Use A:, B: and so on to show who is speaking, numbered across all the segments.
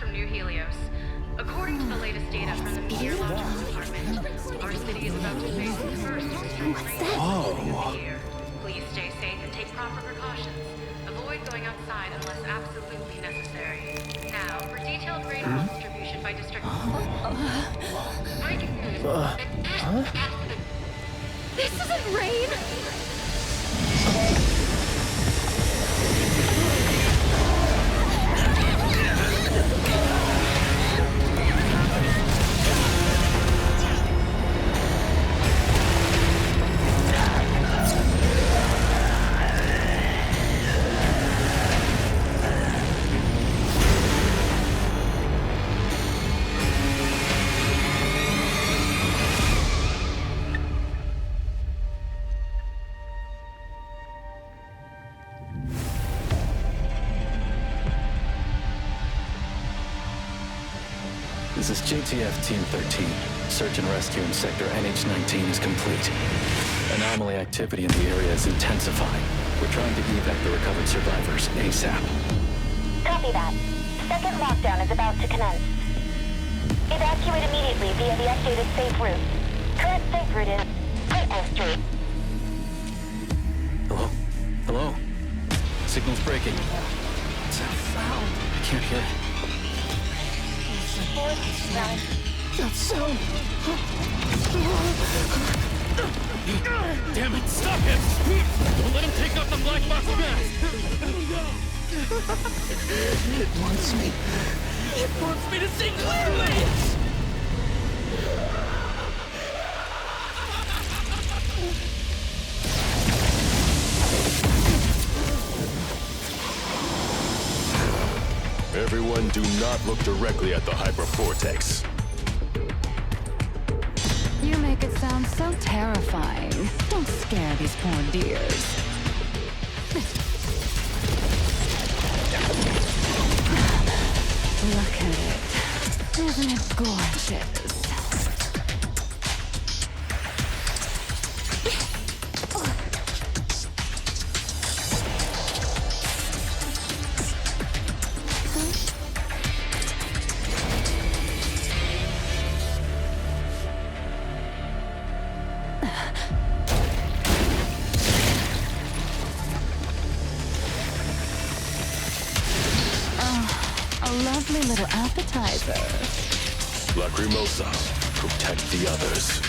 A: from New Helios. According to the latest data from the Meteorological Department, our city is about to face the first extreme rain of the year. Please stay safe and take proper precautions. Avoid going outside unless absolutely necessary. Now, for detailed rainfall distribution by district.
B: This isn't rain!
C: This is JTF Team 13. Search and rescue in Sector NH-19 is complete. Anomaly activity in the area is intensifying. We're trying to evac the recovered survivors ASAP.
D: Copy that. Second lockdown is about to commence. Evacuate immediately via the updated safe route. Current safe route is Whitman Street.
C: Hello? Hello? Signal's breaking. What's that sound? I can't hear it. That sound! Damn it, stop him! Don't let him take off the black box mask! It wants me. It wants me to see clearly!
E: Everyone do not look directly at the hypervortex.
B: You make it sound so terrifying. Don't scare these poor dears. Look at it. Isn't it gorgeous? Lovely little appetizer.
E: Lacrimosa, protect the others.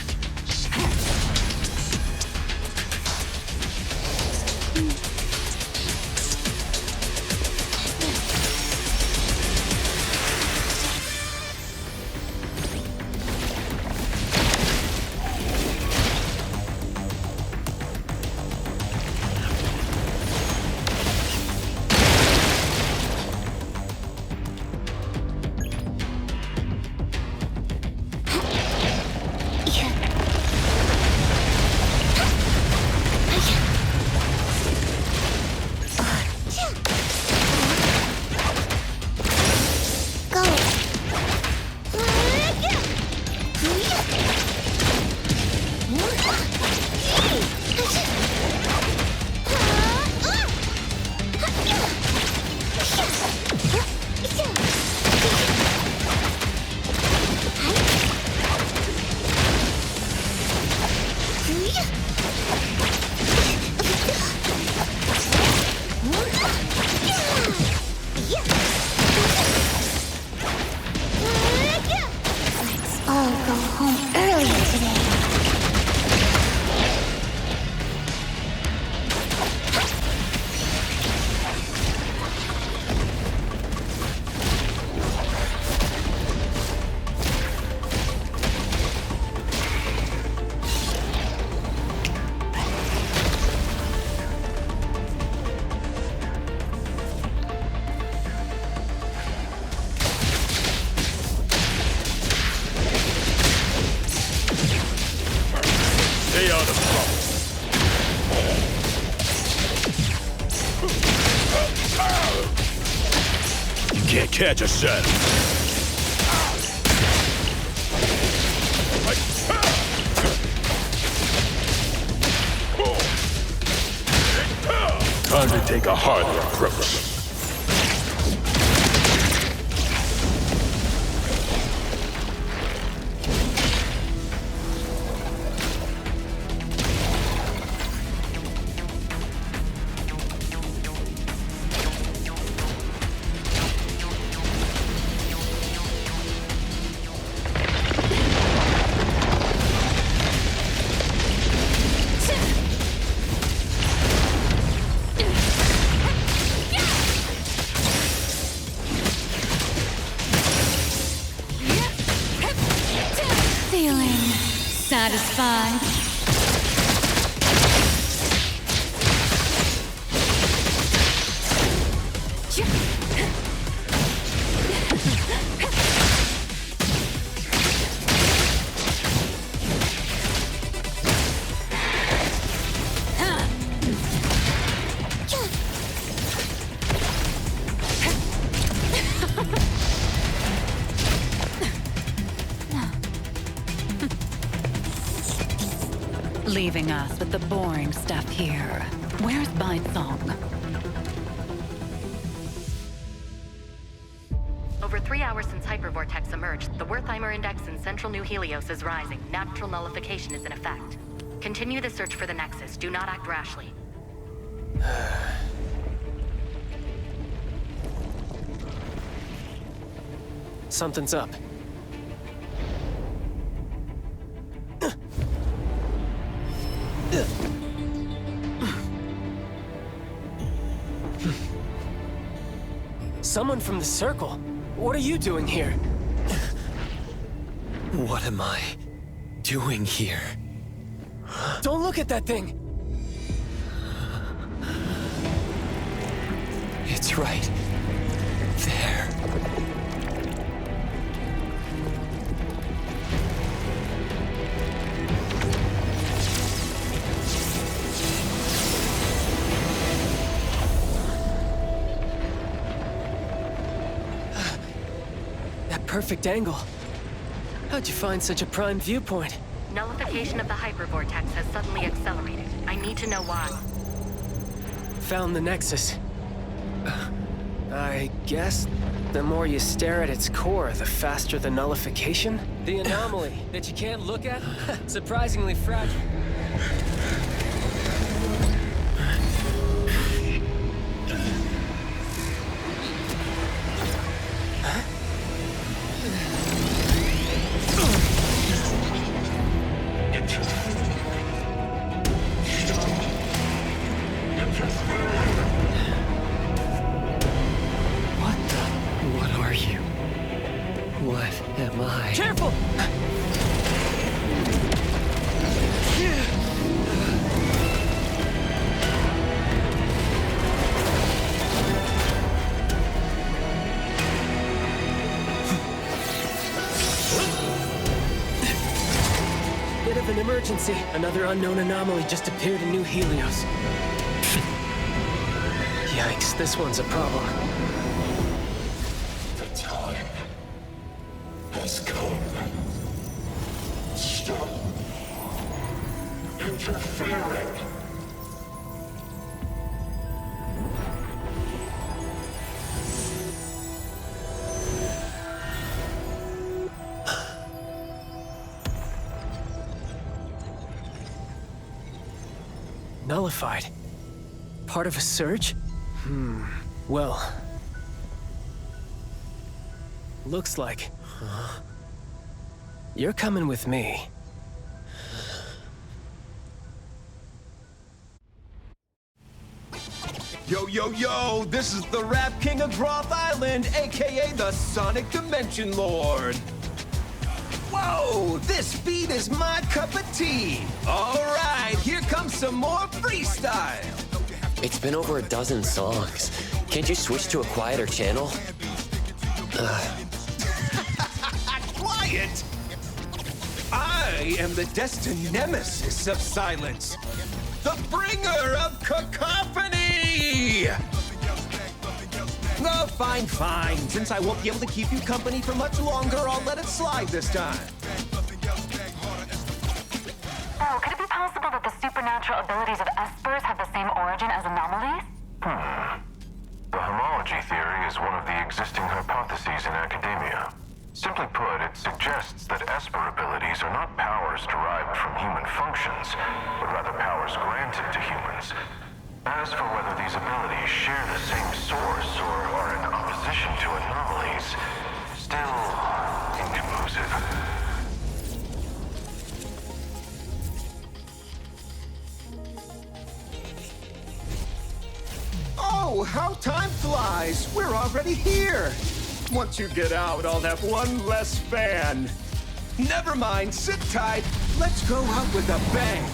E: Stay out of trouble. You can't catch a shadow. Time to take a harder approach.
B: Feeling satisfied? Leaving us with the boring stuff here. Where's Song?
A: Over 3 hours since Hypervortex emerged, the Wertheimer Index in central New Helios is rising. Natural nullification is in effect. Continue the search for the Nexus. Do not act rashly.
F: Something's up. Someone from the Circle. What are you doing here?
G: What am I doing here?
F: Don't look at that thing!
G: It's right there.
F: That perfect angle. How'd you find such a prime viewpoint?
A: Nullification of the Hypervortex has suddenly accelerated. I need to know why.
F: Found the Nexus. I guess the more you stare at its core, the faster the nullification? The anomaly that you can't look at? Surprisingly fragile.
G: What are you? What am I?
F: Careful! Bit of an emergency. Another unknown anomaly just appeared in New Helios. Yikes, this one's a problem.
E: The time has come. Stop interfering.
F: Nullified. Part of a surge? Well... looks like... You're coming with me.
H: Yo, yo, yo! This is the Rap King of Groth Island, aka the Sonic Dimension Lord! Whoa! This beat is my cup of tea! Alright, here comes some more freestyle!
G: It's been over a dozen songs. Can't you switch to a quieter channel?
H: Quiet! I am the destined nemesis of silence! The bringer of cacophony! Oh, fine, fine. Since I won't be able to keep you company for much longer, I'll let it slide this time.
D: Oh, could it be possible that the supernatural abilities of espers have the same origin as anomalies?
I: The homology theory is one of the existing hypotheses in academia. Simply put, it suggests that esper abilities are not powers derived from human functions, but rather powers granted to humans. As for whether these abilities share the same source or are in opposition to anomalies, still inconclusive.
H: Oh, how time flies! We're already here! Once you get out, I'll have one less fan. Never mind, sit tight. Let's go out with a bang.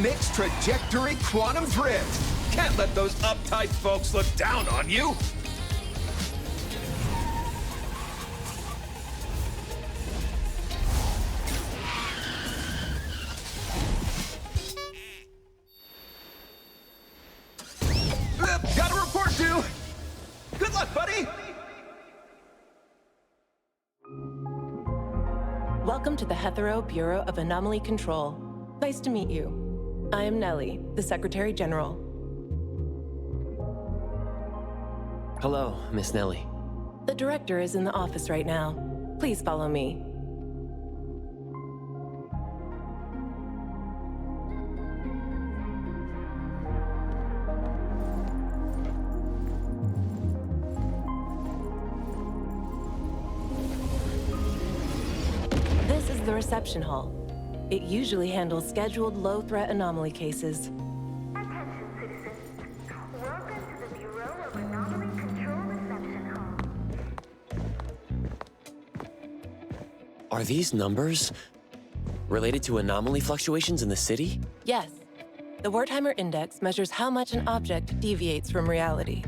H: Mixed trajectory quantum drift. Can't let those uptight folks look down on you. Got a report due. Good luck, buddy.
J: Welcome to the Hetero Bureau of Anomaly Control. Nice to meet you. I am Nellie, the Secretary General.
G: Hello, Miss Nellie.
J: The director is in the office right now. Please follow me. This is the reception hall. It usually handles scheduled low-threat anomaly cases.
D: Attention, citizens. Welcome to the Bureau of Anomaly Control Reception Hall.
G: Are these numbers related to anomaly fluctuations in the city?
J: Yes. The Wertheimer Index measures how much an object deviates from reality.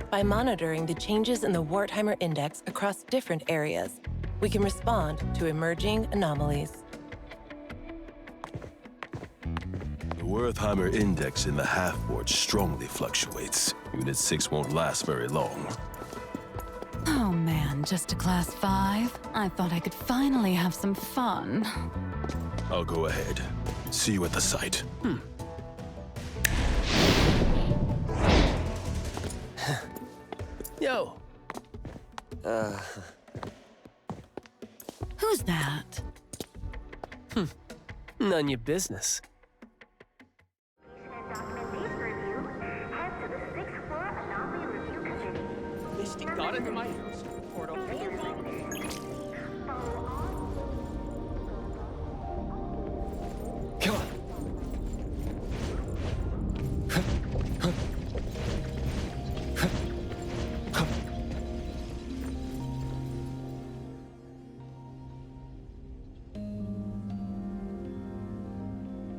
J: By monitoring the changes in the Wertheimer Index across different areas, we can respond to emerging anomalies.
E: The Wertheimer Index in the half-board strongly fluctuates. Unit 6 won't last very long.
B: Oh man, just a class 5? I thought I could finally have some fun.
E: I'll go ahead. See you at the site.
F: Yo.
B: Who's that?
F: None your business.
D: And documentation review. Head to the 6th floor Anomaly Review Committee.
F: Misty got into my house. Poured a whole
D: Follow all.
F: Come on.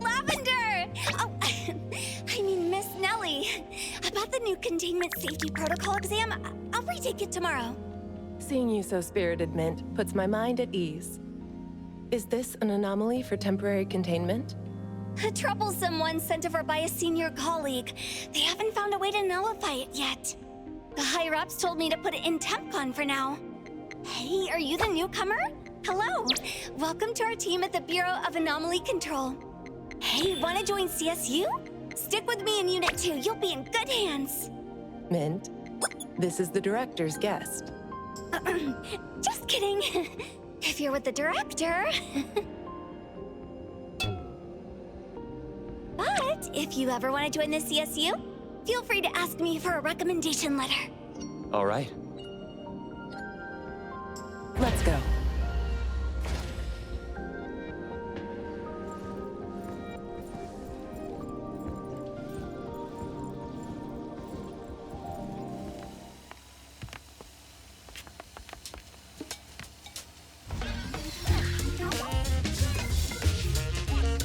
K: Lavender! Oh, I mean, Miss Nellie. About the new containment safety protocol exam, I'll retake it tomorrow.
J: Seeing you so spirited, Mint, puts my mind at ease. Is this an anomaly for temporary containment?
K: A troublesome one sent over by a senior colleague. They haven't found a way to nullify it yet. The higher-ups told me to put it in TempCon for now. Hey, are you the newcomer? Hello. Welcome to our team at the Bureau of Anomaly Control. Hey, wanna join CSU? Stick with me in Unit 2. You'll be in good hands.
J: Mint, this is the director's guest.
K: Just kidding. If you're with the director. But if you ever want to join the CSU, feel free to ask me for a recommendation letter.
G: All right.
J: Let's go.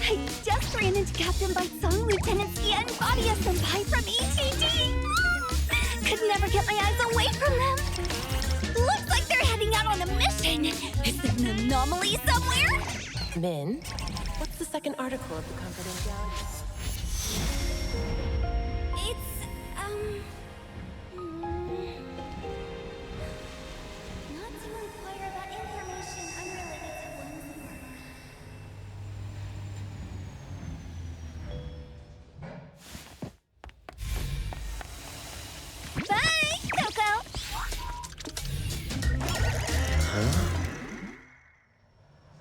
K: I just ran into Captain Bite-Sung, Lieutenant Sia, and Fadia Senpai from ETD. Could never get my eyes away from them. Looks like they're heading out on a mission. Is it an anomaly somewhere?
J: Mint, what's the second article of the comforting galaxy?
K: It's, not to inquire about information unrelated to one's work. Bye, Coco!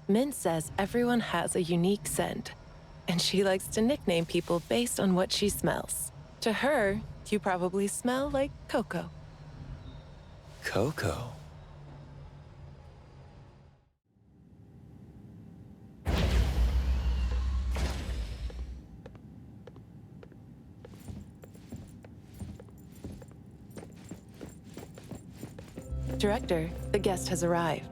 J: Mint says everyone has a unique scent, and she likes to nickname people based on what she smells. To her, you probably smell like Coco.
G: Coco.
J: Director, the guest has arrived.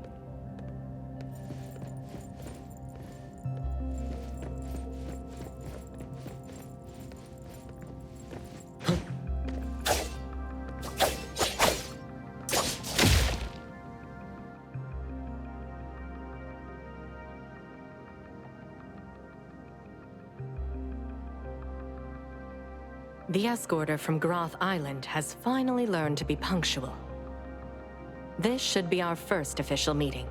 L: The escorter from Groth Island has finally learned to be punctual. This should be our first official meeting.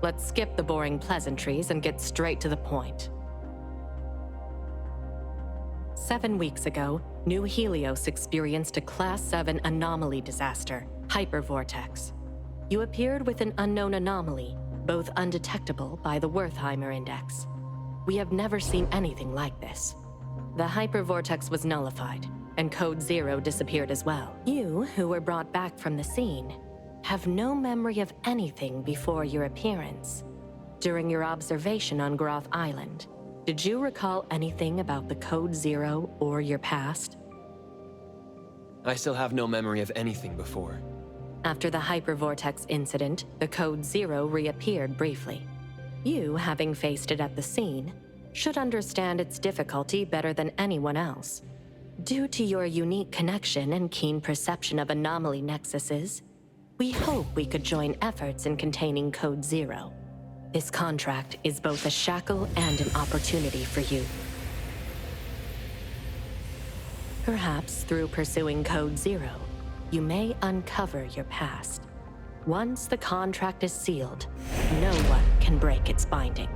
L: Let's skip the boring pleasantries and get straight to the point. 7 weeks ago, New Helios experienced a Class 7 anomaly disaster, hypervortex. You appeared with an unknown anomaly, both undetectable by the Wertheimer Index. We have never seen anything like this. The hypervortex was nullified, and Code Zero disappeared as well. You, who were brought back from the scene, have no memory of anything before your appearance. During your observation on Groth Island, did you recall anything about the Code Zero or your past?
G: I still have no memory of anything before.
L: After the hypervortex incident, the Code Zero reappeared briefly. You, having faced it at the scene, should understand its difficulty better than anyone else. Due to your unique connection and keen perception of anomaly nexuses, we hope we could join efforts in containing Code Zero. This contract is both a shackle and an opportunity for you. Perhaps through pursuing Code Zero, you may uncover your past. Once the contract is sealed, no one can break its binding.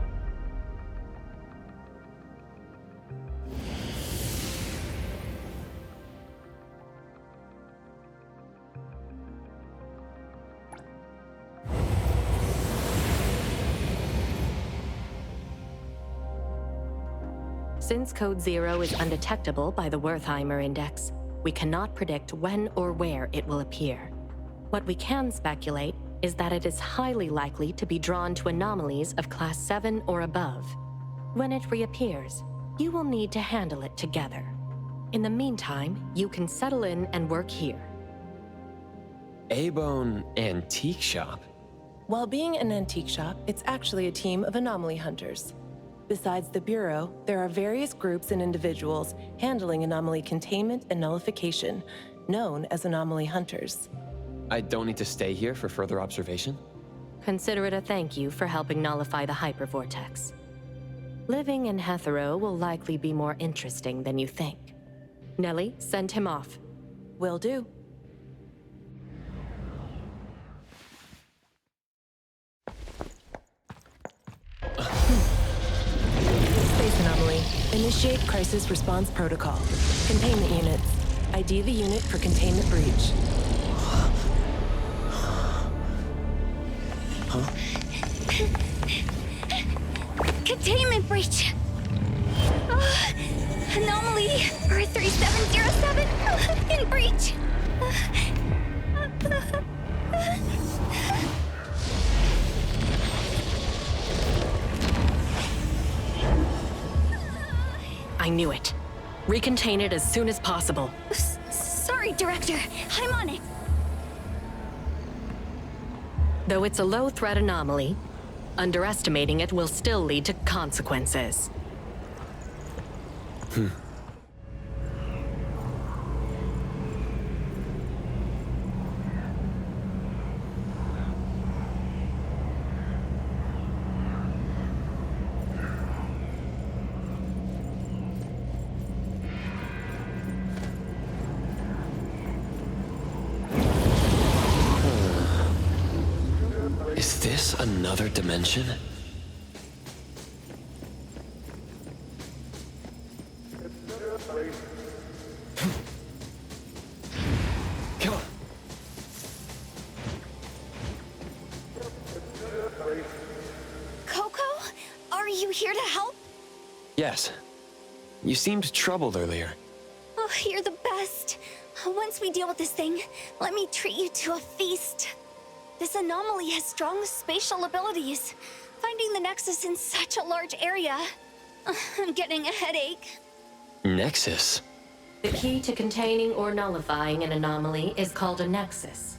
L: Since Code Zero is undetectable by the Wertheimer Index, we cannot predict when or where it will appear. What we can speculate is that it is highly likely to be drawn to anomalies of Class 7 or above. When it reappears, you will need to handle it together. In the meantime, you can settle in and work here.
G: A-Bone Antique Shop?
J: While being an antique shop, it's actually a team of anomaly hunters. Besides the Bureau, there are various groups and individuals handling anomaly containment and nullification, known as anomaly hunters.
G: I don't need to stay here for further observation?
L: Consider it a thank you for helping nullify the hypervortex. Living in Hetero will likely be more interesting than you think. Nellie, send him off.
J: Will do. Space anomaly. Initiate crisis response protocol. Containment units. ID the unit for containment breach.
G: Huh?
K: Containment breach! Anomaly R3707 in breach!
L: I knew it. Recontain it as soon as possible.
K: Sorry, Director. I'm on it.
L: Though it's a low-threat anomaly, underestimating it will still lead to consequences.
G: Is this another dimension? Come on.
K: Coco? Are you here to help?
G: Yes. You seemed troubled earlier.
K: Oh, you're the best. Once we deal with this thing, let me treat you to a feast. This anomaly has strong spatial abilities. Finding the Nexus in such a large area. I'm getting a headache.
G: Nexus?
L: The key to containing or nullifying an anomaly is called a nexus.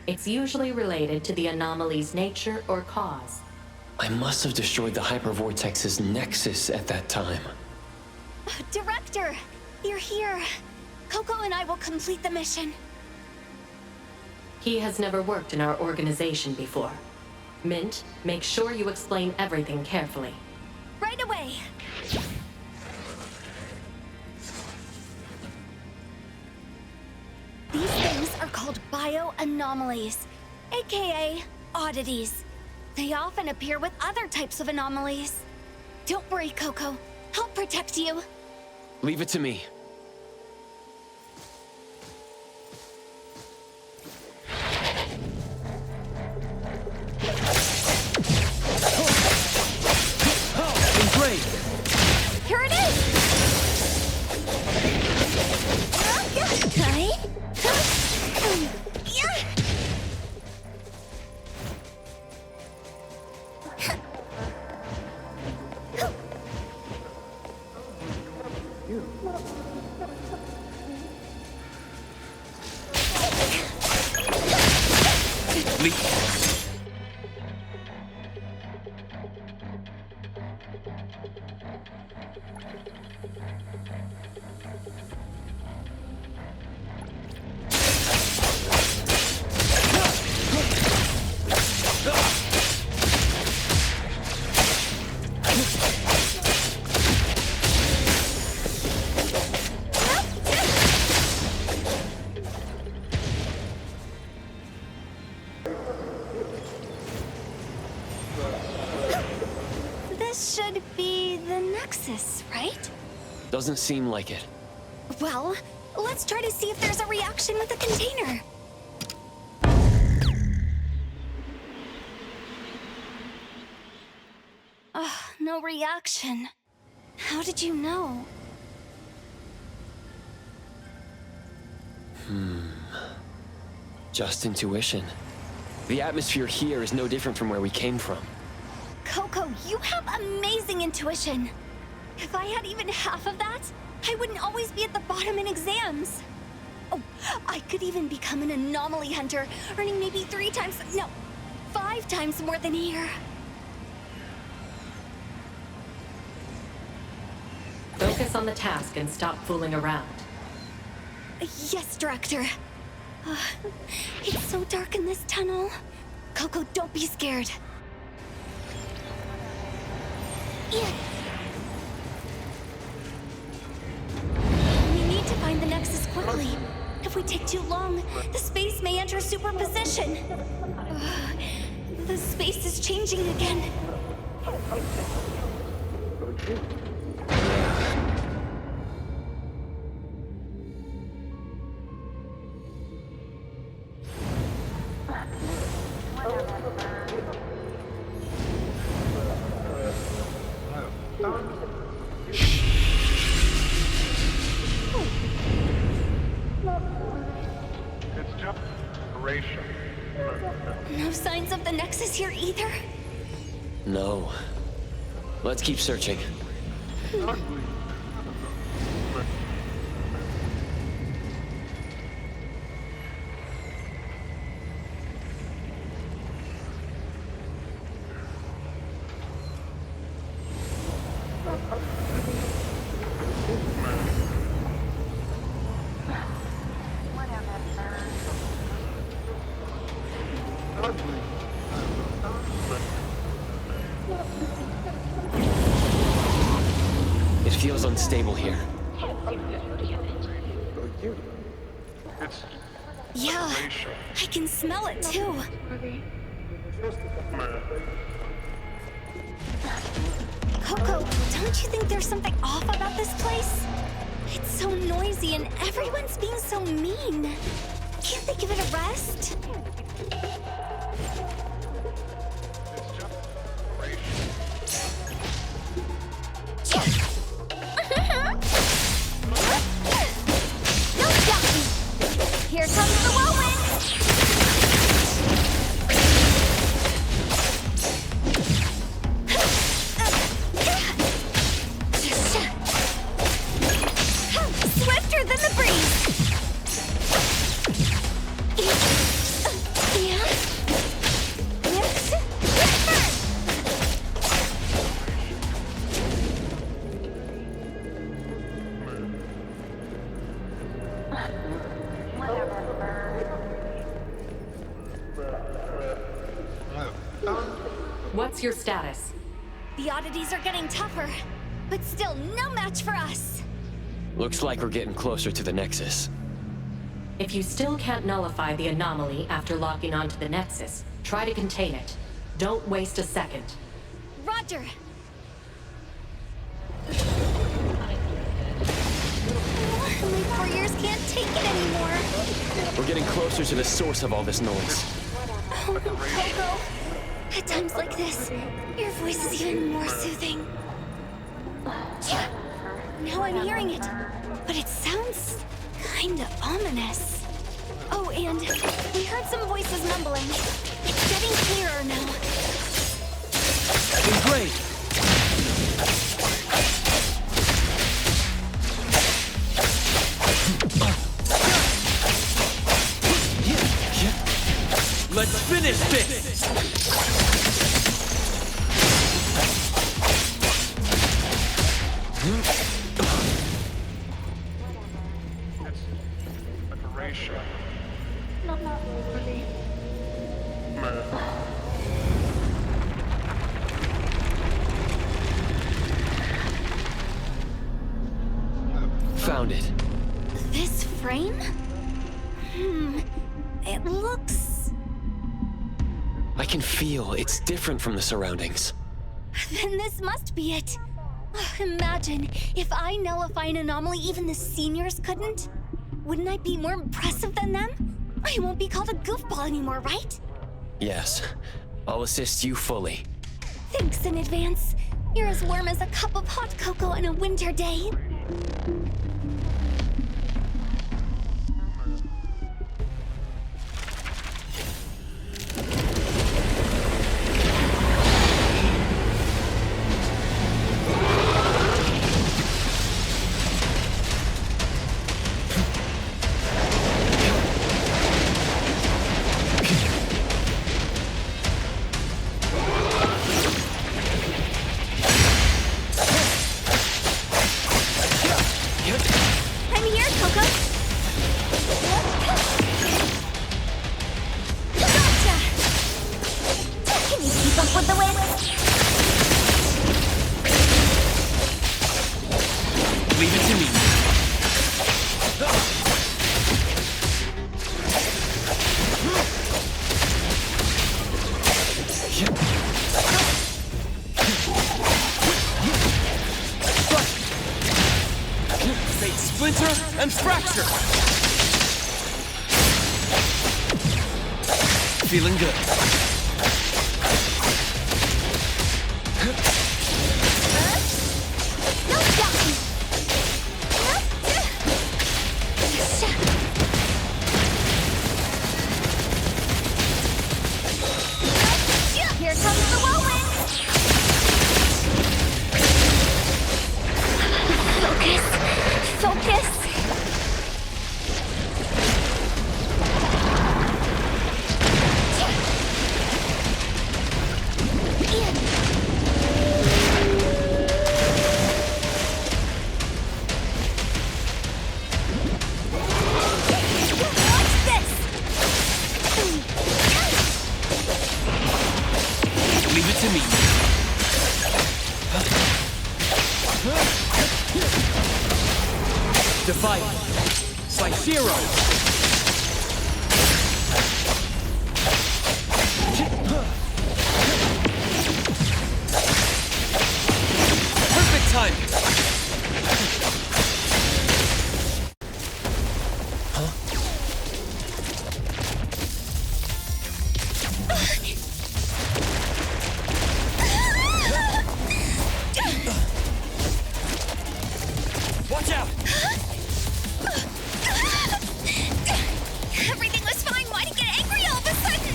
L: It's usually related to the anomaly's nature or cause.
G: I must have destroyed the hypervortex's nexus at that time.
K: Director, you're here. Coco and I will complete the mission.
L: He has never worked in our organization before. Mint, make sure you explain everything carefully.
K: Right away. bioanomalies, aka oddities. They often appear with other types of anomalies. Don't worry, Coco. I'll protect you.
F: Leave it to me.
H: Great!
K: Here it is! Okay. Yeah. This should be the Nexus, right?
F: Doesn't seem like it.
K: Well, let's try to see if there's a reaction with the container. No reaction. How did you know?
F: Just intuition. The atmosphere here is no different from where we came from.
K: Coco, you have amazing intuition. If I had even half of that, I wouldn't always be at the bottom in exams. Oh, I could even become an anomaly hunter, earning maybe 5 times more than here.
L: Focus on the task and stop fooling around.
K: Yes, Director. It's so dark in this tunnel. Coco, don't be scared. Yeah. We need to find the Nexus quickly. If we take too long, the space may enter superposition. The space is changing again.
M: It's just erasure.
K: No signs of the Nexus here either?
F: No. Let's keep searching. It feels unstable here.
K: Yeah, I can smell it too. Coco, don't you think there's something off about this place? It's so noisy and everyone's being so mean. Can't they give it a rest? Here comes the whirlwind! Swifter than the breeze!
L: What's your status?
K: The oddities are getting tougher, but still no match for us.
F: Looks like we're getting closer to the Nexus.
L: If you still can't nullify the anomaly after locking onto the Nexus, try to contain it. Don't waste a second.
K: Roger! My poor ears can't take it anymore.
G: We're getting closer to the source of all this noise.
K: Oh, Coco. At times like this, your voice is even more soothing. Now I'm hearing it, but it sounds kinda ominous. Oh, and we heard some voices mumbling. It's getting clearer now.
F: Great! Let's finish this!
M: Decoration.
G: Found it.
K: This frame? It looks...
G: I can feel it's different from the surroundings.
K: Then this must be it. Imagine if I nullify an anomaly even the seniors couldn't. Wouldn't I be more impressive than them? I won't be called a goofball anymore, right?
G: Yes. I'll assist you fully.
K: Thanks in advance. You're as warm as a cup of hot cocoa on a winter day.
F: And fracture! Feeling good.
K: Here comes the whirlwind! Focus! Focus!
F: Defiant by Zero. Perfect timing. Watch out!
K: Everything was fine. Why'd he get angry all of a sudden?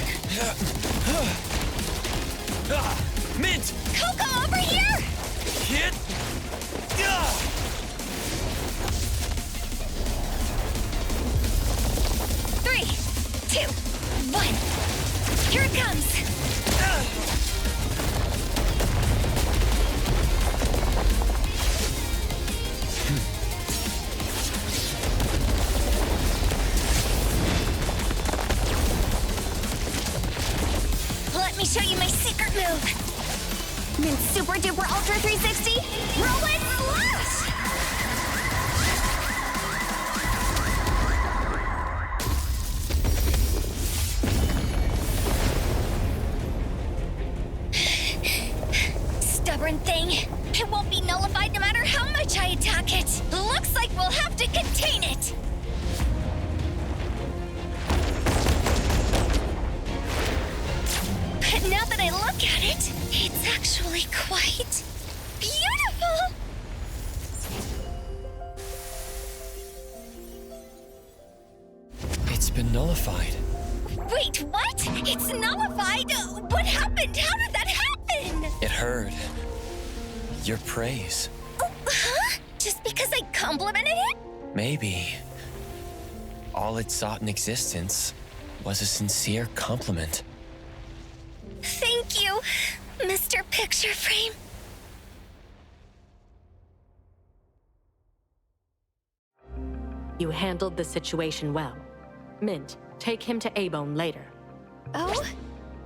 F: Mint!
K: Coco, over here!
F: Hit!
K: 3, 2, 1. Here it comes. Let me show you my secret move. Mint Super Duper Ultra 360. Whirlwind Slash! stubborn thing. It won't be nullified no matter how much I attack it. Looks like we'll have to contain it. But now that I look at it, it's actually quite beautiful.
G: It's been nullified.
K: Wait, what? It's nullified? What happened? How did that happen?
G: It heard your praise.
K: Oh, huh? Just because I complimented it?
G: Maybe. All it sought in existence was a sincere compliment.
K: Thank you, Mr. Picture Frame.
L: You handled the situation well. Mint, take him to A-Bone later.
K: Oh?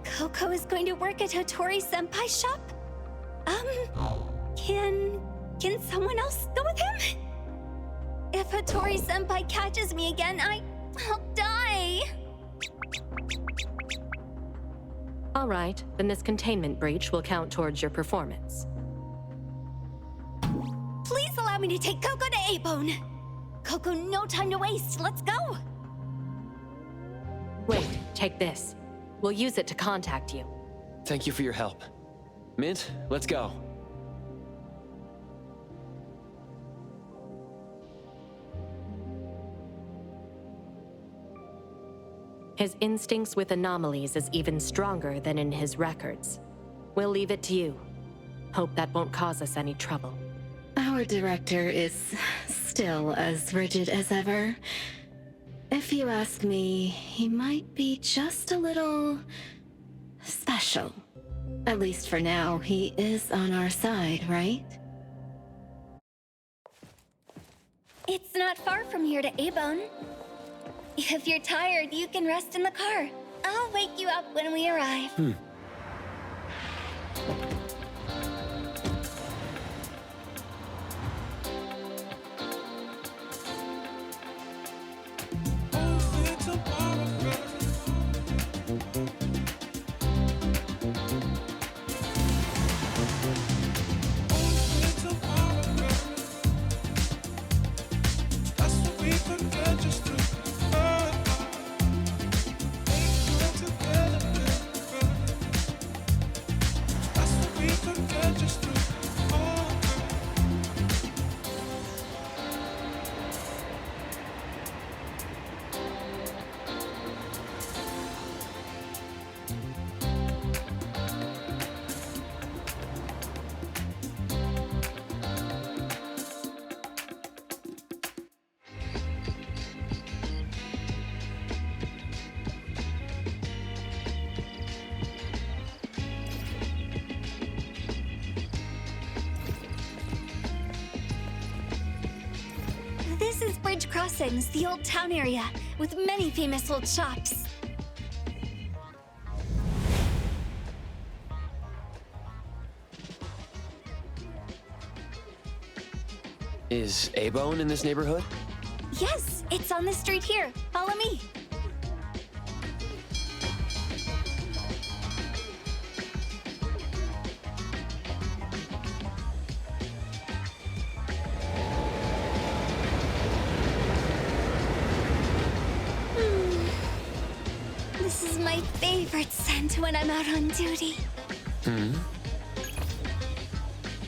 K: Coco is going to work at Hattori-senpai's shop? Can someone else go with him? If Hattori-senpai catches me again, I'll die.
L: All right, then this containment breach will count towards your performance.
K: Please allow me to take Coco to A-Bone. Coco, no time to waste. Let's go.
L: Wait, take this. We'll use it to contact you.
G: Thank you for your help. Mint, let's go.
L: His instincts with anomalies is even stronger than in his records. We'll leave it to you. Hope that won't cause us any trouble.
B: Our director is still as rigid as ever. If you ask me, he might be just a little special. At least for now, he is on our side, right?
K: It's not far from here to A-Bone. If you're tired, you can rest in the car. I'll wake you up when we arrive. This is Bridge Crossings, the old town area, with many famous old shops.
G: Is A-Bone in this neighborhood?
K: Yes, it's on this street here. Follow me. This is my favorite scent when I'm out on duty.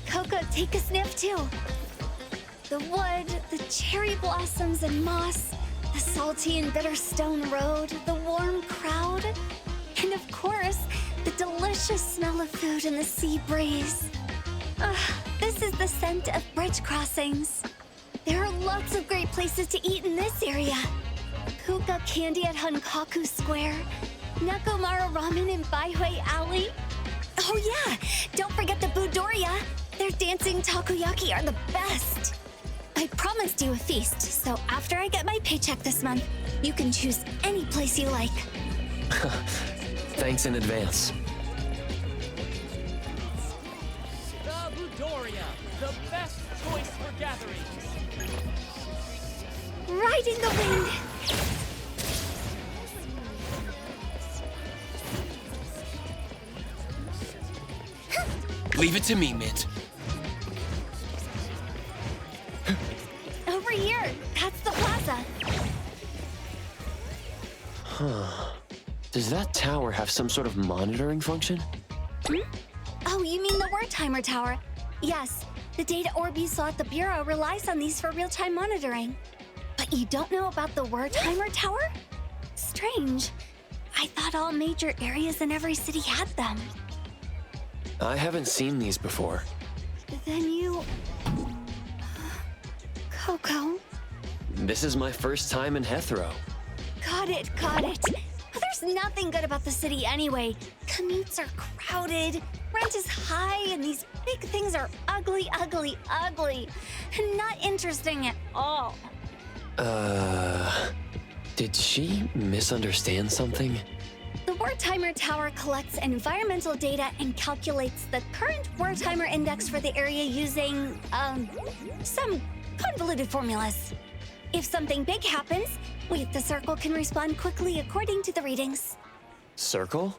K: Coco, take a sniff too. The wood, the cherry blossoms and moss, the salty and bitter stone road, the warm crowd, and of course, the delicious smell of food in the sea breeze. This is the scent of Bridge Crossings. There are lots of great places to eat in this area. Kuka Candy at Hankaku Square, Nakomara Ramen in Baihui Alley. Oh yeah, don't forget the Budoria. Their dancing takoyaki are the best. I promised you a feast, so after I get my paycheck this month, you can choose any place you like.
G: Thanks in advance.
N: The Budoria, the best choice for gatherings.
K: Riding the wind.
G: Leave it to me, Mint.
K: Over here. That's the plaza.
F: Huh. Does that tower have some sort of monitoring function?
K: Oh, you mean the Wertheimer Tower? Yes. The data orb you saw at the Bureau relies on these for real-time monitoring. But you don't know about the Wertheimer Tower? Strange. I thought all major areas in every city had them.
F: I haven't seen these before.
K: Then you... Coco.
F: This is my first time in Hethro.
K: Got it. Well, there's nothing good about the city anyway. Commutes are crowded, rent is high, and these big things are ugly. Not interesting at all.
F: Did she misunderstand something?
K: The Wertheimer Tower collects environmental data and calculates the current Wertheimer index for the area using, some convoluted formulas. If something big happens, we at the Circle can respond quickly according to the readings.
F: Circle?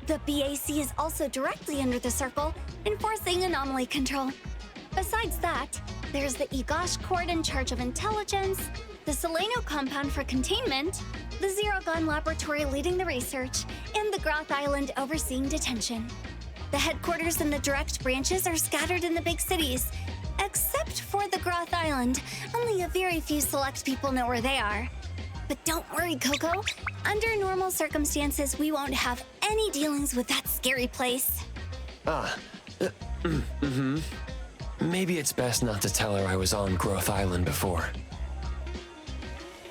K: The BAC is also directly under the Circle, enforcing anomaly control. Besides that, there's the Egosh Court in charge of intelligence, the Seleno compound for containment, the Zerogon laboratory leading the research, and the Groth Island overseeing detention. The headquarters and the direct branches are scattered in the big cities, except for the Groth Island. Only a very few select people know where they are. But don't worry, Coco. Under normal circumstances, we won't have any dealings with that scary place.
F: Maybe it's best not to tell her I was on Groth Island before.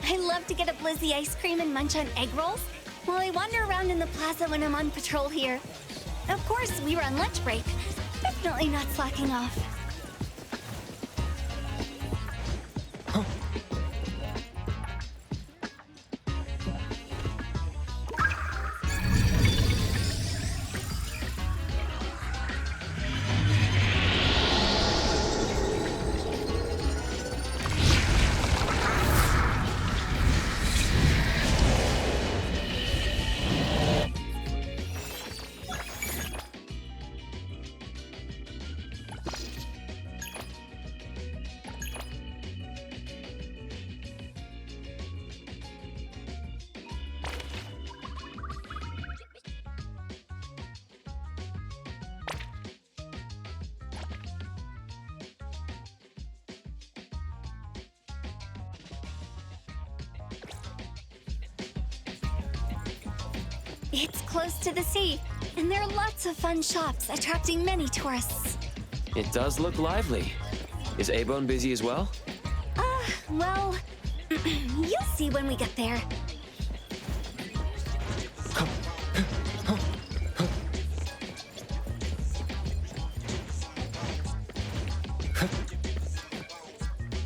K: I love to get a Blizzy ice cream and munch on egg rolls while I wander around in the plaza when I'm on patrol here. Of course, we were on lunch break. Definitely not slacking off. It's close to the sea, and there are lots of fun shops attracting many tourists.
F: It does look lively. Is A-Bone busy as well?
K: Well, you'll see when we get there.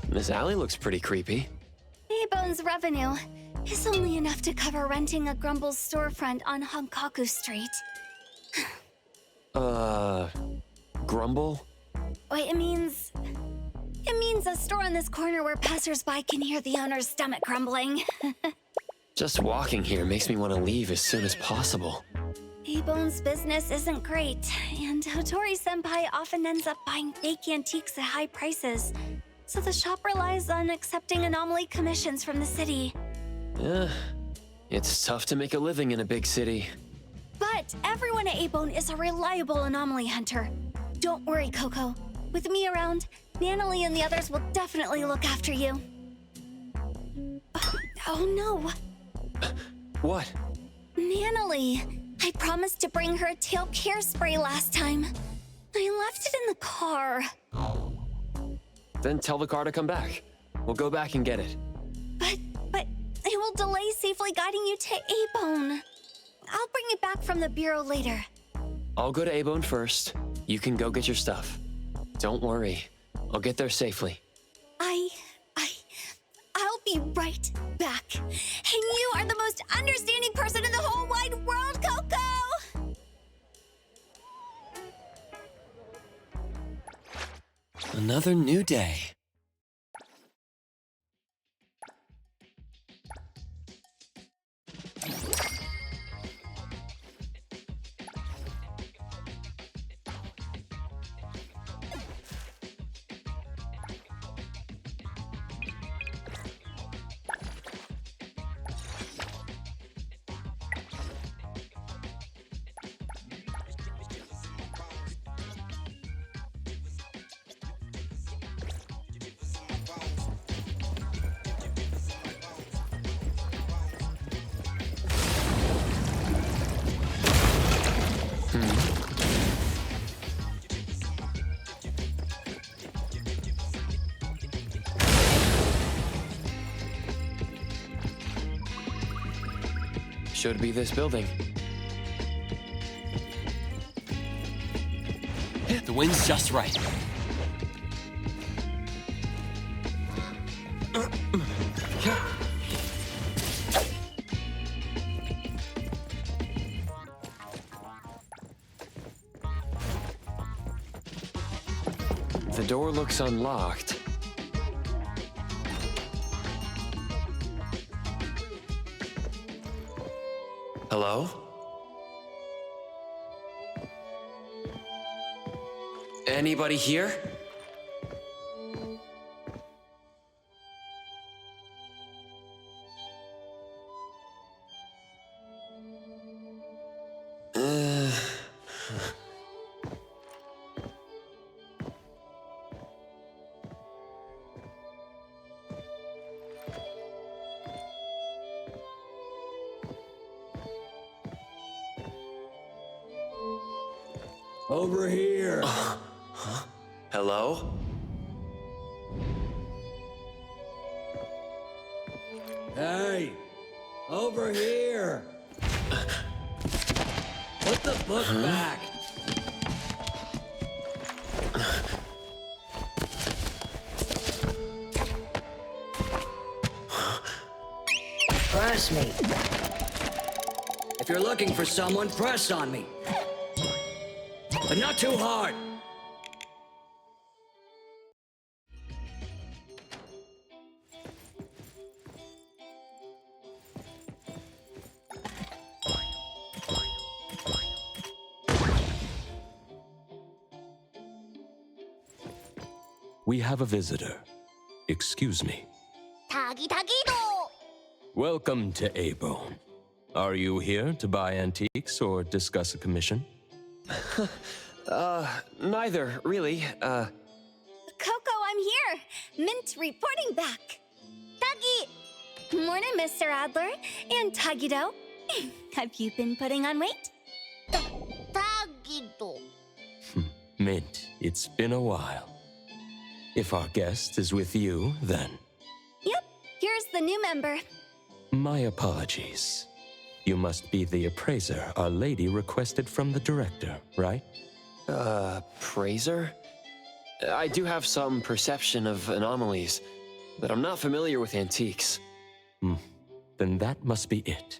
F: This alley looks pretty creepy.
K: A-Bone's revenue is only enough to cover renting a Grumble's storefront on Honkaku Street.
F: Grumble?
K: Wait, it means a store on this corner where passersby can hear the owner's stomach grumbling.
F: Just walking here makes me want to leave as soon as possible.
K: A-Bone's business isn't great, and Hotori-senpai often ends up buying fake antiques at high prices, so the shop relies on accepting anomaly commissions from the city.
F: It's tough to make a living in a big city.
K: But everyone at A-Bone is a reliable anomaly hunter. Don't worry, Coco. With me around, Nanalie and the others will definitely look after you. Oh no.
F: What?
K: Nanalie. I promised to bring her a tail care spray last time. I left it in the car.
F: Then tell the car to come back. We'll go back and get it.
K: But it will delay safely guiding you to A-Bone. I'll bring it back from the Bureau later.
F: I'll go to A-Bone first. You can go get your stuff. Don't worry. I'll get there safely.
K: I'll be right back. And you are the most understanding person in the whole wide world, Coco!
G: Another new day.
F: Should be this building.
G: The wind's just right.
F: The door looks unlocked. Hello? Anybody here?
O: Over here.
F: Hello?
O: Hey, over here. Put the book back. Press me. If you're looking for someone, press on me. But not too hard.
E: We have a visitor. Excuse me.
D: 타기타기도.
E: Welcome to A-Bone. Are you here to buy antiques or discuss a commission?
F: Neither, really.
K: Coco, I'm here. Mint reporting back. Tagi! Morning, Mr. Adler. And Tagido. Have you been putting on weight?
D: 타기도.
E: Mint, it's been a while. If our guest is with you, then...
K: Yep, here's the new member.
E: My apologies. You must be the appraiser Our Lady requested from the director, right?
F: Appraiser? I do have some perception of anomalies, but I'm not familiar with antiques.
E: Then that must be it.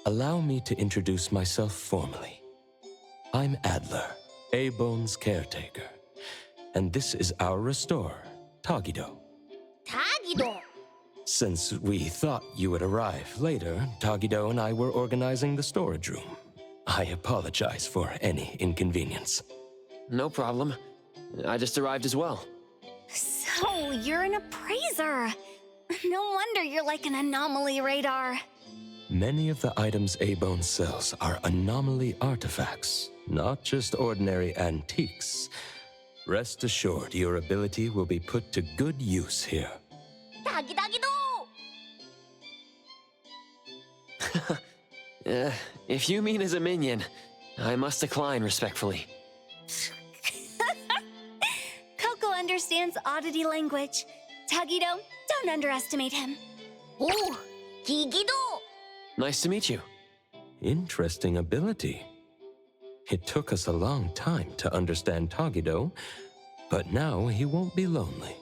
E: Allow me to introduce myself formally. I'm Adler, A-Bone's caretaker. And this is our restorer, Tagido.
D: 타기도.
E: Since we thought you would arrive later, Tagido and I were organizing the storage room. I apologize for any inconvenience.
F: No problem. I just arrived as well.
K: So, you're an appraiser. No wonder you're like an anomaly radar.
E: Many of the items A-Bone sells are anomaly artifacts, not just ordinary antiques. Rest assured, your ability will be put to good use here.
D: 타기타기도.
F: If you mean as a minion, I must decline respectfully.
K: Coco understands oddity language. Tagido, don't underestimate him.
D: 오, 기기도.
F: Nice to meet you.
E: Interesting ability. It took us a long time to understand Tagido, but now he won't be lonely.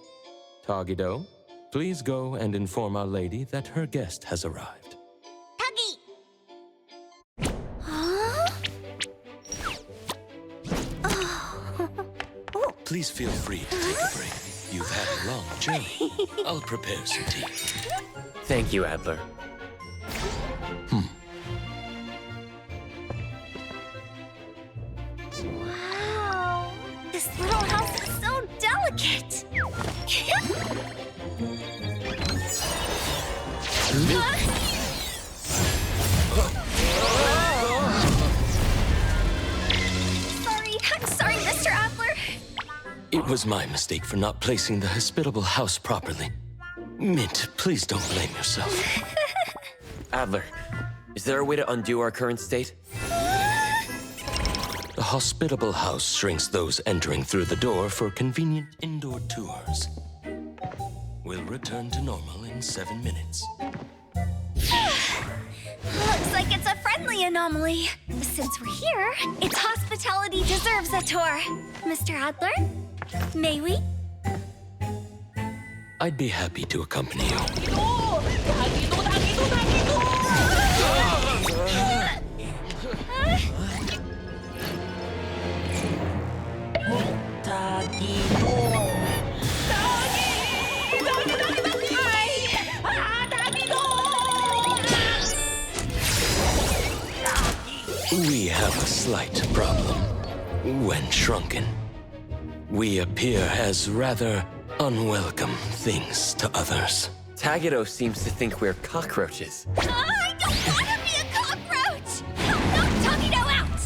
E: Tagido, please go and inform Our Lady that her guest has arrived.
D: 타기.
E: Please feel free to take a break. You've had a long journey. I'll prepare some tea.
F: Thank you, Adler.
K: Wow, this little house is so delicate. I'm sorry, Mr. Adler.
E: It was my mistake for not placing the hospitable house properly. Mint, please don't blame yourself.
F: Adler, is there a way to undo our current state?
E: The hospitable house shrinks those entering through the door for convenient indoor tours. We'll return to normal in 7 minutes.
K: Looks like it's a friendly anomaly. Since we're here, its hospitality deserves a tour. Mr. Adler, may we?
E: I'd be happy to accompany you. We have a slight problem. When shrunken, we appear as rather unwelcome things to others.
F: Tagido seems to think we're cockroaches.
K: I don't want to be a cockroach! Knock Tagido out!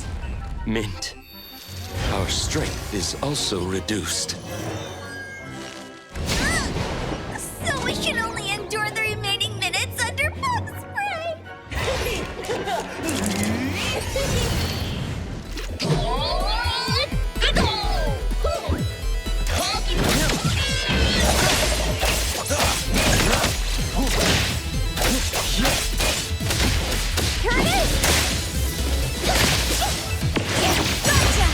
E: Mint, our strength is also reduced.
K: So we can only endure the remaining minutes under bug spray! Here it is! Gotcha!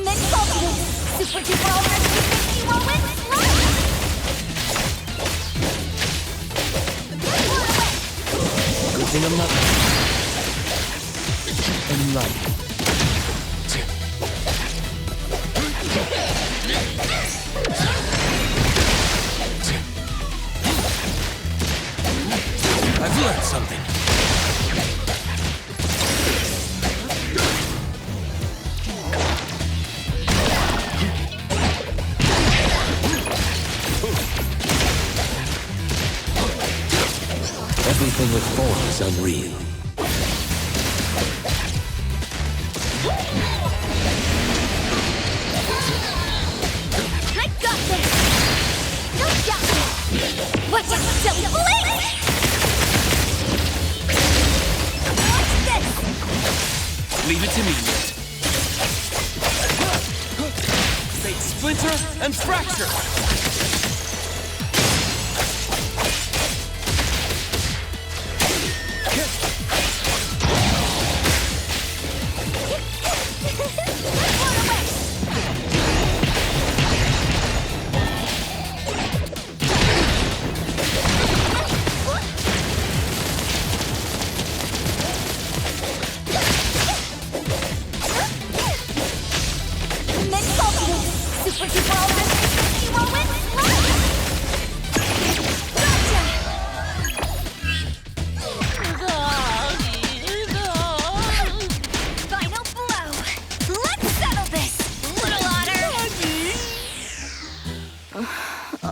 K: Mid-focus! Super duper ultra 360 whirlwind slide!
E: Good thing I'm not enlightened. I've learned something. Everything with form is unreal.
K: I got this! No doubt! Watch out, silly blade! Watch this!
F: Leave it to me, Mint. Fate splinter and fracture!
K: Super duper ultra 360 whirlwind slide! Gotcha! Final blow! Let's settle this, little otter!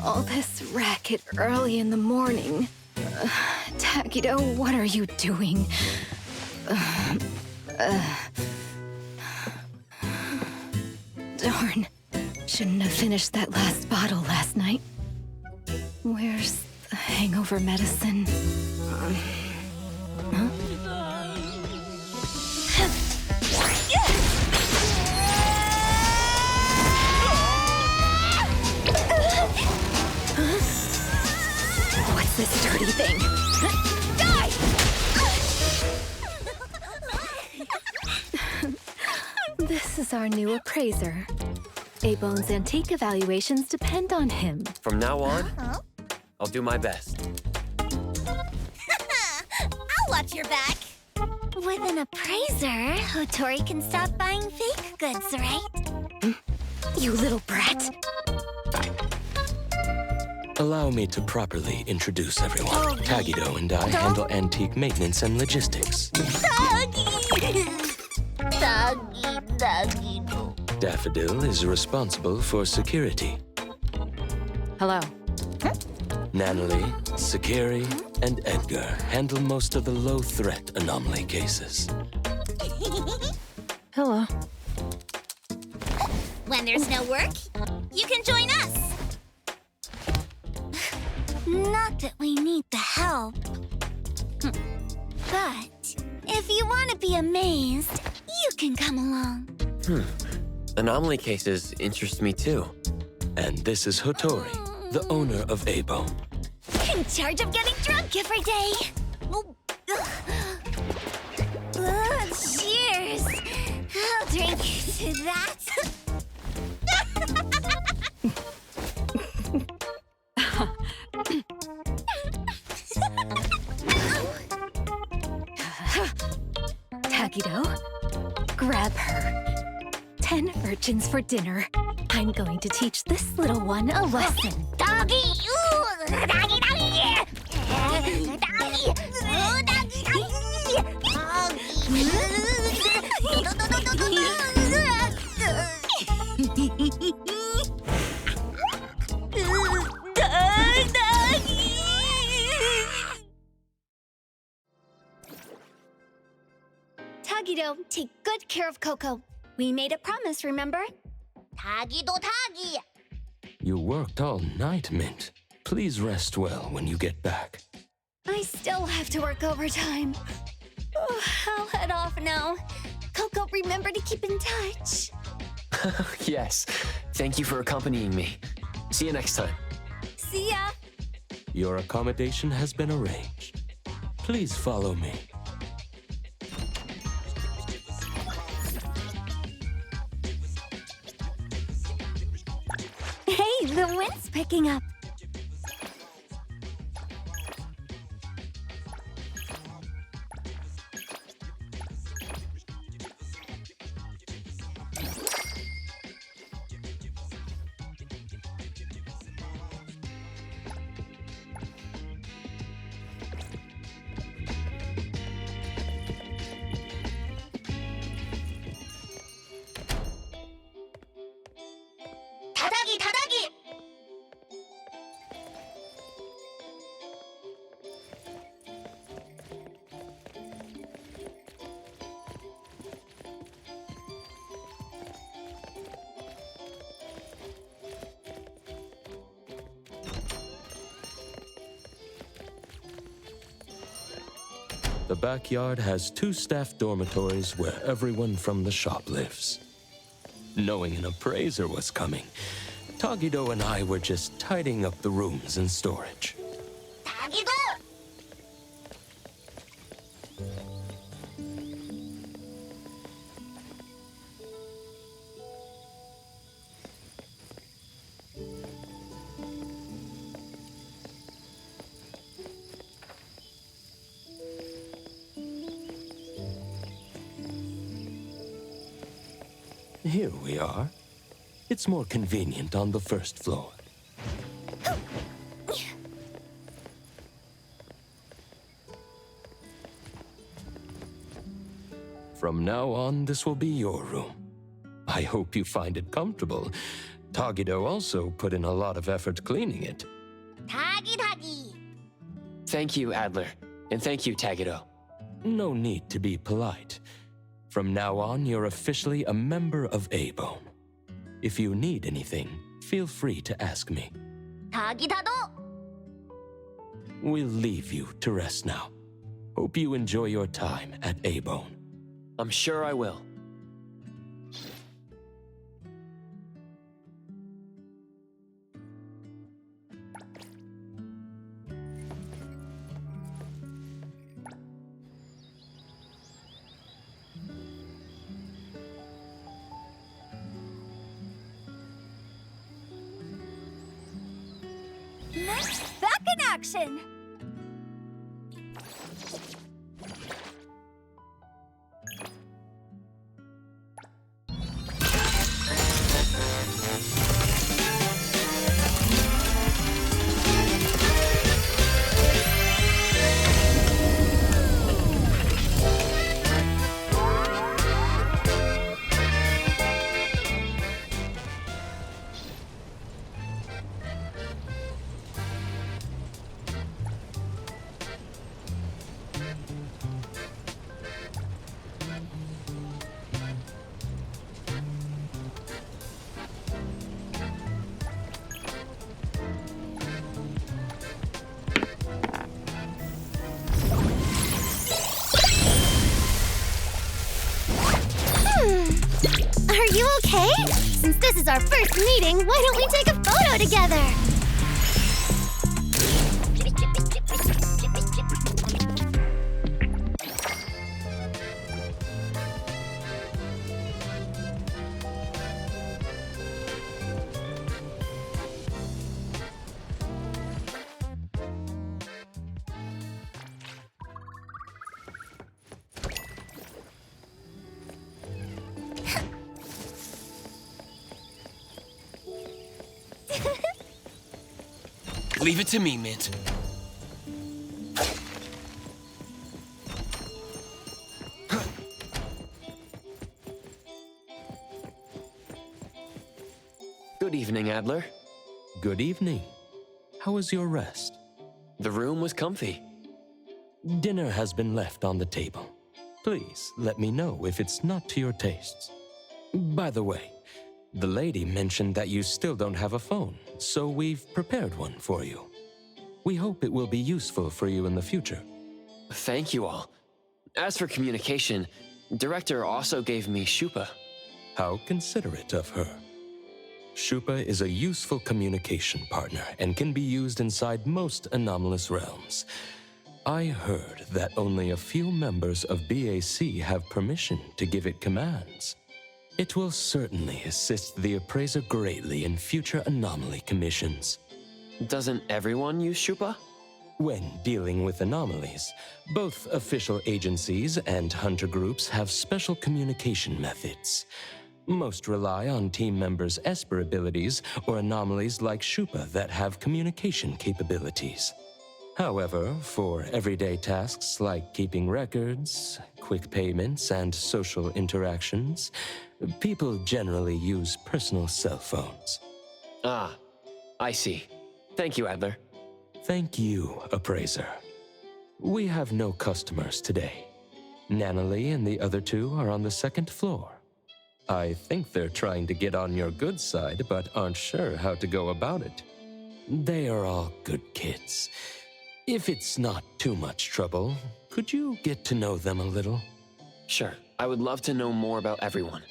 B: All this racket early in the morning. Tagido, what are you doing? Darn. Shouldn't have finished that last bottle last night. Where's the hangover medicine? Huh? What's this dirty thing? Die! This is our new appraiser. A-Bone's antique evaluations depend on him.
F: From now on, I'll do my best.
K: I'll watch your back. With an appraiser, Hotori can stop buying fake goods, right?
B: You little brat.
E: Allow me to properly introduce everyone. Tagido and I handle antique maintenance and logistics. Daffodil is responsible for security.
L: Hello.
E: Natalie, Sakiri, and Edgar handle most of the low-threat anomaly cases.
L: Hello.
K: When there's no work, you can join us. Not that we need the help. But if you want to be amazed, you can come along.
F: Anomaly cases interest me too.
E: And this is Hotori, the owner of A-Bone.
K: In charge of getting drunk every day. Oh, ugh. Cheers! I'll drink to that.
P: Tagido, grab her. 10 virgins for dinner. I'm going to teach this little one a lesson.
K: Doggy! Ooh! Doggy, doggy! Doggy! Tagido, take good care of Coco. We made a promise, remember? Tagido Tagi!
E: You worked all night, Mint. Please rest well when you get back.
K: I still have to work overtime. Oh, I'll head off now. Coco, remember to keep in touch.
F: Yes. Thank you for accompanying me. See you next time.
K: See ya!
E: Your accommodation has been arranged. Please follow me.
K: Hey, the wind's picking up. 다다기, 다다기!
E: The backyard has 2 staff dormitories where everyone from the shop lives. Knowing an appraiser was coming, Tagido and I were just tidying up the rooms and storage.
K: 다기도!
E: Here we are. It's more convenient on the first floor. From now on, this will be your room. I hope you find it comfortable. Tagido also put in a lot of effort cleaning it.
K: 다기, 다기!
F: Thank you, Adler. And thank you, Tagido.
E: No need to be polite. From now on, you're officially a member of A-Bone. If you need anything, feel free to ask me.
K: 다기다도!
E: We'll leave you to rest now. Hope you enjoy your time at A-Bone.
F: I'm sure I will.
K: Next, back in action! Are you okay? Since this is our first meeting, why don't we take a photo together?
F: Leave it to me, Mint. Good evening, Adler.
E: Good evening. How was your rest?
F: The room was comfy.
E: Dinner has been left on the table. Please let me know if it's not to your tastes. By the way, the lady mentioned that you still don't have a phone, so we've prepared one for you. We hope it will be useful for you in the future.
F: Thank you all. As for communication, Director also gave me Shupa.
E: How considerate of her. Shupa is a useful communication partner and can be used inside most anomalous realms. I heard that only a few members of BAC have permission to give it commands. It will certainly assist the appraiser greatly in future anomaly commissions.
F: Doesn't everyone use Shupa?
E: When dealing with anomalies, both official agencies and hunter groups have special communication methods. Most rely on team members' Esper abilities or anomalies like Shupa that have communication capabilities. However, for everyday tasks like keeping records, quick payments, and social interactions, people generally use personal cell phones.
F: Ah, I see. Thank you, Adler.
E: Thank you, Appraiser. We have no customers today. Nanalie and the other two are on the second floor. I think they're trying to get on your good side, but aren't sure how to go about it. They are all good kids. If it's not too much trouble, could you get to know them a little?
F: Sure, I would love to know more about everyone.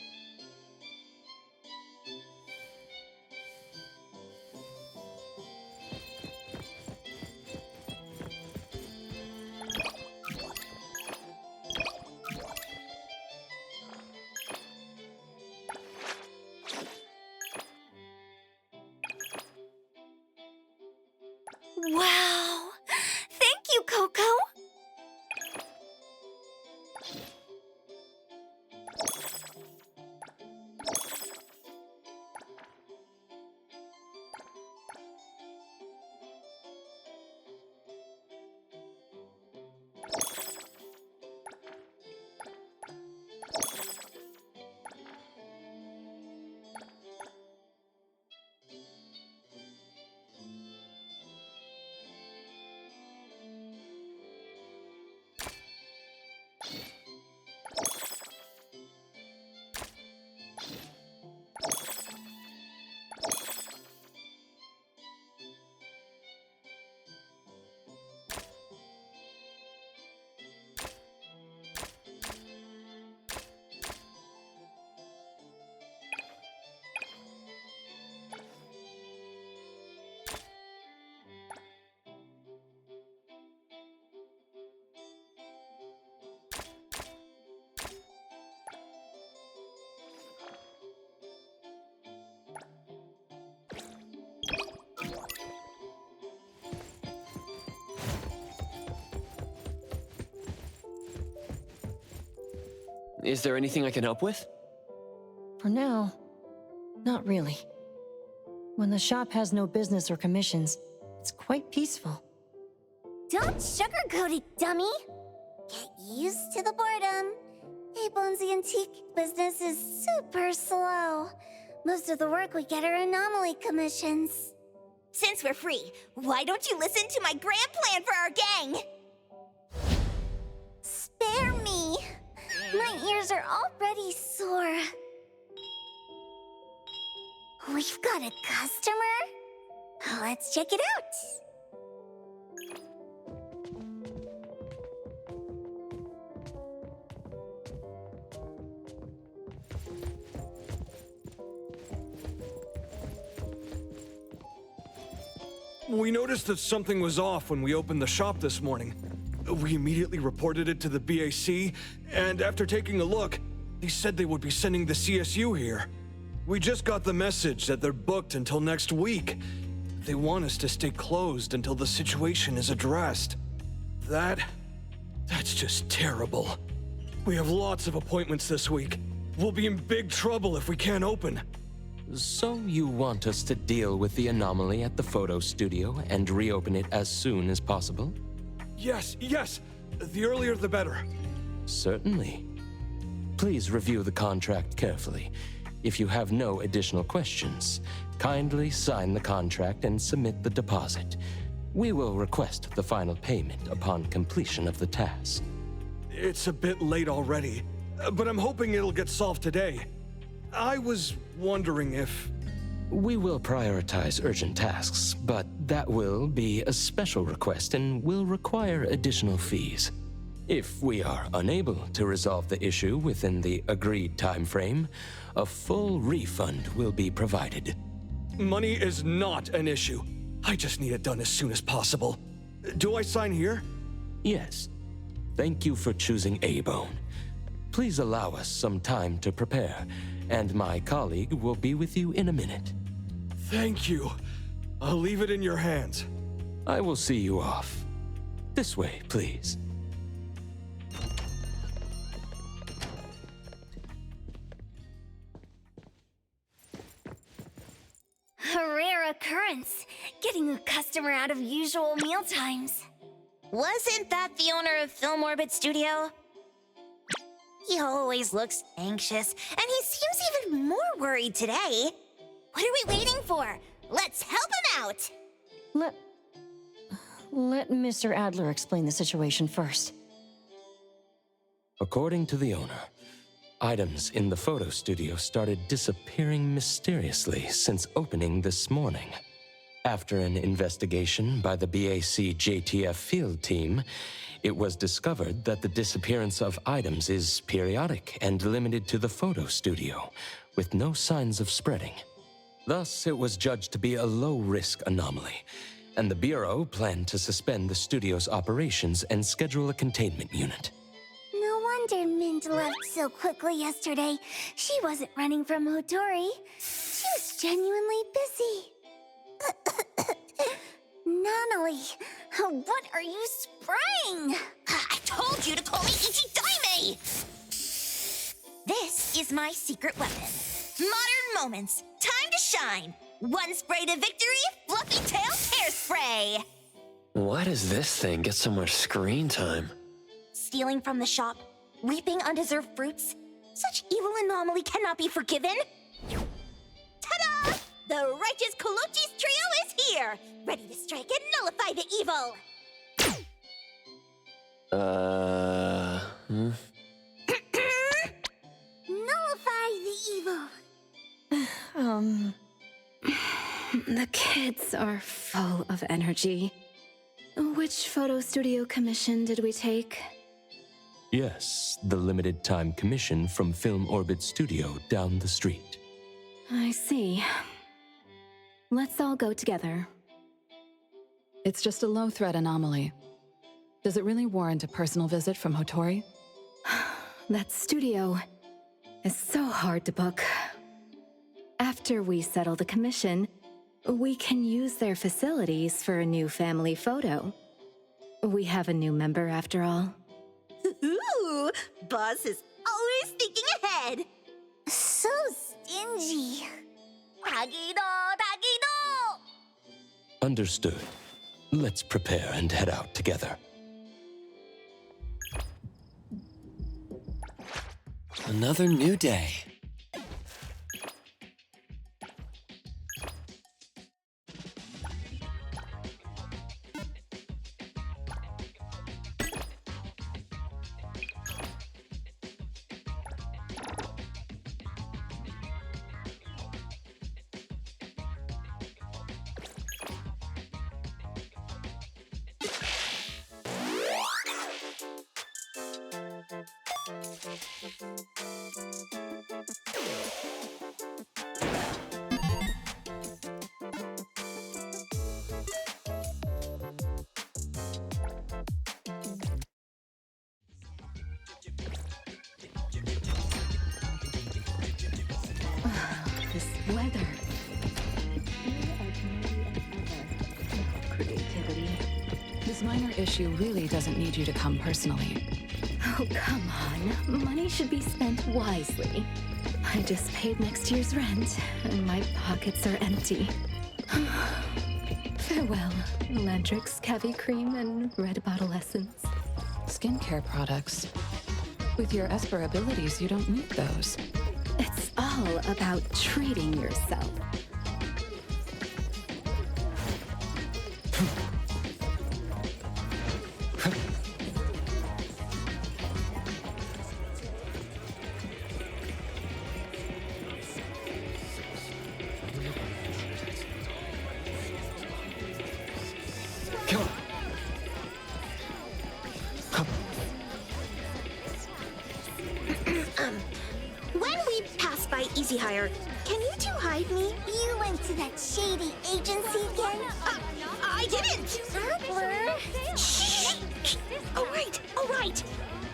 K: Wow! Thank you, Coco!
F: Is there anything I can help with?
Q: For now, not really. When the shop has no business or commissions, it's quite peaceful.
K: Don't sugarcoat it, dummy! Get used to the boredom. A-Bone's antique business is super slow. Most of the work we get are anomaly commissions.
R: Since we're free, why don't you listen to my grand plan for our gang?
K: Spare me! My ears are already sore. We've got a customer? Let's check it out.
S: We noticed that something was off when we opened the shop this morning. We immediately reported it to the BAC, and after taking a look, they said they would be sending the CSU here. We just got the message that they're booked until next week. They want us to stay closed until the situation is addressed. That's just terrible. We have lots of appointments this week. We'll be in big trouble if we can't open.
E: So you want us to deal with the anomaly at the photo studio and reopen it as soon as possible?
S: Yes, yes! The earlier the better.
E: Certainly. Please review the contract carefully. If you have no additional questions, kindly sign the contract and submit the deposit. We will request the final payment upon completion of the task.
S: It's a bit late already, but I'm hoping it'll get solved today. I was wondering if...
E: We will prioritize urgent tasks, but that will be a special request and will require additional fees. If we are unable to resolve the issue within the agreed time frame, a full refund will be provided.
S: Money is not an issue. I just need it done as soon as possible. Do I sign here?
E: Yes. Thank you for choosing A-Bone. Please allow us some time to prepare, and my colleague will be with you in a minute.
S: Thank you. I'll leave it in your hands.
E: I will see you off. This way, please.
K: A rare occurrence, getting a customer out of usual meal times.
R: Wasn't that the owner of Film Orbit Studio? He always looks anxious, and he seems even more worried today. What are we waiting for? Let's help him out!
Q: Let Mr. Adler explain the situation first.
E: According to the owner, items in the photo studio started disappearing mysteriously since opening this morning. After an investigation by the BAC JTF field team, it was discovered that the disappearance of items is periodic and limited to the photo studio, with no signs of spreading. Thus, it was judged to be a low-risk anomaly, and the Bureau planned to suspend the studio's operations and schedule a containment unit.
K: No wonder Mint left so quickly yesterday. She wasn't running from Hotori. She was genuinely busy. Nanali, what are you spraying?
R: I told you to call me Ichidaime! This is my secret weapon. Modern Moments. Time to shine. One spray to victory, Fluffy Tail Hairspray.
F: Why does this thing get so much screen time?
R: Stealing from the shop, reaping undeserved fruits. Such evil anomaly cannot be forgiven. Ta-da! The righteous Kolochi's trio is here, ready to strike and nullify the evil.
K: Nullify the evil.
B: The kids are full of energy. Which photo studio commission did we take?
E: Yes, the limited time commission from Film Orbit Studio down the street.
B: I see. Let's all go together.
T: It's just a low-threat anomaly. Does it really warrant a personal visit from Hotori?
B: That studio is so hard to book. After we settle the commission, we can use their facilities for a new family photo. We have a new member after all.
R: Ooh, Boss is always thinking ahead.
K: So stingy.
R: Tagido, Tagido!
E: Understood. Let's prepare and head out together.
F: Another new day.
B: This weather. Creativity.
T: This minor issue really doesn't need you to come personally.
B: Oh, come on. Money should be spent wisely. I just paid next year's rent, and my pockets are empty. Farewell, Landrix Cavi Cream and Red Bottle Essence.
T: Skincare products. With your Esper abilities, you don't need those.
B: It's all about treating yourself.
R: When we pass by Easy Hire, can you two hide me?
D: You went to that shady agency again?
R: I didn't! Shh! All right.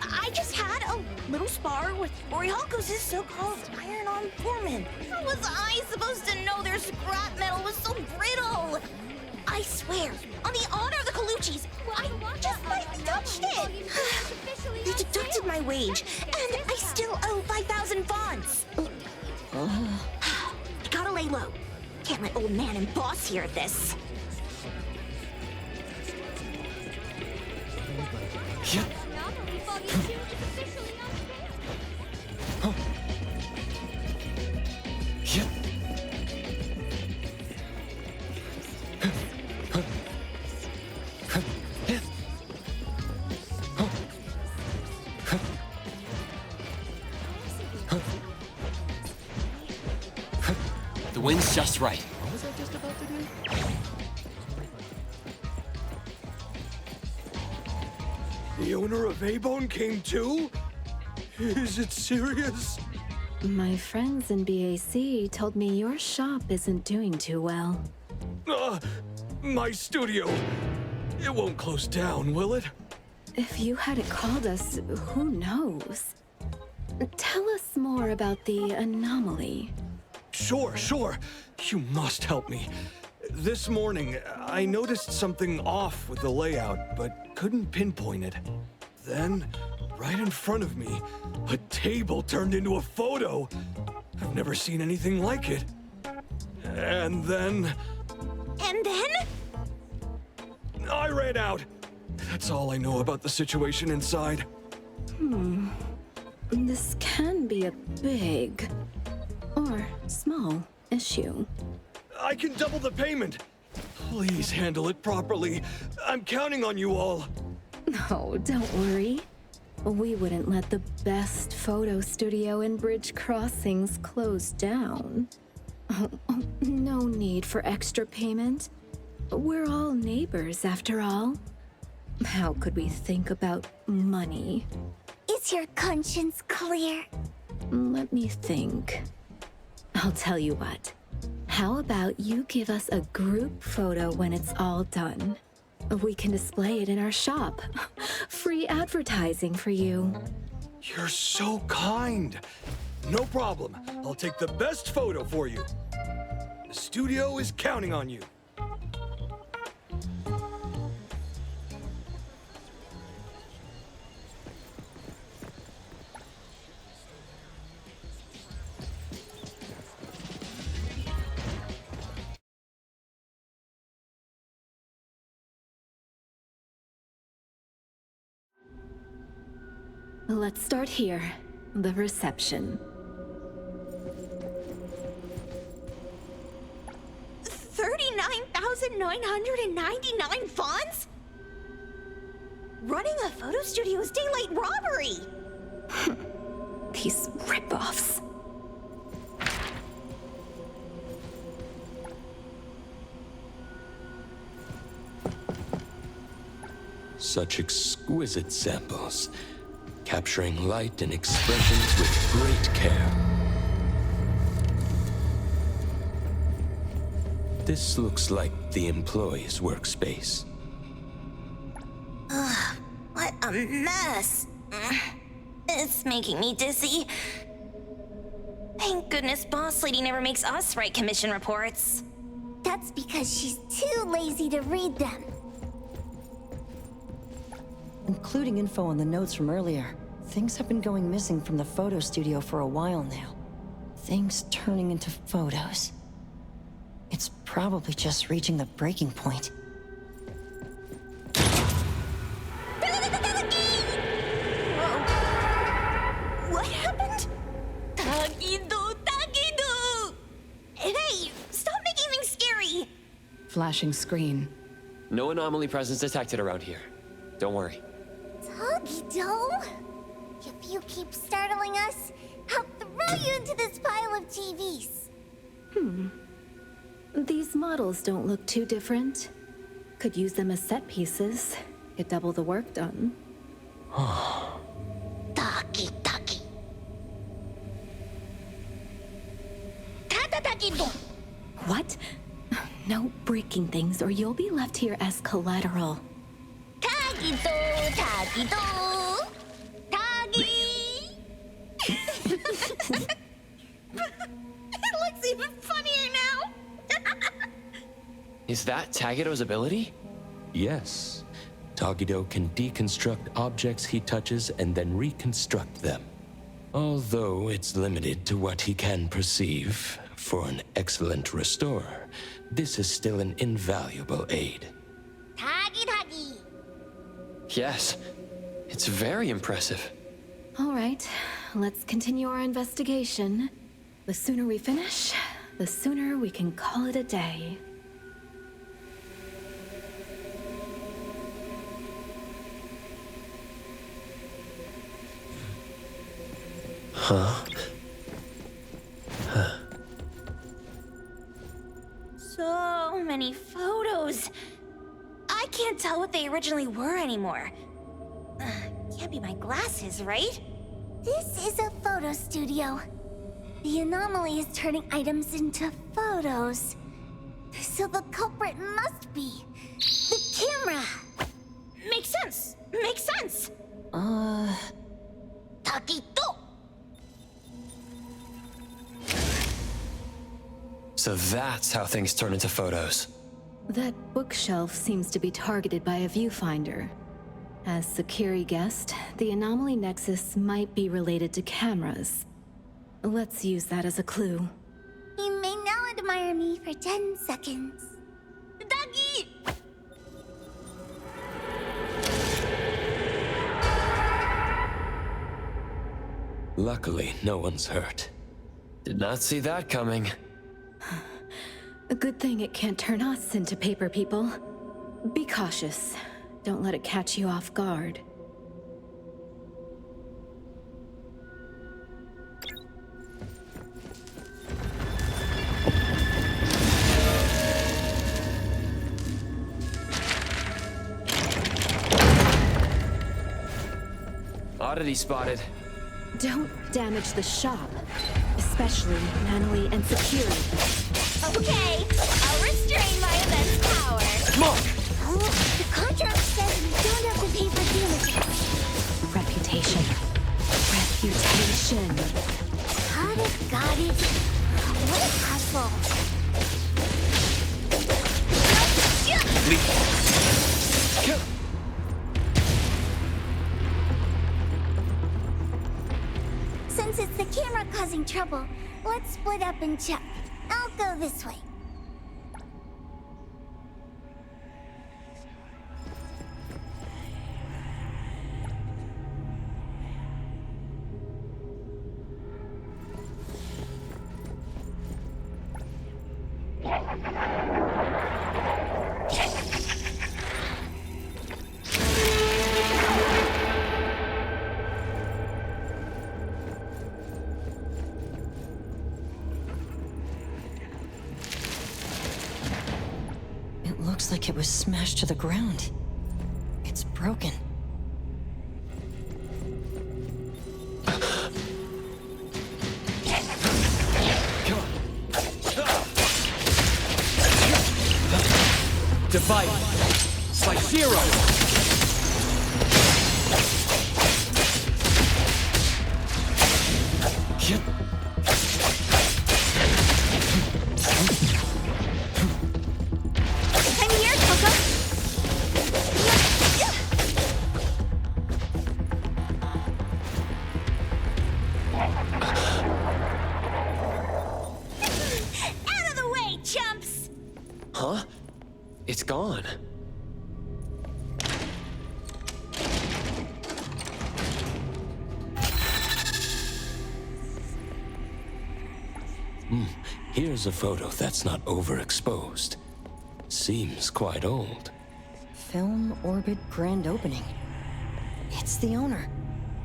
R: I just had a little spar with Orihalkos' so-called iron-on foreman. How was I supposed to know their scrap metal was so brittle? I swear, on the honor of the Colucci's, I just lightly touched it. They deducted my wage, and I still owe 5,000 fonts. I gotta lay low. Can't let old man and boss hear this.
G: The wind's just right.
S: What was I just about to do? The owner of A-Bone came too? Is it serious?
B: My friends in BAC told me your shop isn't doing too well.
S: My studio. It won't close down, will it?
B: If you hadn't called us, who knows? Tell us more about the anomaly.
S: Sure. You must help me. This morning, I noticed something off with the layout, but couldn't pinpoint it. Then, right in front of me, a table turned into a photo. I've never seen anything like it. And then... I ran out. That's all I know about the situation inside.
B: This can be a big or small issue.
S: I can double the payment. Please handle it properly. I'm counting on you all.
B: No, don't worry. We wouldn't let the best photo studio in Bridge Crossings close down. No need for extra payment. We're all neighbors, after all. How could we think about money?
D: Is your conscience clear?
B: Let me think. I'll tell you what. How about you give us a group photo when it's all done? We can display it in our shop. Free advertising for you.
S: You're so kind. No problem. I'll take the best photo for you. The studio is counting on you.
B: Let's start here. The reception.
R: 39,999 fonts? Running a photo studio is daylight robbery!
B: These rip-offs.
E: Such exquisite samples, capturing light and expressions with great care. This looks like the employee's workspace.
R: Ugh, what a mess. It's making me dizzy. Thank goodness Boss Lady never makes us write commission reports.
D: That's because she's too lazy to read them.
Q: Including info on the notes from earlier. Things have been going missing from the photo studio for a while now. Things turning into photos. It's probably just reaching the breaking point.
R: What happened? Tagido! Hey, stop making things scary!
T: Flashing screen.
F: No anomaly presence detected around here. Don't worry.
K: Tagido? If you keep startling us, I'll throw you into this pile of TVs.
B: These models don't look too different. Could use them as set pieces. Get double the work done.
K: Taki. Tagido!
B: What? No breaking things or you'll be left here as collateral.
K: Tagido! Tagi! It looks even funnier now!
F: Is that Tagido's ability?
E: Yes. Tagido can deconstruct objects he touches and then reconstruct them. Although it's limited to what he can perceive, for an excellent restorer, this is still an invaluable aid.
K: Tagi!
F: Yes. It's very impressive.
B: All right, let's continue our investigation. The sooner we finish, the sooner we can call it a day.
F: Huh?
R: So many photos. I can't tell what they originally were anymore. Can't be my glasses, right?
K: This is a photo studio. The anomaly is turning items into photos. So the culprit must be the camera.
R: Makes sense.
K: Taquito!
F: So that's how things turn into photos.
B: That bookshelf seems to be targeted by a viewfinder. As Sakiri guessed, the anomaly nexus might be related to cameras. Let's use that as a clue.
K: You may now admire me for 10 seconds.
R: Doggy!
E: Luckily, no one's hurt.
F: Did not see that coming.
B: A good thing it can't turn us into paper people. Be cautious. Don't let it catch you off guard.
F: Oddity spotted.
B: Don't damage the shop, especially manually and securely.
K: Okay, I'll restrain my immense power.
F: Come on!
K: The contract says we don't have to pay for damages.
B: Reputation.
K: Got it. What a hustle. Since it's the camera causing trouble, let's split up and check. I'll go this way.
Q: It looks like it was smashed to the ground. It's broken.
N: Divide by 0.
K: I'm here, Coco.
F: Huh? It's gone.
E: Here's a photo that's not overexposed. Seems quite old.
Q: Film Orbit Grand Opening. It's the owner.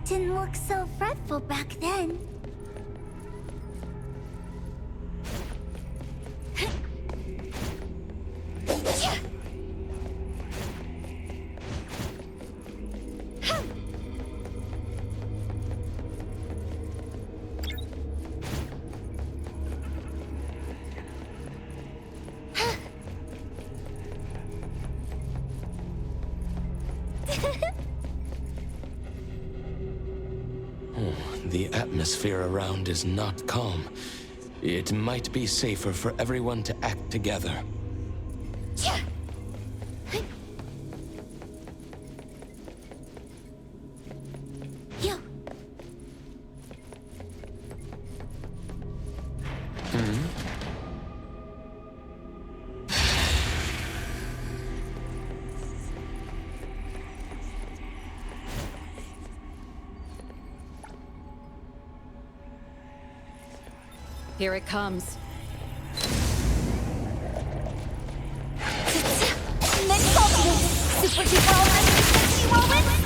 K: Didn't look so fretful back then.
E: The atmosphere around is not calm. It might be safer for everyone to act together.
T: Here it comes.
K: Next ultimate! Super duper ultimate moment!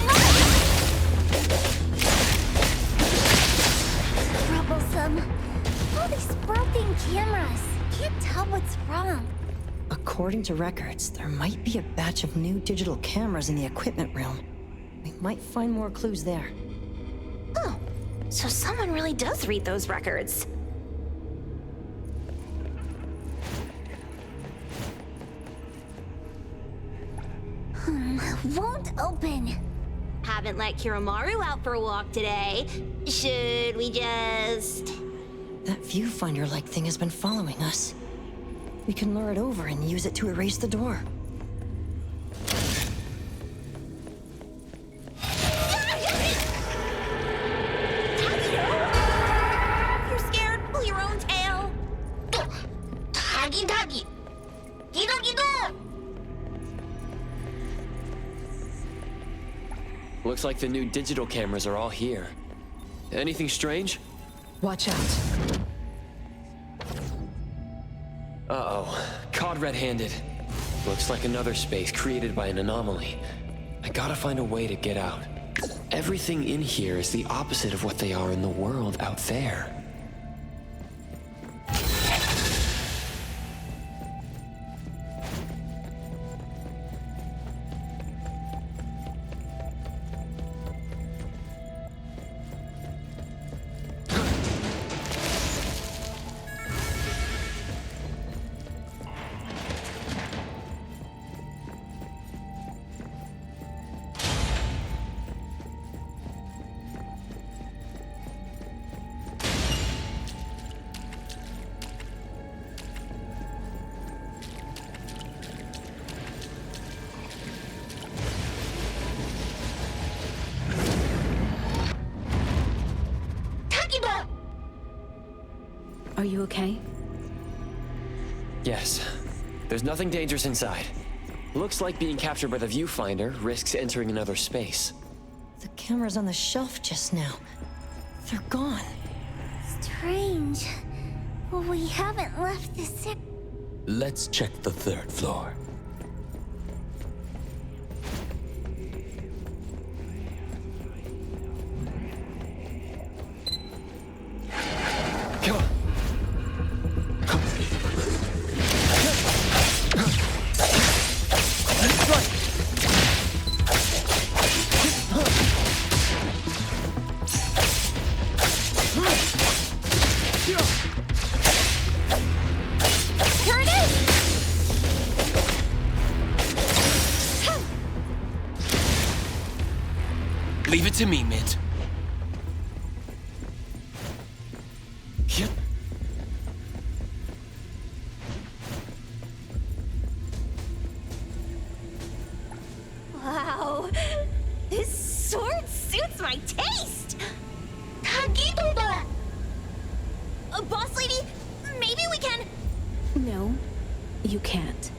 K: Troublesome. All these broken cameras. Can't tell what's wrong.
Q: According to records, there might be a batch of new digital cameras in the equipment room. We might find more clues there.
R: Oh, so someone really does read those records.
K: Won't open.
R: Haven't let Kiramaru out for a walk today. Should we just...
Q: That viewfinder-like thing has been following us. We can lure it over and use it to erase the door.
R: If you're scared, pull your own tail. Tagi Tagi. Gido Gido.
F: Looks like the new digital cameras are all here. Anything strange?
T: Watch out.
F: Uh-oh. Caught red-handed. Looks like another space created by an anomaly. I gotta find a way to get out. Everything in here is the opposite of what they are in the world out there.
B: Are you okay?
F: Yes. There's nothing dangerous inside. Looks like being captured by the viewfinder risks entering another space.
Q: The cameras on the shelf just now. They're gone.
K: Strange. We haven't left the sick.
E: Let's check the third floor.
F: Come on.
G: Leave it to me, Mint.
R: Wow. This sword suits my taste. Kagidoba. Boss lady, maybe we can...
B: No, you can't.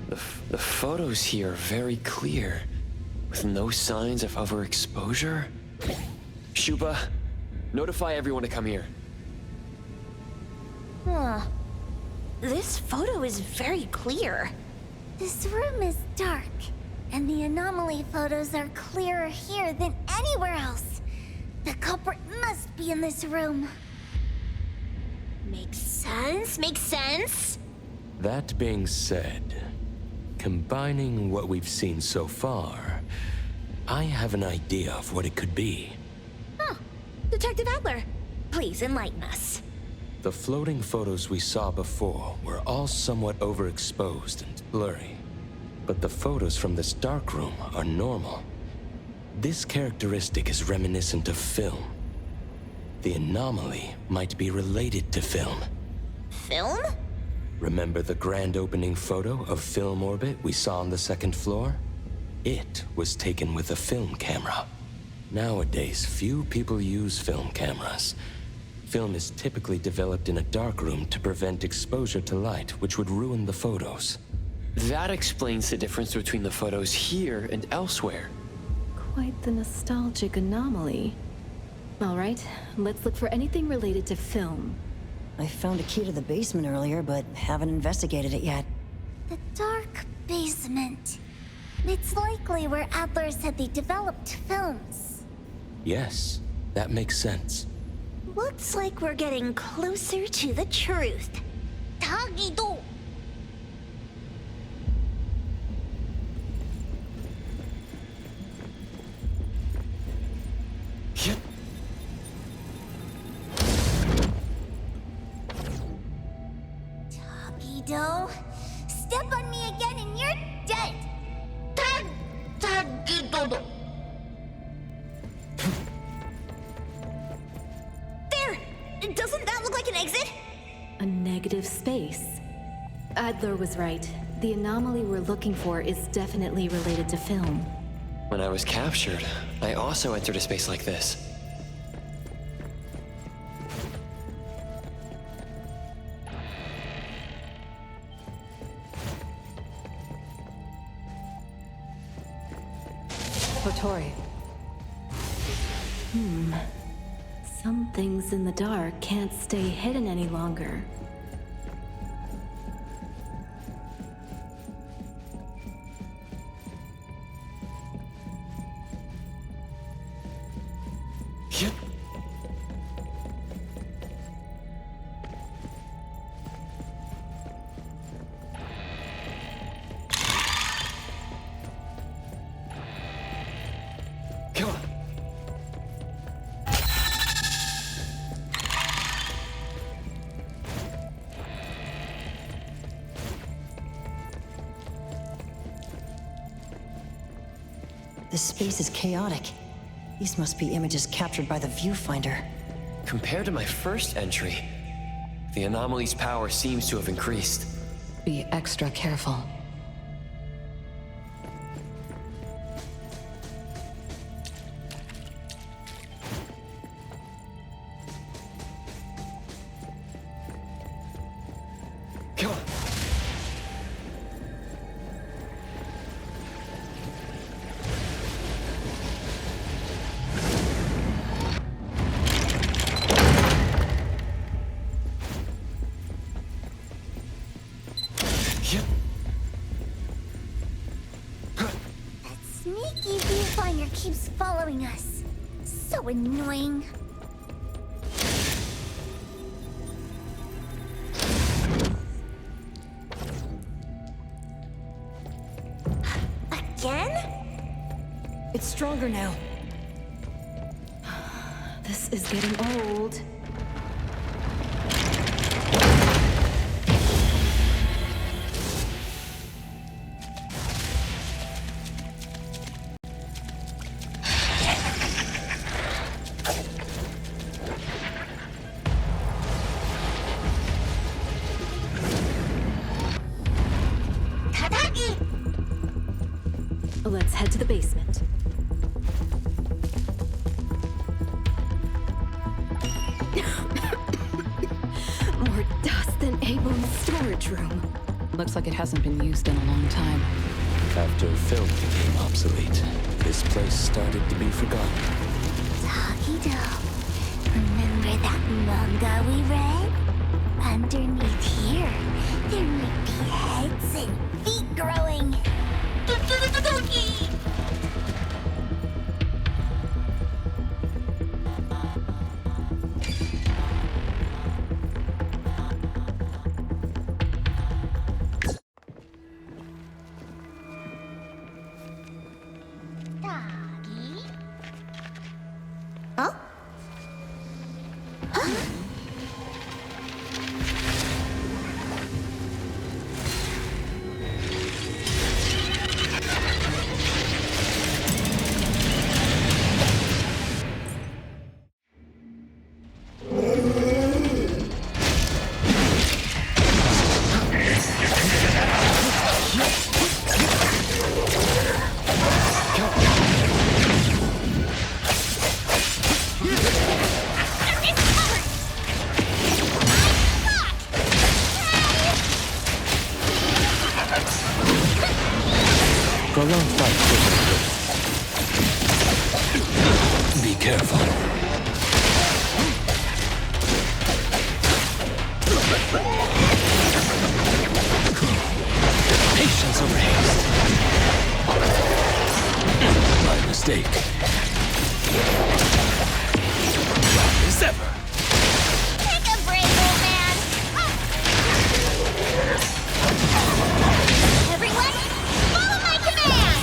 F: The photos here are very clear, with no signs of overexposure. Shuba, notify everyone to come here.
R: Huh. This photo is very clear.
K: This room is dark, and the anomaly photos are clearer here than anywhere else. The culprit must be in this room.
R: Makes sense, makes sense.
E: That being said, combining what we've seen so far, I have an idea of what it could be.
R: Huh. Detective Adler, please enlighten us.
E: The floating photos we saw before were all somewhat overexposed and blurry. But the photos from this dark room are normal. This characteristic is reminiscent of film. The anomaly might be related to film.
R: Film?
E: Remember the grand opening photo of Film Orbit we saw on the second floor? It was taken with a film camera. Nowadays, few people use film cameras. Film is typically developed in a darkroom to prevent exposure to light, which would ruin the photos.
F: That explains the difference between the photos here and elsewhere.
B: Quite the nostalgic anomaly. All right, let's look for anything related to film.
Q: I found a key to the basement earlier, but haven't investigated it yet.
K: The dark basement. It's likely where Adler said they developed films.
E: Yes, that makes sense.
R: Looks like we're getting closer to the truth. Tagido!
K: Tagido, step on me again and you're dead! Tagido!
R: There! Doesn't that look like an exit?
B: A negative space. Adler was right. The anomaly we're looking for is definitely related to film.
F: When I was captured, I also entered a space like this.
T: Hotori.
B: Some things in the dark can't stay hidden any longer.
Q: This space is chaotic. These must be images captured by the viewfinder.
F: Compared to my first entry, the anomaly's power seems to have increased.
T: Be extra careful.
K: Sneaky viewfinder keeps following us. So annoying.
R: Again?
Q: It's stronger now.
B: This is getting old. Let's head to the basement. More dust than Abel's storage room.
T: Looks like it hasn't been used in a long time.
E: After film became obsolete, this place started to be forgotten.
R: Takido, remember that manga we read? Underneath here, there might be heads and feet growing. Dookie! Huh? Huh?
E: Prolonged fight could be careful. Patience over haste. My mistake. Right as ever.
R: Take a break, old man! Everyone, follow my command!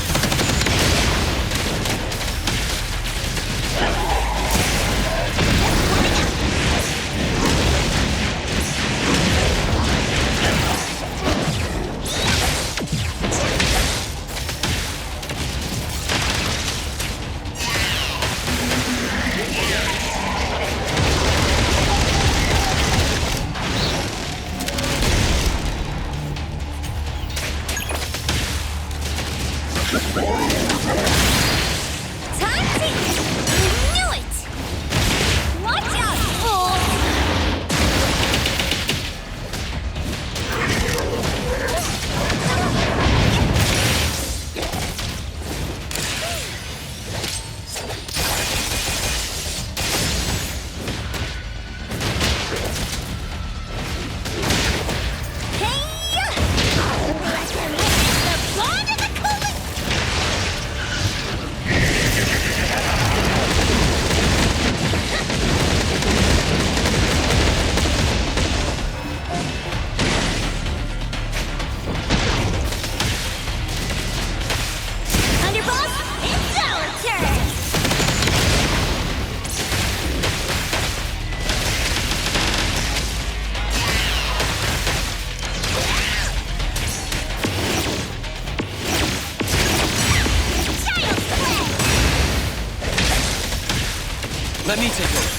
F: Let me take over.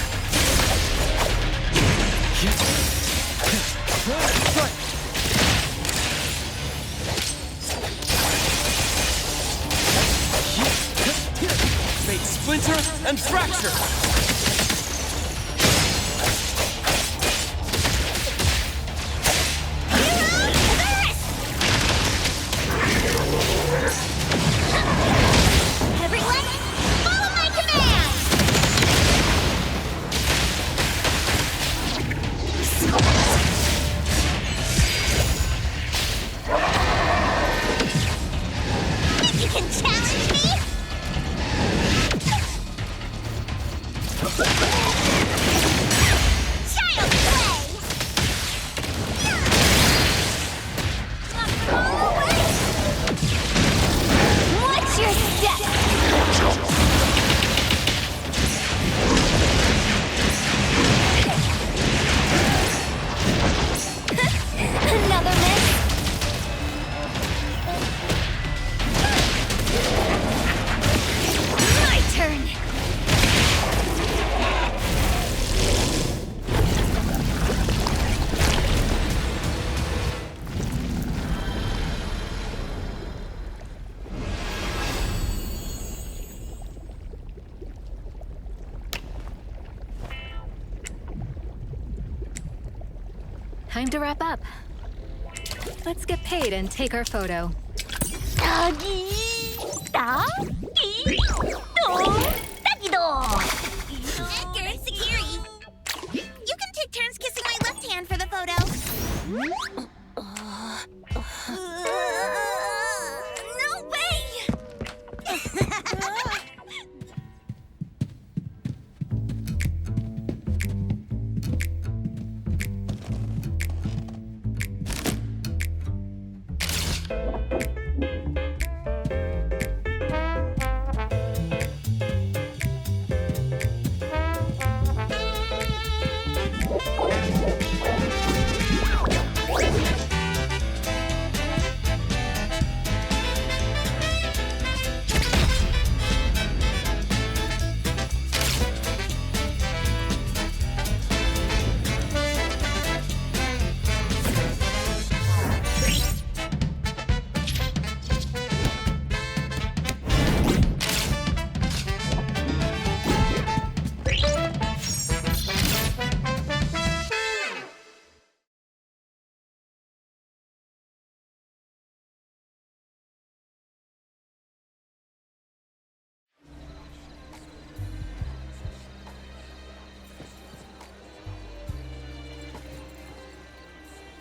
F: Fate splinter and fracture!
B: Time to wrap up. Let's get paid and take our photo.
R: Edgar, Security! You can take turns kissing my left hand for the photo. No way!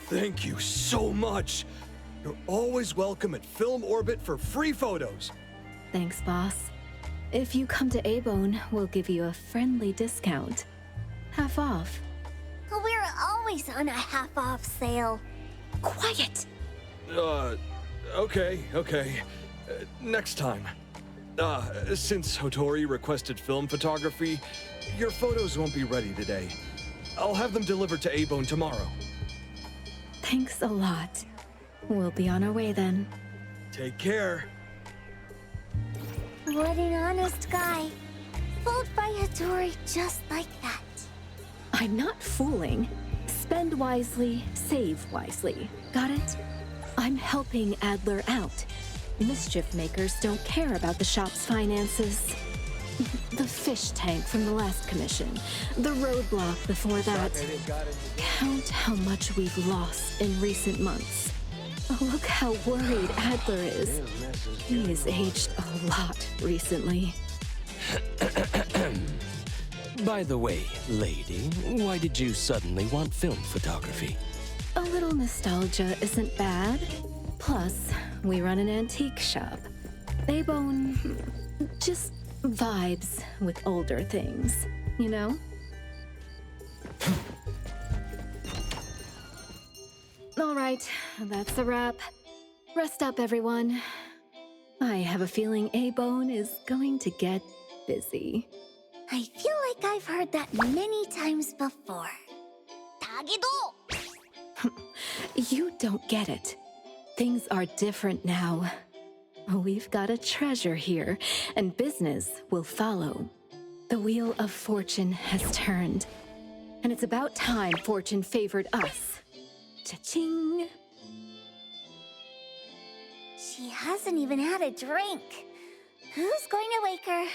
S: Thank you so much. You're always welcome at Film Orbit for free photos.
B: Thanks, boss. If you come to A-Bone, we'll give you a friendly discount. Half off.
R: We're always on a half-off sale.
K: Quiet!
S: Okay. Next time. Since Hotori requested film photography, your photos won't be ready today. I'll have them delivered to A-Bone tomorrow.
B: Thanks a lot. We'll be on our way then.
S: Take care.
R: What an honest guy. Fooled by Hattori just like that.
B: I'm not fooling. Spend wisely, save wisely. Got it? I'm helping Adler out. Mischief makers don't care about the shop's finances. The fish tank from the last commission. The roadblock before that. Count how much we've lost in recent months. Look how worried Adler is. He has aged a lot recently.
E: By the way, lady, why did you suddenly want film photography?
B: A little nostalgia isn't bad. Plus, we run an antique shop. A-Bone, just vibes with older things, you know? All right, that's a wrap. Rest up, everyone. I have a feeling A-Bone is going to get busy.
R: I feel like I've heard that many times before. Tagido!
B: You don't get it. Things are different now. We've got a treasure here, and business will follow. The wheel of fortune has turned, and it's about time fortune favored us. Cha-ching!
R: She hasn't even had a drink. Who's going to wake her?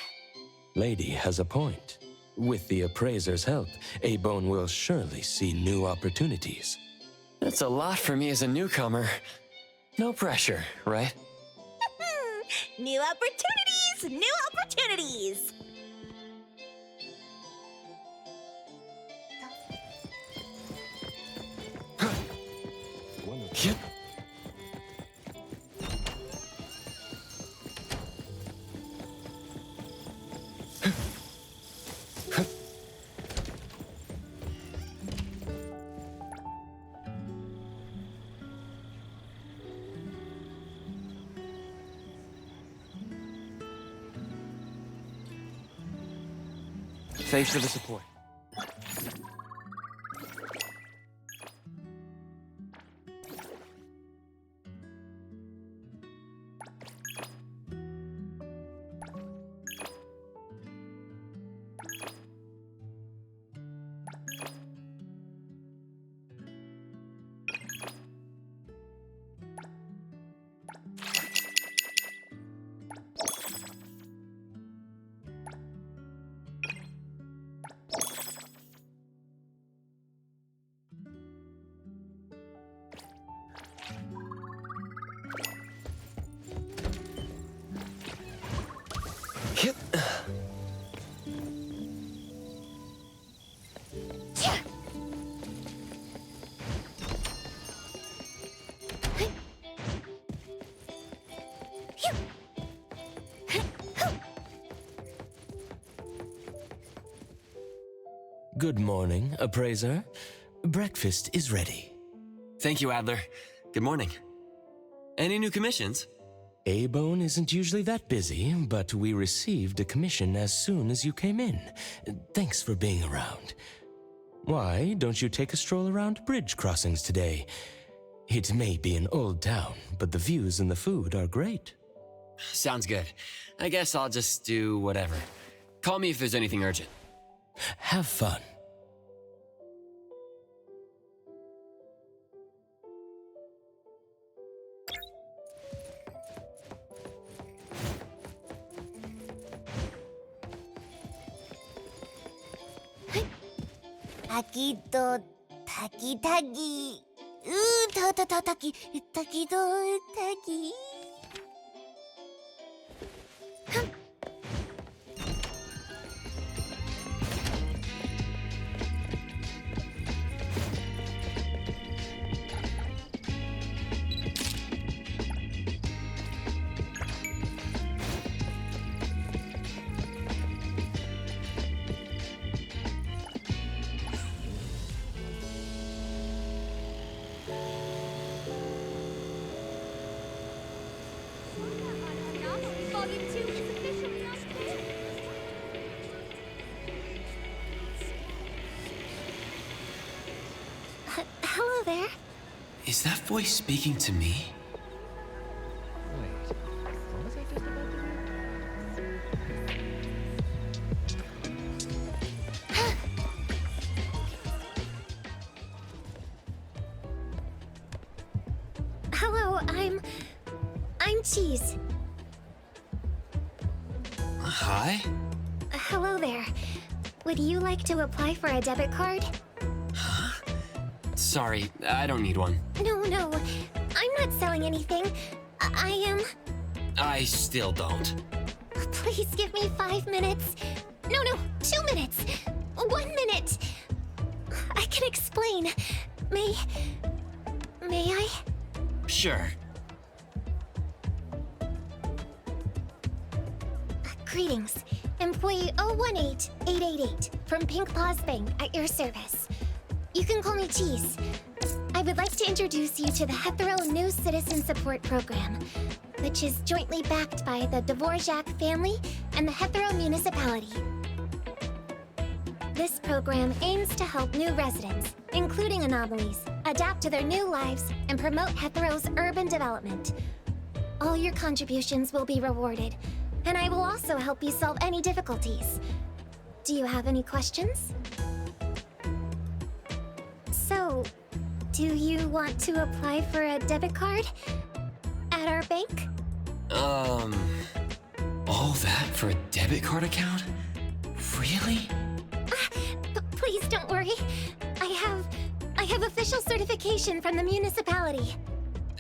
E: Lady has a point. With the appraiser's help, A-Bone will surely see new opportunities.
F: That's a lot for me as a newcomer. No pressure, right?
R: New opportunities! New opportunities!
N: Thanks for the support.
U: Good morning, appraiser. Breakfast is ready.
G: Thank you, Adler. Good morning. Any new commissions?
U: A-Bone isn't usually that busy, but we received a commission as soon as you came in. Thanks for being around. Why don't you take a stroll around bridge crossings today? It may be an old town, but the views and the food are great.
G: Sounds good. I guess I'll just do whatever. Call me if there's anything urgent.
U: Have fun.
R: Taki to taki taki. Taki taki to taki.
K: Hello there.
G: Is that voice speaking to me?
K: Hello, I'm Cheese.
G: Hi?
K: Hello there. Would you like to apply for a debit card?
G: Sorry, I don't need one.
K: No, I'm not selling anything. I am...
G: I still don't.
K: Please give me 5 minutes. No, 2 minutes. 1 minute. I can explain. May I?
G: Sure.
K: Greetings. Employee 018888 from Pink Paws Bank at your service. You can call me Cheese. I would like to introduce you to the Hetero New Citizen Support Program, which is jointly backed by the Dvorak family and the Hetero Municipality. This program aims to help new residents, including anomalies, adapt to their new lives and promote Hetero's urban development. All your contributions will be rewarded, and I will also help you solve any difficulties. Do you have any questions? So, do you want to apply for a debit card at our bank?
G: All that for a debit card account? Really?
K: Please don't worry. I have official certification from the municipality.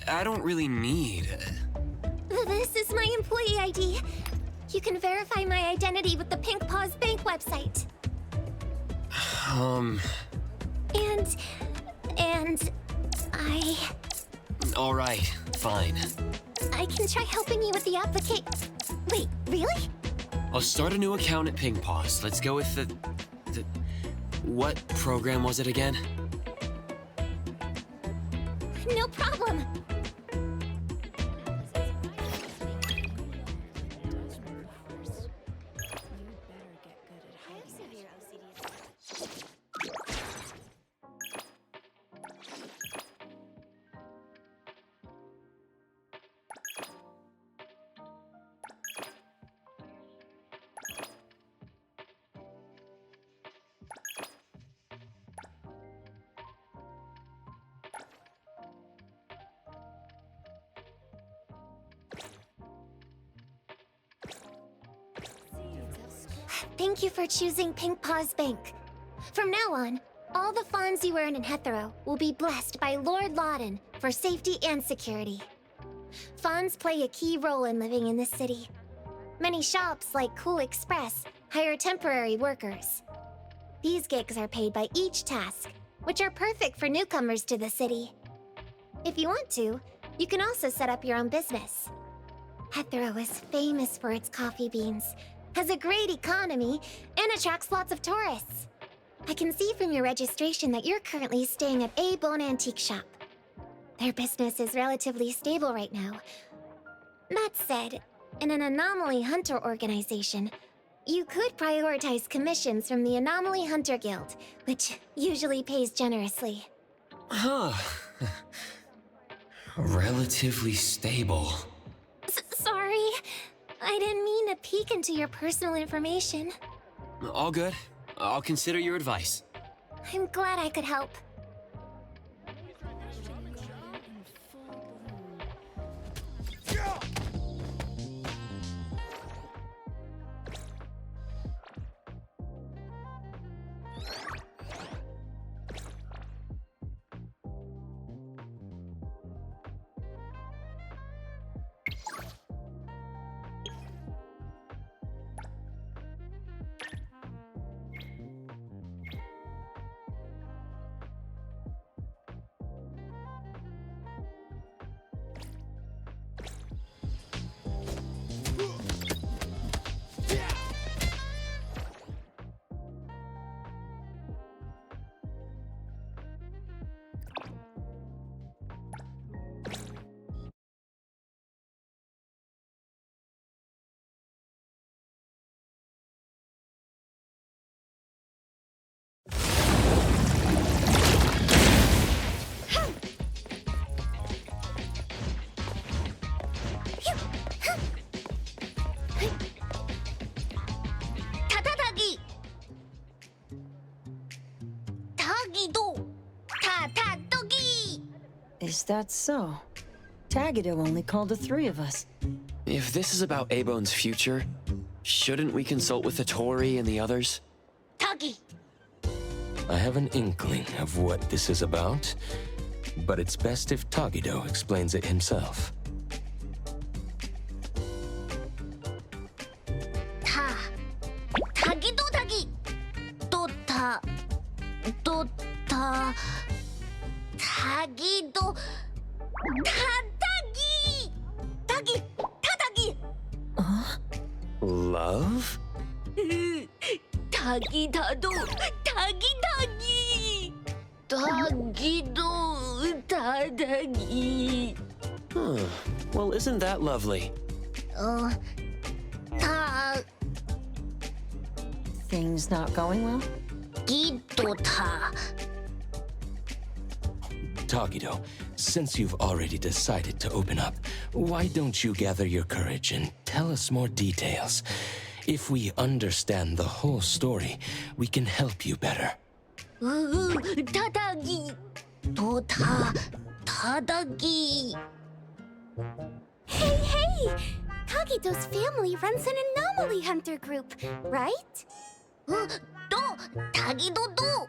G: I don't really need...
K: This is my employee ID. You can verify my identity with the Pink Paws Bank website. And I...
G: All right, fine.
K: I can try helping you with the application. Wait, really?
G: I'll start a new account at Pink Paws. Let's go with the... What program was it again?
K: No problem. Thank you for choosing Pink Paws Bank. From now on, all the funds you earn in Hetero will be blessed by Lord Loudon for safety and security. Funds play a key role in living in this city. Many shops like Cool Express hire temporary workers. These gigs are paid by each task, which are perfect for newcomers to the city. If you want to, you can also set up your own business. Hetero is famous for its coffee beans, has a great economy, and attracts lots of tourists.
R: I can see from your registration that you're currently staying at A Bone Antique Shop. Their business is relatively stable right now. That said, in an anomaly hunter organization, you could prioritize commissions from the Anomaly Hunter Guild, which usually pays generously.
F: Huh. Relatively stable.
R: Sorry. I didn't mean to peek into your personal information.
F: All good. I'll consider your advice.
R: I'm glad I could help.
Q: Is that so? Tagido only called the three of us.
F: If this is about Abone's future, shouldn't we consult with the Tori and the others?
R: Tagi!
E: I have an inkling of what this is about, but it's best if Tagido explains it himself.
R: Tagido Tagi! Tagido... Tagi! Tagi! Tagi!
E: Love?
R: Tagi Tado! Tagi Tagi! Tagido Tadagi!
F: Huh. Well, isn't that lovely?
Q: Things not going well?
E: Tagido, since you've already decided to open up, why don't you gather your courage and tell us more details? If we understand the whole story, we can help you better.
R: Tadagi! Tadagi! Hey! Tagido's family runs an anomaly hunter group, right? Tagido!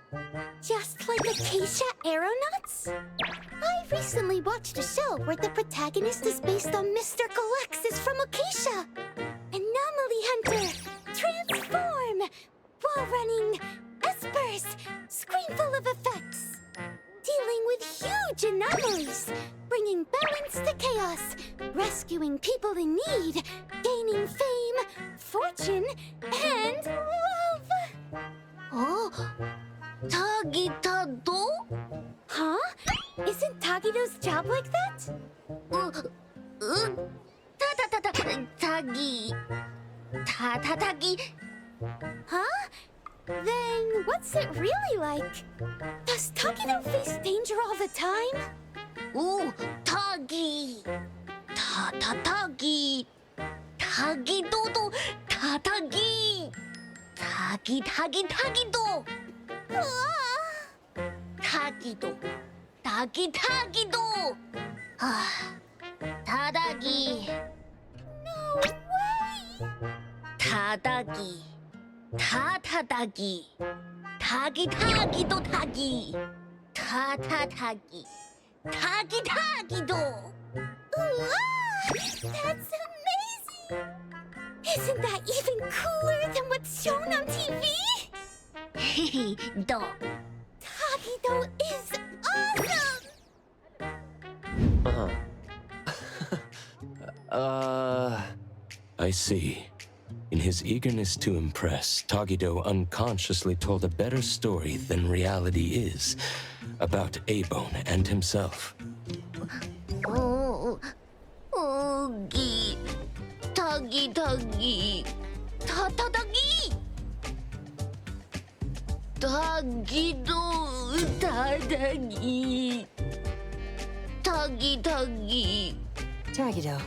R: Just like Acacia Aeronauts? I recently watched a show where the protagonist is based on Mr. Galexis from Acacia. Anomaly hunter! Transform! While running espers! Screen full of effects! Dealing with huge anomalies! Bringing balance to chaos! Rescuing people in need! Gaining fame, fortune, and love! Oh? Tagitado? Huh? Isn't Tagido's job like that? Tagi. Tagi. Huh? Then what's it really like? Does Tagido face danger all the time? Ooh, Tagi. Tagi. Tagido. Tagi. Tagido. Tagido. Tagido. Tadagi. No way. Tadagi. Tadagi. Tagido Tagi. Tagi. Tagido. That's amazing. Isn't that even cooler than what's shown on TV? Tagido is awesome!
E: I see.
U: In his eagerness to impress, Tagido unconsciously told a better story than reality is about Abone and himself.
R: Oh, Oogie. Tuggy, tuggy. Tuggy. Tuggy, do. Tuggy. Tuggy, tuggy.
Q: Tagido,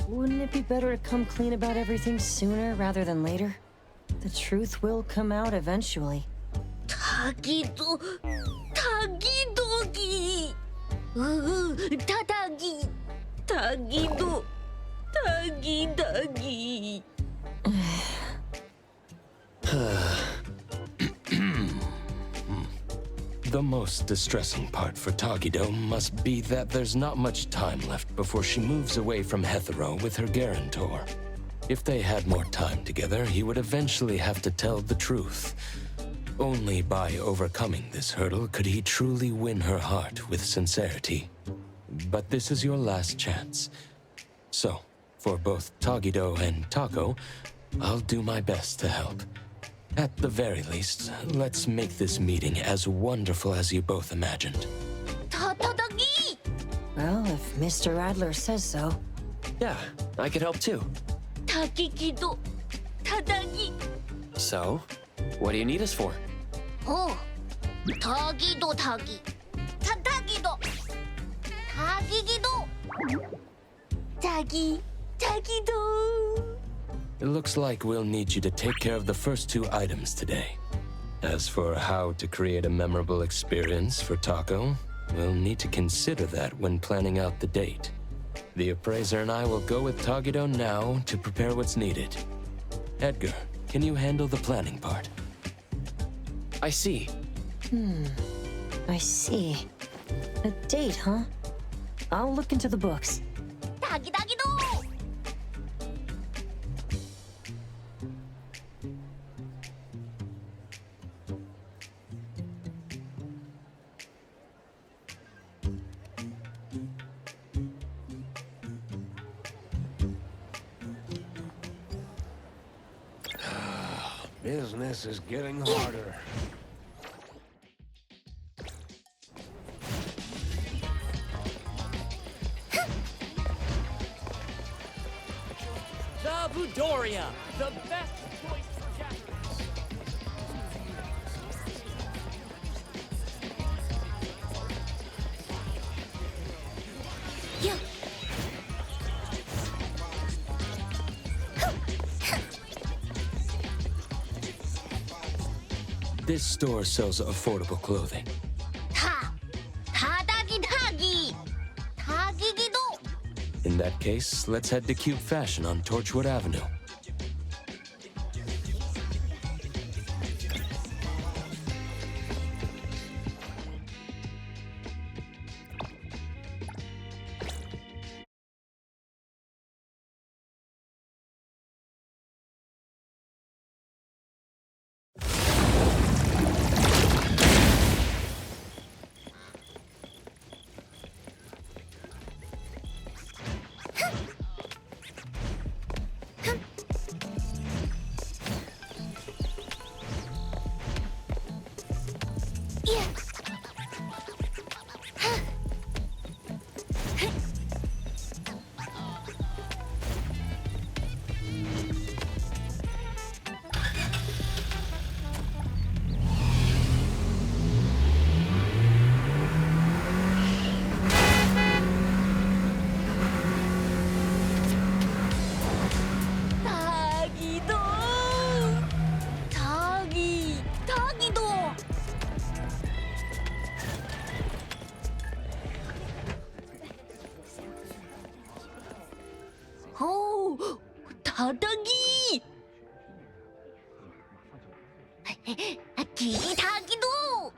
Q: wouldn't it be better to come clean about everything sooner rather than later? The truth will come out eventually.
R: Tagido. Tagidogi. Tadagi. Tagido. Tagi.
U: The most distressing part for Tagido must be that there's not much time left before she moves away from Hethero with her guarantor. If they had more time together, he would eventually have to tell the truth. Only by overcoming this hurdle could he truly win her heart with sincerity. But this is your last chance. So, for both Tagido and Tako, I'll do my best to help. At the very least, let's make this meeting as wonderful as you both imagined.
R: Tadagi!
Q: Well, if Mr. Adler says so.
F: Yeah, I could help too.
R: Tagikido. Tadagi.
F: So, what do you need us for?
R: Oh. Tagido tagi. Tadagido. Tagigido. Tagido.
U: It looks like we'll need you to take care of the first two items today. As for how to create a memorable experience for Taco, we'll need to consider that when planning out the date. The appraiser and I will go with Tagido now to prepare what's needed. Edgar, can you handle the planning part?
F: I see.
Q: I see. A date, huh? I'll look into the books.
R: Tagidagido!
H: Business is getting harder.
C: The Budoria, the best choice for gatherings.
R: Yeah.
U: This store sells affordable clothing.
R: Tadagi. Tagigido.
U: In that case, let's head to Cube Fashion on Torchwood Avenue.
R: Oh, Tadagi! Tagido!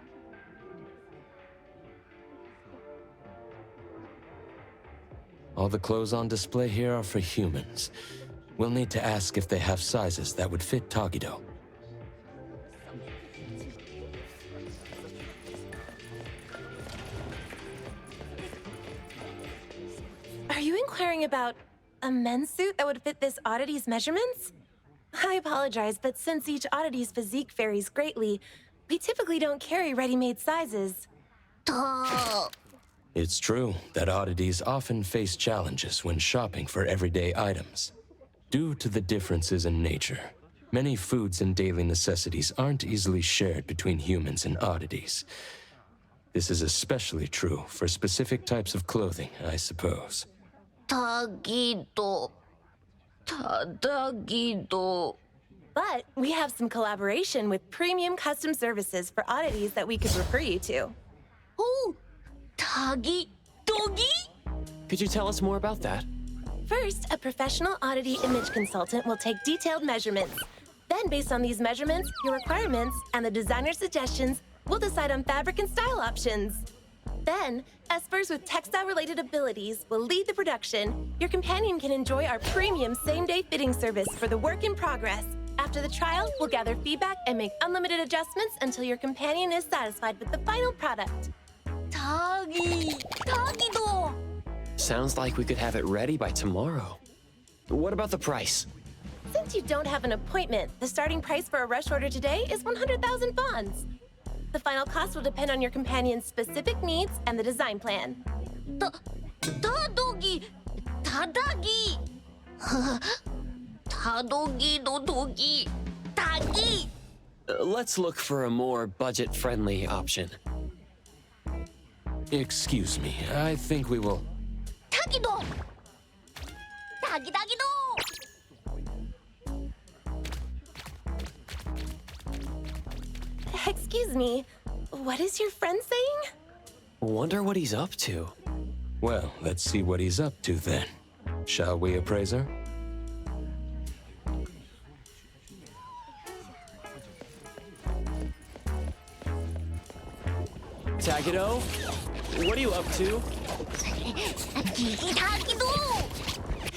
U: All the clothes on display here are for humans. We'll need to ask if they have sizes that would fit Tagido.
J: Are you inquiring about a men's suit that would fit this oddity's measurements? I apologize, but since each oddity's physique varies greatly, we typically don't carry ready-made sizes.
U: It's true that oddities often face challenges when shopping for everyday items. Due to the differences in nature, many foods and daily necessities aren't easily shared between humans and oddities. This is especially true for specific types of clothing, I suppose.
J: But we have some collaboration with premium custom services for oddities that we could refer you to.
F: Could you tell us more about that?
J: First, a professional oddity image consultant will take detailed measurements. Then, based on these measurements, your requirements, and the designer's suggestions, we'll decide on fabric and style options. Then, espers with textile-related abilities will lead the production. Your companion can enjoy our premium same-day fitting service for the work in progress. After the trial, we'll gather feedback and make unlimited adjustments until your companion is satisfied with the final product.
F: Sounds like we could have it ready by tomorrow. What about the price?
J: Since you don't have an appointment, the starting price for a rush order today is 100,000 bonds. The final cost will depend on your companion's specific needs and the design plan.
F: Let's look for a more budget-friendly option.
U: Excuse me, I think we will...
J: Excuse me, what is your friend saying?
F: Wonder what he's up to.
U: Well, let's see what he's up to then. Shall we, appraiser?
F: Tagido, what are you up to?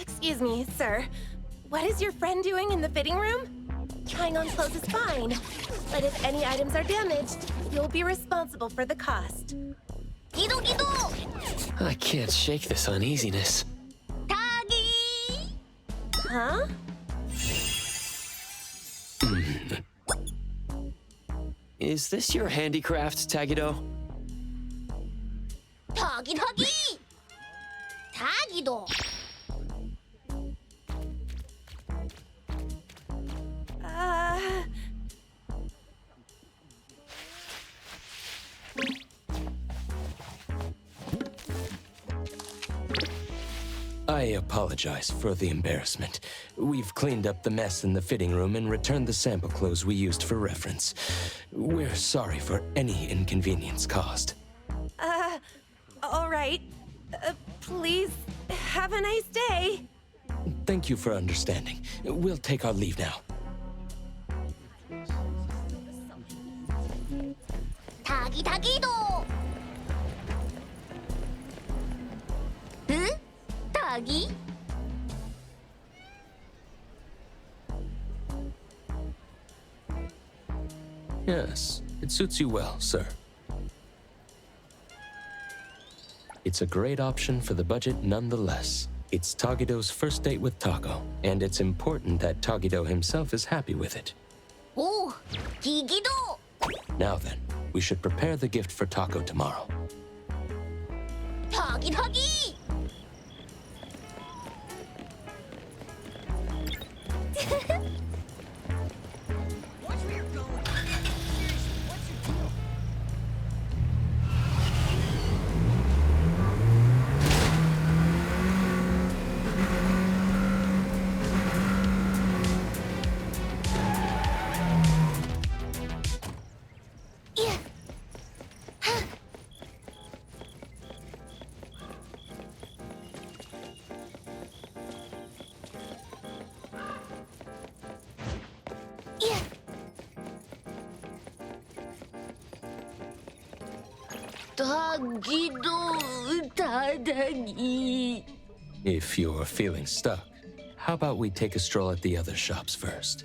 J: Excuse me, sir. What is your friend doing in the fitting room? Trying on clothes is fine, but if any items are damaged, you'll be responsible for the cost.
F: I can't shake this uneasiness.
J: Huh?
F: Is this your handicraft, Tagido?
U: I apologize for the embarrassment. We've cleaned up the mess in the fitting room and returned the sample clothes we used for reference. We're sorry for any inconvenience caused.
J: All right. Please, have a nice day.
U: Thank you for understanding. We'll take our leave now. Yes, it suits you well, sir. It's a great option for the budget nonetheless. It's Tagido's first date with Taco, and it's important that Tagido himself is happy with it. Now then, we should prepare the gift for Taco tomorrow. If you're feeling stuck, how about we take a stroll at the other shops first?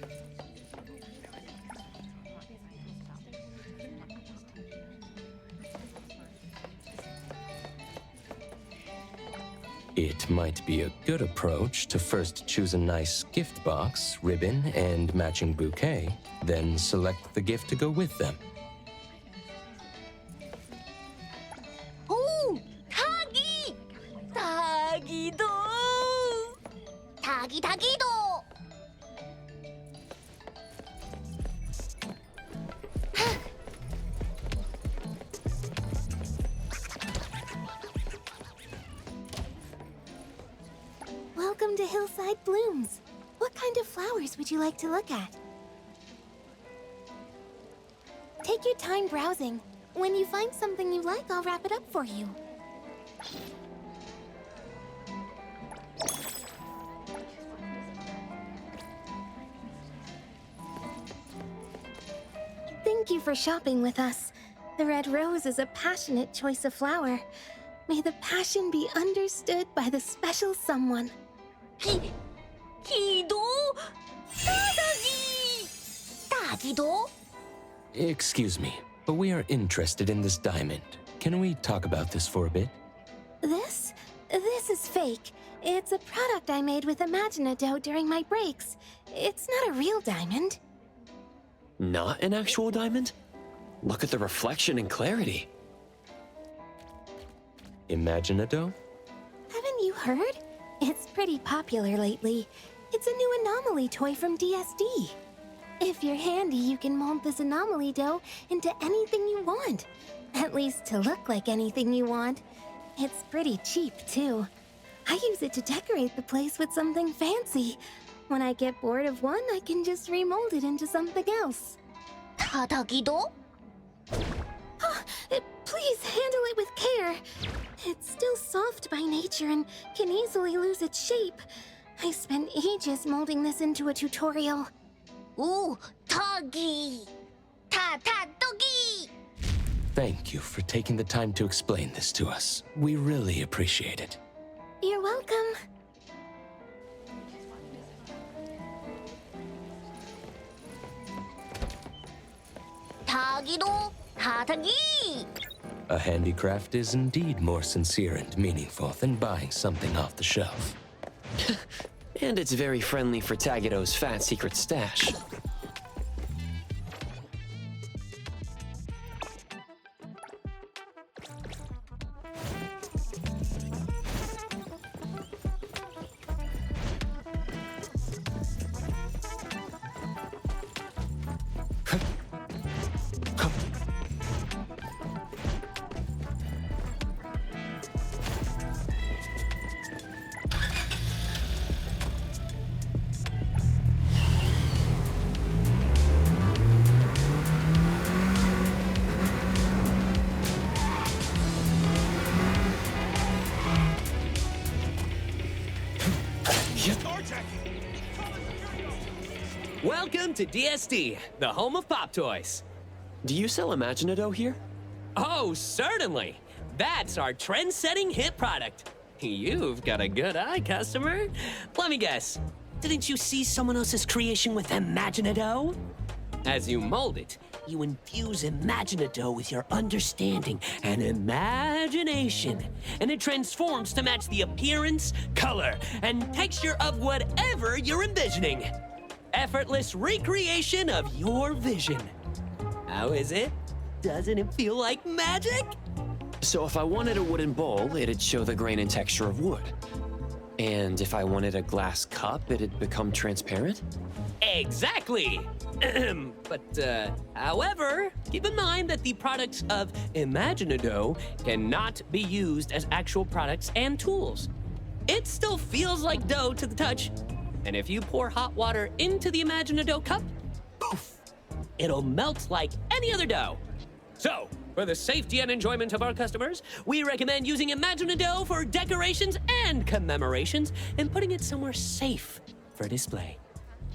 E: It might be a good approach to first choose a nice gift box, ribbon, and matching bouquet, then select the gift to go with them.
R: Oh, Tagi! Tagido! Tagido! Welcome to Hillside Blooms. What kind of flowers would you like to look at? Take your time browsing. When you find something you like, I'll wrap it up for you. Thank you for shopping with us. The red rose is a passionate choice of flower. May the passion be understood by the special someone. Kido? Tagido?
E: Excuse me, but we are interested in this diamond. Can we talk about this for a bit?
R: This is fake. It's a product I made with Imaginado during my breaks. It's not a real diamond.
F: Not an actual diamond? Look at the reflection and clarity.
E: Imaginado?
R: Haven't you heard? It's pretty popular lately. It's a new anomaly toy from DSD. If you're handy, you can mold this anomaly dough into anything you want. At least to look like anything you want. It's pretty cheap, too. I use it to decorate the place with something fancy. When I get bored of one, I can just remold it into something else. Tadagido? Please handle it with care. It's still soft by nature and can easily lose its shape. I spent ages molding this into a tutorial. Ooh, Tagi! Dogi!
E: Thank you for taking the time to explain this to us. We really appreciate it.
R: You're welcome. Tagido, Tatagi!
E: A handicraft is indeed more sincere and meaningful than buying something off the shelf.
F: And it's very friendly for Tagido's fat secret stash.
C: Welcome to DSD, the home of pop toys.
F: Do you sell Imaginado here?
C: Oh, certainly. That's our trend-setting hit product. You've got a good eye, customer. Let me guess. Didn't you see someone else's creation with Imaginado? As you mold it, you infuse Imaginado with your understanding and imagination, and it transforms to match the appearance, color, and texture of whatever you're envisioning. Effortless recreation of your vision. How is it? Doesn't it feel like magic?
F: So if I wanted a wooden bowl, it'd show the grain and texture of wood. And if I wanted a glass cup, it'd become transparent?
C: Exactly! However, keep in mind that the products of Imaginado cannot be used as actual products and tools. It still feels like dough to the touch. And if you pour hot water into the Imaginado cup, poof, it'll melt like any other dough. So, for the safety and enjoyment of our customers, we recommend using Imaginado for decorations and commemorations and putting it somewhere safe for display.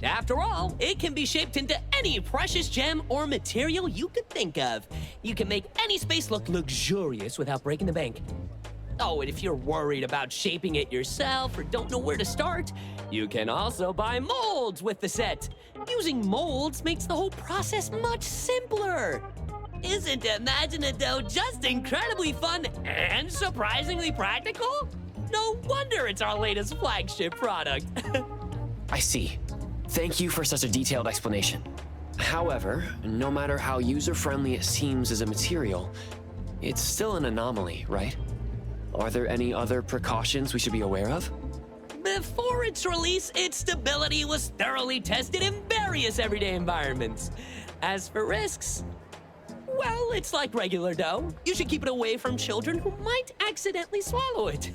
C: After all, it can be shaped into any precious gem or material you could think of. You can make any space look luxurious without breaking the bank. Oh, and if you're worried about shaping it yourself or don't know where to start, you can also buy molds with the set. Using molds makes the whole process much simpler. Isn't Imaginado just incredibly fun and surprisingly practical? No wonder it's our latest flagship product.
F: I see. Thank you for such a detailed explanation. However, no matter how user-friendly it seems as a material, it's still an anomaly, right? Are there any other precautions we should be aware of?
C: Before its release, its stability was thoroughly tested in various everyday environments. As for risks, well, it's like regular dough. You should keep it away from children who might accidentally swallow it.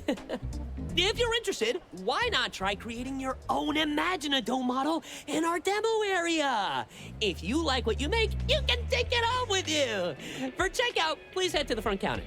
C: If you're interested, why not try creating your own Imagine-A-Dough model in our demo area? If you like what you make, you can take it home with you. For checkout, please head to the front counter.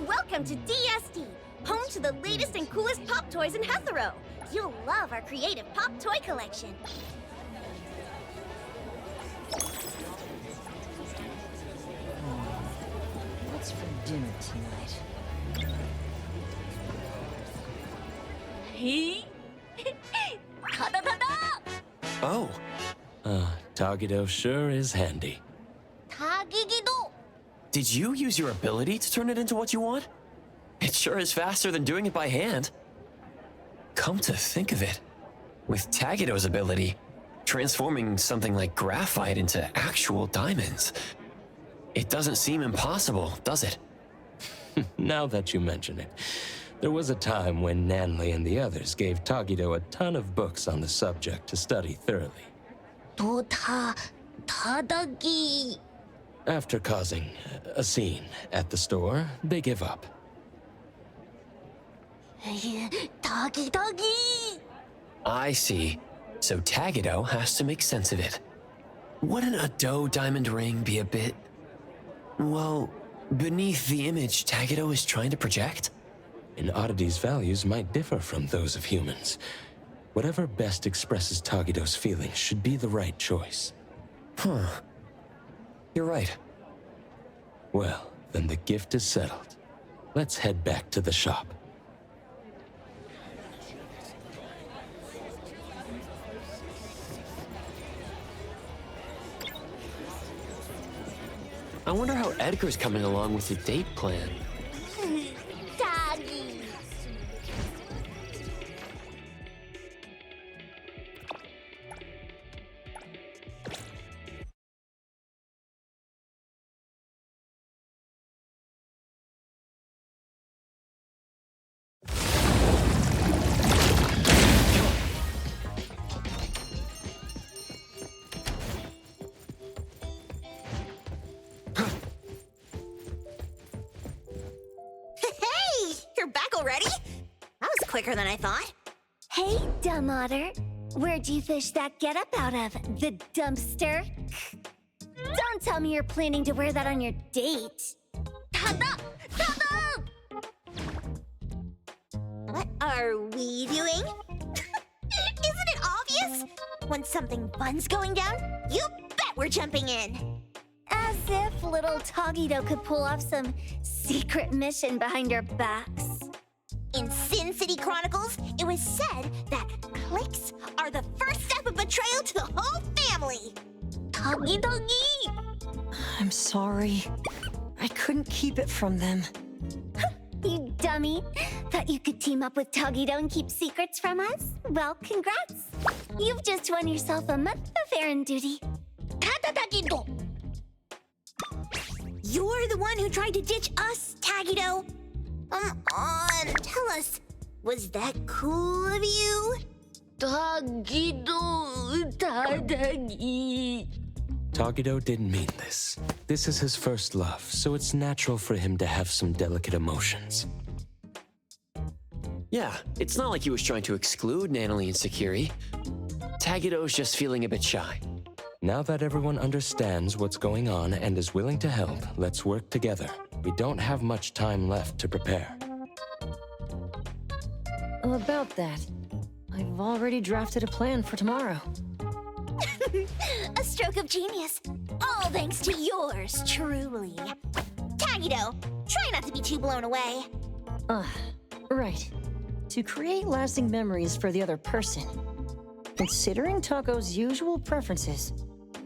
R: Welcome to DSD, home to the latest and coolest pop toys in Hetero. You'll love our creative pop toy collection.
Q: What's for dinner tonight?
R: Hey!
F: Oh.
U: Tagido sure is handy.
R: Tagigido!
F: Did you use your ability to turn it into what you want? It sure is faster than doing it by hand. Come to think of it, with Tagido's ability, transforming something like graphite into actual diamonds, it doesn't seem impossible, does it?
U: Now that you mention it, there was a time when Nanley and the others gave Tagido a ton of books on the subject to study thoroughly.
R: Tadagi.
U: After causing a scene at the store, they give up.
R: Tagi.
F: I see. So Tagido has to make sense of it. Wouldn't a dough diamond ring be a bit, well, beneath the image Tagido is trying to project?
U: An oddity's values might differ from those of humans. Whatever best expresses Tagido's feelings should be the right choice.
F: Huh. You're right.
U: Well, then the gift is settled. Let's head back to the shop.
F: I wonder how Edgar's coming along with the date plan.
R: Tagi. Quicker than I thought.
K: Hey, dumb otter. Where'd you fish that getup out of? The dumpster? Don't tell me you're planning to wear that on your date.
R: Tada! Tada! What are we doing? Isn't it obvious? When something fun's going down, you bet we're jumping in.
K: As if little Tagido could pull off some secret mission behind our backs.
R: In Sin City Chronicles, it was said that clicks are the first step of betrayal to the whole family. Tagi.
Q: I'm sorry. I couldn't keep it from them.
K: You dummy. Thought you could team up with Tagido and keep secrets from us? Well, congrats. You've just won yourself a month of errand duty.
R: Tagido. You're the one who tried to ditch us, Tagido. Come on, tell us, was that cool of you?
U: Tagido didn't mean this. This is his first love, so it's natural for him to have some delicate emotions.
F: Yeah, it's not like he was trying to exclude Nanley and Sakiri. Tagido's just feeling a bit shy.
U: Now that everyone understands what's going on and is willing to help, let's work together. We don't have much time left to prepare.
Q: About that, I've already drafted a plan for tomorrow.
R: A stroke of genius. All thanks to yours truly. Tagido, try not to be too blown away.
Q: Right. To create lasting memories for the other person. Considering Taco's usual preferences,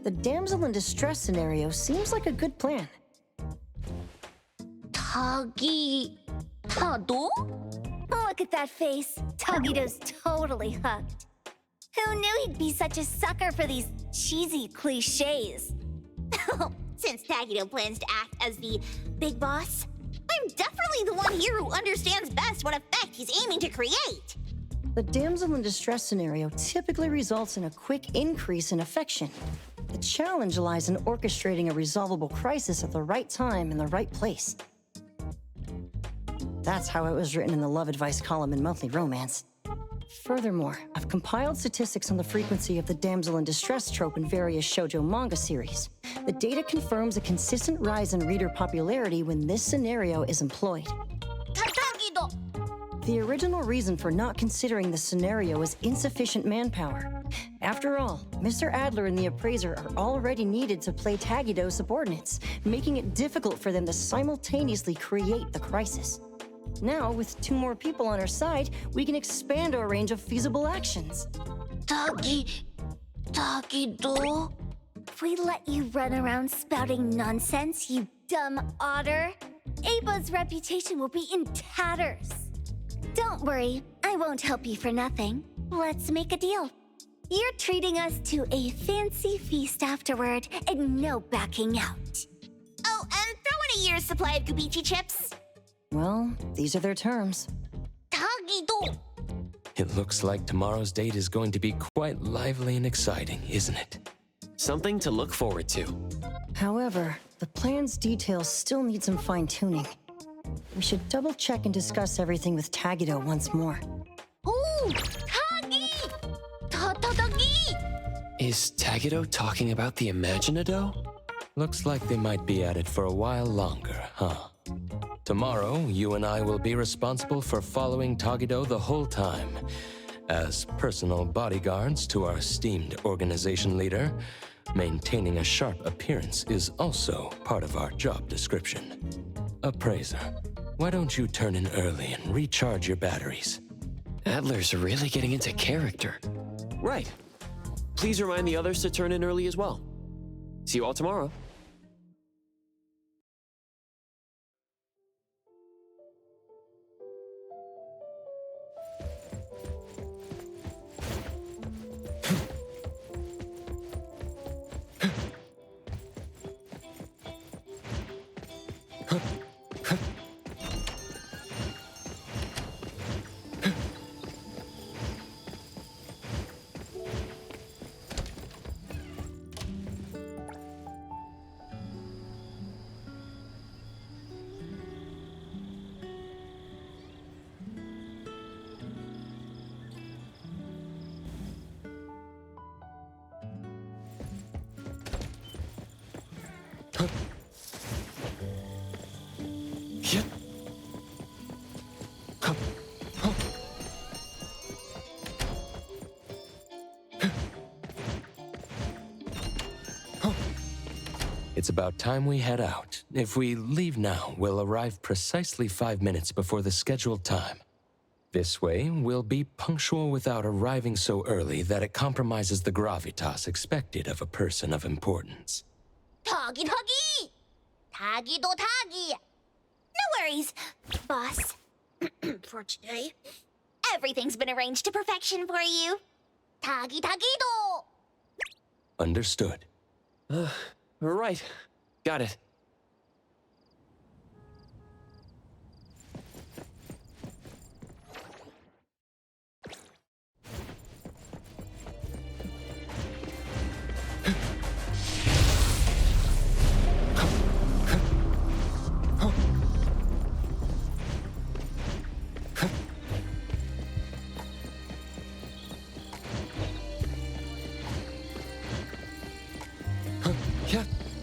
Q: the damsel in distress scenario seems like a good plan.
R: Tado?
K: Look at that face. Tagido's totally hooked. Who knew he'd be such a sucker for these cheesy cliches?
R: Since Tagido plans to act as the big boss, I'm definitely the one here who understands best what effect he's aiming to create.
Q: The damsel in distress scenario typically results in a quick increase in affection. The challenge lies in orchestrating a resolvable crisis at the right time in the right place. That's how it was written in the love advice column in Monthly Romance. Furthermore, I've compiled statistics on the frequency of the damsel in distress trope in various shoujo manga series. The data confirms a consistent rise in reader popularity when this scenario is employed. The original reason for not considering the scenario is insufficient manpower. After all, Mr. Adler and the Appraiser are already needed to play Tagido subordinates, making it difficult for them to simultaneously create the crisis. Now, with 2 more people on our side, we can expand our range of feasible actions.
K: Tagido? If we let you run around spouting nonsense, you dumb otter, Aba's reputation will be in tatters. Don't worry, I won't help you for nothing. Let's make a deal. You're treating us to a fancy feast afterward, and no backing out.
R: Oh, and throw in a year's supply of Gubichi chips.
Q: Well, these are their terms.
R: Tagido!
U: It looks like tomorrow's date is going to be quite lively and exciting, isn't it?
F: Something to look forward to.
Q: However, the plan's details still need some fine-tuning. We should double-check and discuss everything with Tagido once more.
R: Ooh! Tagi! Tagi!
F: Is Tagido talking about the Imaginado?
U: Looks like they might be at it for a while longer, huh? Tomorrow, you and I will be responsible for following Tagido the whole time. As personal bodyguards to our esteemed organization leader, maintaining a sharp appearance is also part of our job description. Appraiser, why don't you turn in early and recharge your batteries?
F: Adler's really getting into character. Right. Please remind the others to turn in early as well. See you all tomorrow.
U: It's about time we head out. If we leave now, we'll arrive precisely 5 minutes before the scheduled time. This way, we'll be punctual without arriving so early that it compromises the gravitas expected of a person of importance.
R: Tagi! Tagido Tagi! No worries, boss. For today, everything's been arranged to perfection for you. Tagi Tagido!
U: Understood.
F: Right. Got it.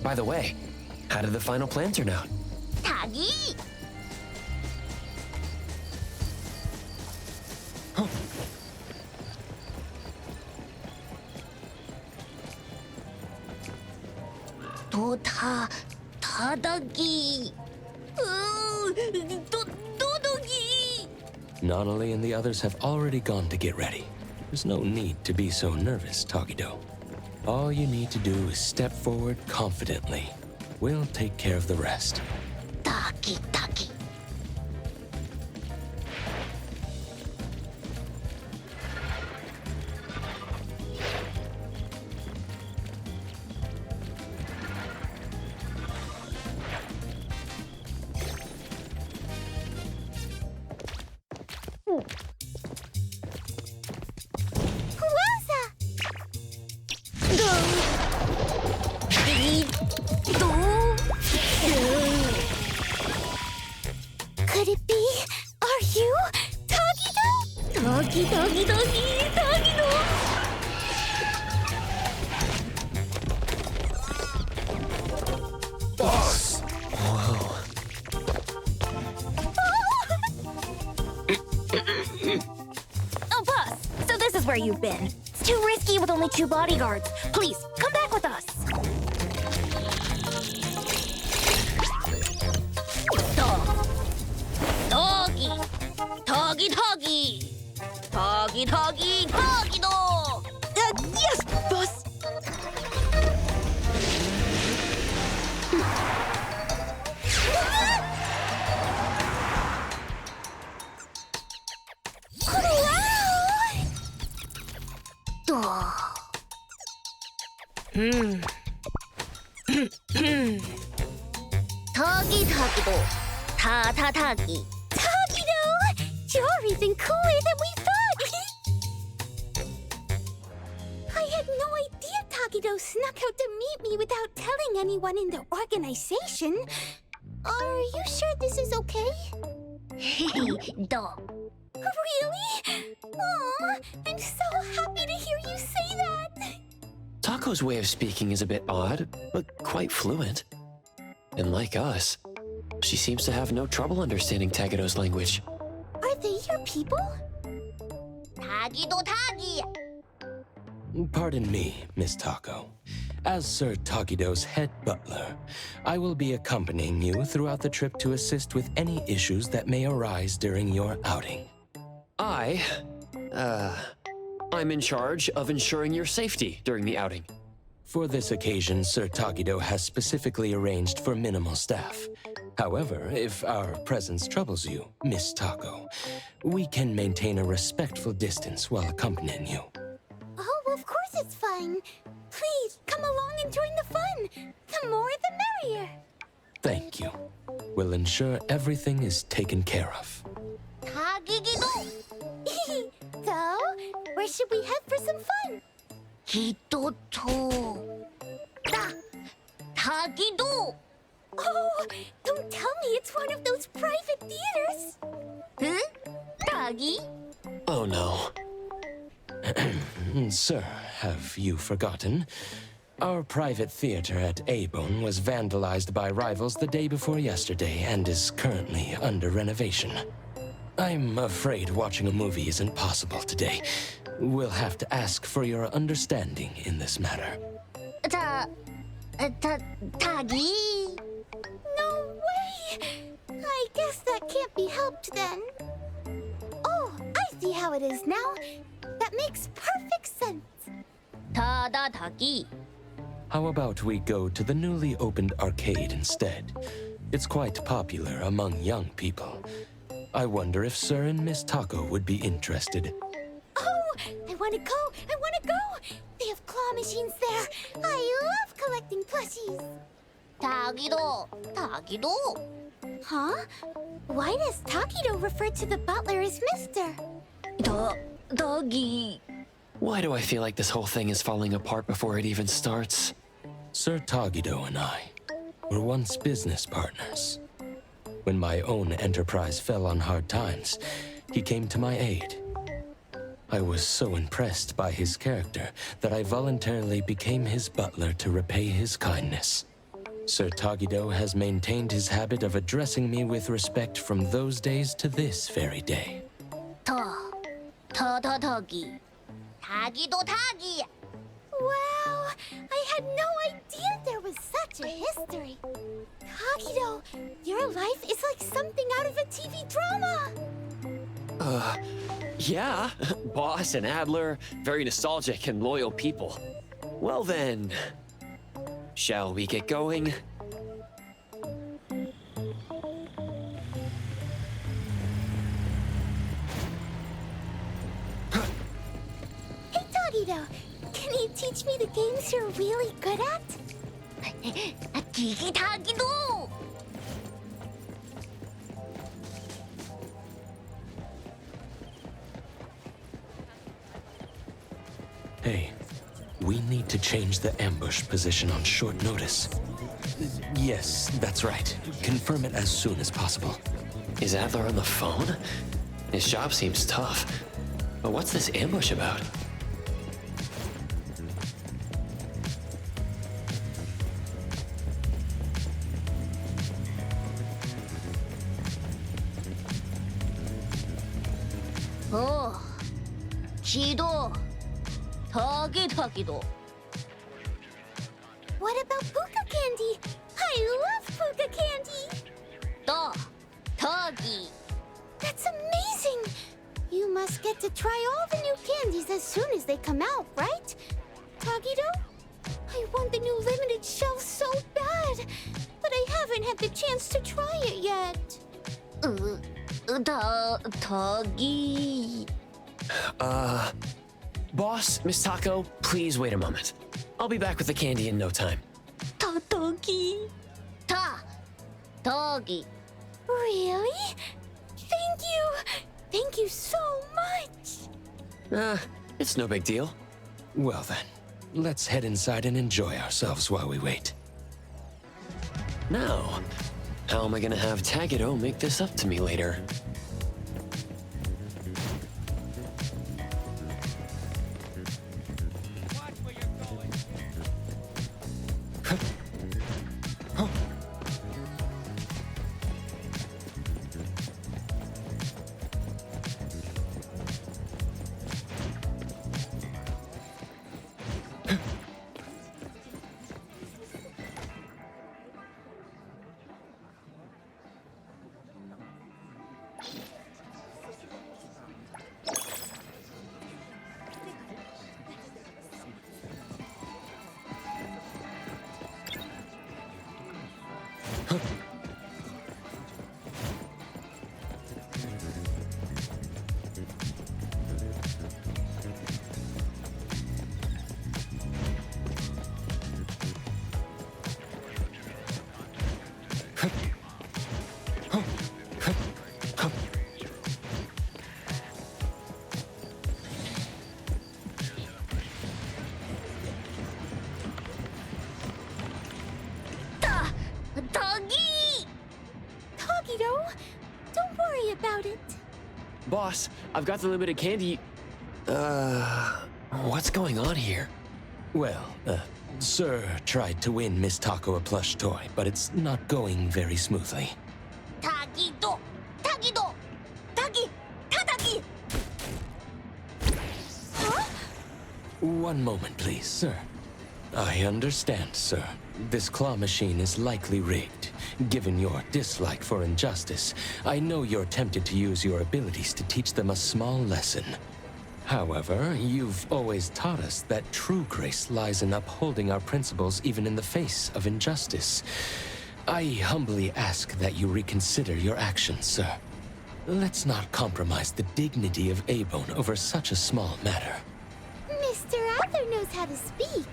F: By the way, how did the final plan turn out?
R: Tagi! 타다기. 도도기.
U: Nonali and the others have already gone to get ready. There's no need to be so nervous, Tagido. All you need to do is step forward confidently. We'll take care of the rest.
R: Taki. Could it be? Are you Tagido? Tagido.
H: Boss!
F: Whoa.
R: Oh, boss. So this is where you've been. It's too risky with only 2 bodyguards. Please, come back with us. Tagido! Yes, boss! Tagido. Tagi. Tagido! You're even cooler than we thought! I had no idea Tagido snuck out to meet me without telling anyone in the organization. Are you sure this is okay? Really? Aw, I'm so happy to hear you say that!
F: Tako's way of speaking is a bit odd, but quite fluent. And like us, she seems to have no trouble understanding Tagido's language.
R: Are they your people? Tagido.
U: Pardon me, Miss Tako. As Sir Tagido's head butler, I will be accompanying you throughout the trip to assist with any issues that may arise during your outing.
F: I'm in charge of ensuring your safety during the outing.
U: For this occasion, Sir Tagido has specifically arranged for minimal staff. However, if our presence troubles you, Miss Tako, we can maintain a respectful distance while accompanying you.
R: Oh, of course it's fine. Please, come along and join the fun. The more the merrier.
U: Thank you. We'll ensure everything is taken care of.
R: Tagido! So, where should we head for some fun? Tagido! Oh, don't tell me it's one of those private theaters. Huh? Tagi?
F: Oh no.
U: Sir, have you forgotten? Our private theater at Abon was vandalized by rivals the day before yesterday and is currently under renovation. I'm afraid watching a movie isn't possible today. We'll have to ask for your understanding in this matter.
R: Tagi? No way! I guess that can't be helped then. Oh, I see how it is now. That makes perfect sense. Tagi.
U: How about we go to the newly opened arcade instead? It's quite popular among young people. I wonder if Sir and Miss Tako would be interested.
R: Oh, I want to go! They have claw machines there. I love collecting plushies. Tagido. Huh? Why does Tagido refer to the butler as Mr.? Doggy.
F: Why do I feel like this whole thing is falling apart before it even starts?
U: Sir Tagido and I were once business partners. When my own enterprise fell on hard times, he came to my aid. I was so impressed by his character that I voluntarily became his butler to repay his kindness. Sir Tagido has maintained his habit of addressing me with respect from those days to this very day.
R: Tagi. Tagido. Wow! I had no idea there was such a history. Tagido, your life is like something out of a TV drama.
F: Yeah. Boss and Adler, very nostalgic and loyal people. Well then, shall we get going?
R: Hey, Tagido, can you teach me the games you're really good at? Gigi Tagido!
U: Hey, we need to change the ambush position on short notice. Yes, that's right. Confirm it as soon as possible.
F: Is Adler on the phone? His job seems tough. But what's this ambush about?
R: Oh, Chido. Tagido. What about puka candy? I love puka candy. Tagi. That's amazing. You must get to try all the new candies as soon as they come out, right? Tagido? I want the new limited shelf so bad, but I haven't had the chance to try it yet. Tagi.
F: Boss, Miss Taco, please wait a moment. I'll be back with the candy in no time.
R: Tagi. Tagi. Really? Thank you. Thank you so much.
F: It's no big deal.
U: Well then, let's head inside and enjoy ourselves while we wait.
F: Now, how am I gonna have Tagido make this up to me later?
R: Tagido, don't worry about it.
F: Boss, I've got the limited candy. What's going on here?
U: Well, Sir tried to win Miss Taco a plush toy, but it's not going very smoothly.
R: Tagido! Tadagi! Huh?
U: One moment, please, sir. I understand, sir. This claw machine is likely rigged. Given your dislike for injustice, I know you're tempted to use your abilities to teach them a small lesson. However, you've always taught us that true grace lies in upholding our principles even in the face of injustice. I humbly ask that you reconsider your actions, sir. Let's not compromise the dignity of Abone over such a small matter.
R: Mr. Adler knows how to speak.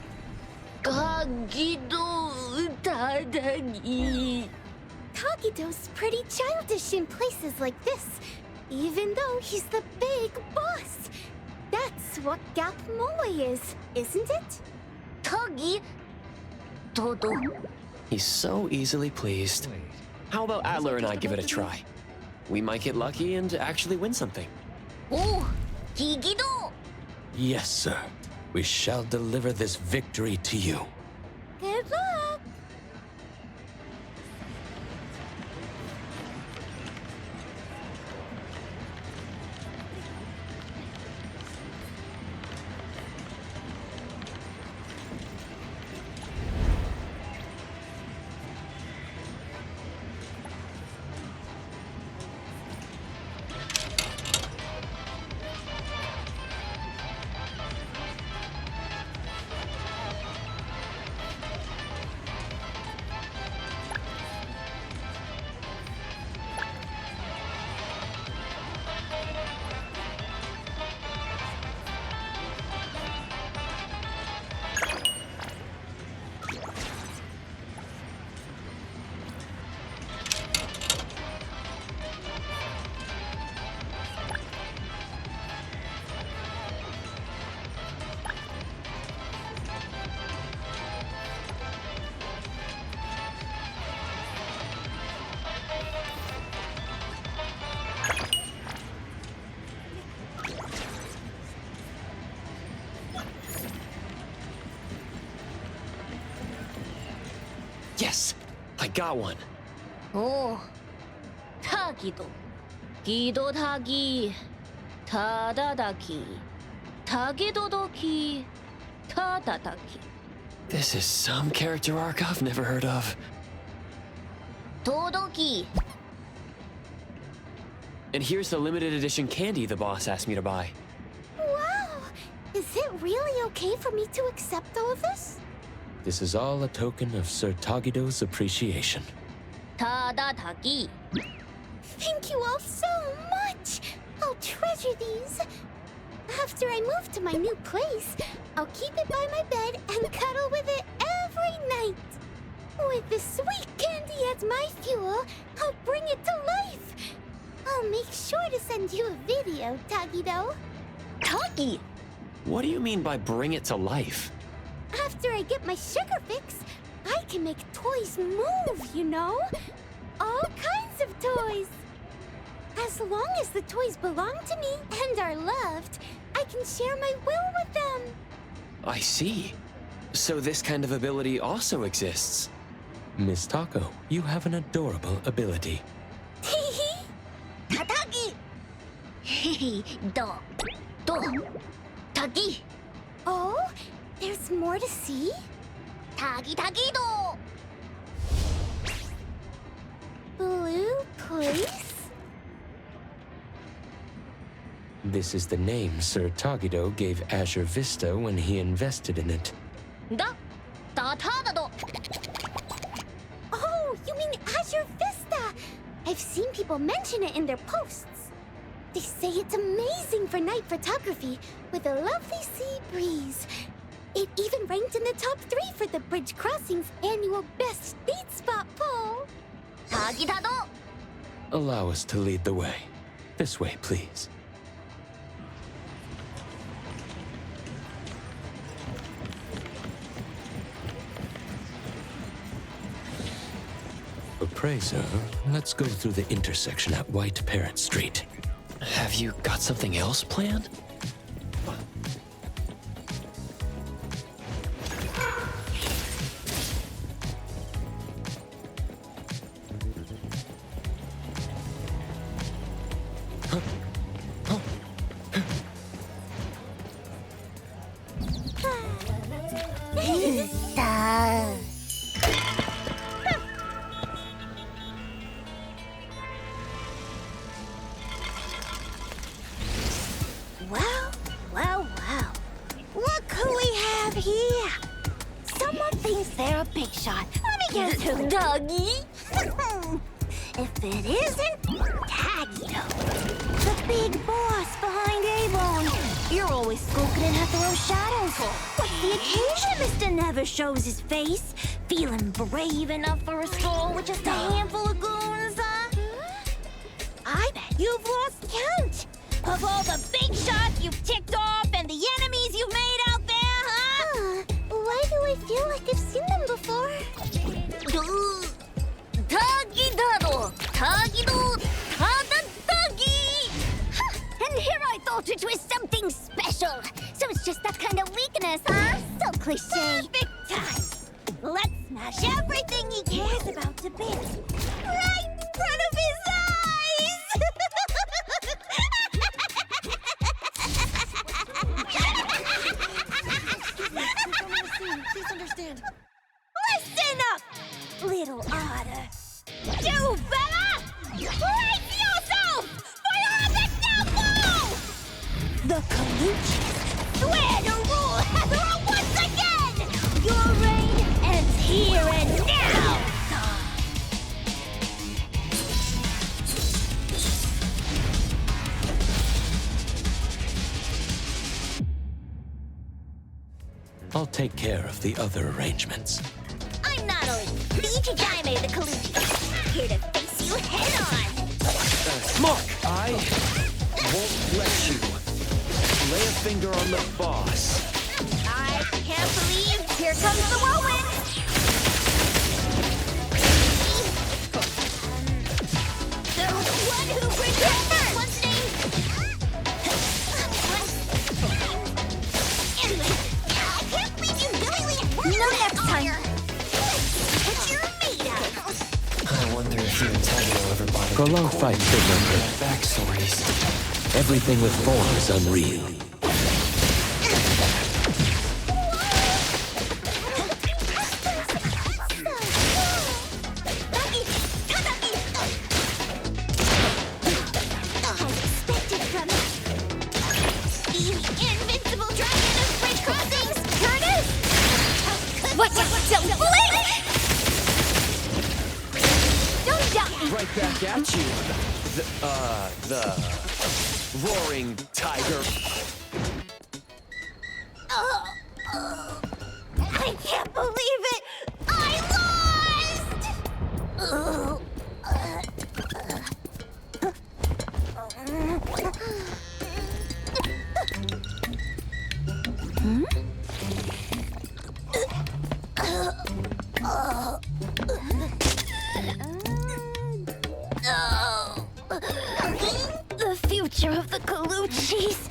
R: Tagido's pretty childish in places like this, even though he's the big boss. That's what Gap Moe is, isn't it? Tagi. Todo.
F: He's so easily pleased. How about Adler and I give it a try? We might get lucky and actually win something.
R: Oh, Gigido!
U: Yes, sir. We shall deliver this victory to you.
R: Good luck!
F: Yes! I got one.
A: 오, 타기도, 기도타기, 타다다기, 타기도도기, 타다다기.
F: This is some character arc I've never heard of.
A: 도도기.
F: And here's the limited edition candy the boss asked me to buy.
R: Wow! Is it really okay for me to accept all of this?
E: This is all a token of Sir Tagido's appreciation.
A: 타다다기.
R: Thank you all so much! I'll treasure these. After I move to my new place, I'll keep it by my bed and cuddle with it every night. With the sweet candy as my fuel, I'll bring it to life. I'll make sure to send you a video, Tagido.
A: Tagi!
F: What do you mean by bring it to life?
R: After I get my sugar fix, I can make toys move, you know? All kinds of toys. As long as the toys belong to me and are loved, I can share my will with them.
F: I see. So this kind of ability also exists.
E: Miss Taco, you have an adorable ability.
A: 타다기. 타기.
R: Oh, there's more to see?
A: 타기도.
R: Blue place?
E: This is the name Sir Tagido gave Azure Vista when he invested in it.
A: 타다도.
R: Oh, you mean Azure Vista? I've seen people mention it in their posts. They say it's amazing for night photography with a lovely sea breeze. It even ranked in the top 3 for the Bridge Crossing's annual Best Date Spot poll.
A: 타기다도.
E: Allow us to lead the way. This way, please. Appraiser, let's go through the intersection at White Parrot Street.
F: Have you got something else planned?
R: Well. What could we have here? Someone thinks they're a big shot. Let me guess who.
A: Doggy?
R: If it isn't Tagido, the big boss behind A-Bone. You're always skulking and have throw shadows. What's the occasion Mr. Never shows his face? Feeling brave enough for a stroll with just a handful of goons, huh? I bet you've lost count of all the big shots you've ticked off and the enemies you've made out there, huh? Why do I feel like I've seen them before?
A: 타기다도. 타기도. 타다다기.
R: And here I thought it was something special. So it's just that kind of weakness, huh? So cliche. Perfect time. Let's smash everything he cares about to bits. Right in front of his eyes!
Q: Please understand.
R: Listen up, little otter. You better brace yourself for all the devil! The Kaluchis swear to rule Heather once again! Your reign ends here and now!
E: I'll take care of the other arrangements.
R: I'm Natalie, the Ichigaime of the Kaluchis, here to face you head on!
F: Mark! I won't let you lay a finger on the boss.
R: I can't believe here comes the whirlwind! The one who brings it first! One's name... I can't believe you willingly... No next time! What's your
F: wonder if even Taggio ever bothered
U: Prolonged
F: to
U: fight could not hurt.
F: backstories.
U: Everything with form is unreal.
R: Invincible dragon of bridge crossings! Curtis! What? Don't blink! Don't die!
G: Right back at you. The roaring tiger.
R: I can't believe it! I lost! The future of the Colucci's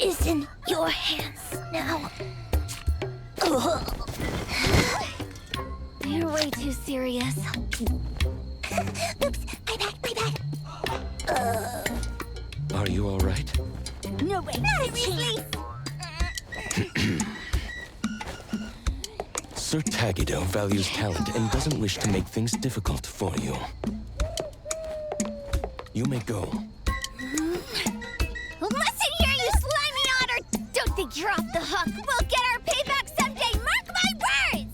R: is in your hands now. You're way too serious. Oops, my bad.
U: Are you all right?
R: No way, seriously?
U: Sir Tagido values talent and doesn't wish to make things difficult for you. You may go.
R: Listen here, you slimy otter! Don't think you're off the hook. We'll get our payback someday, mark my words!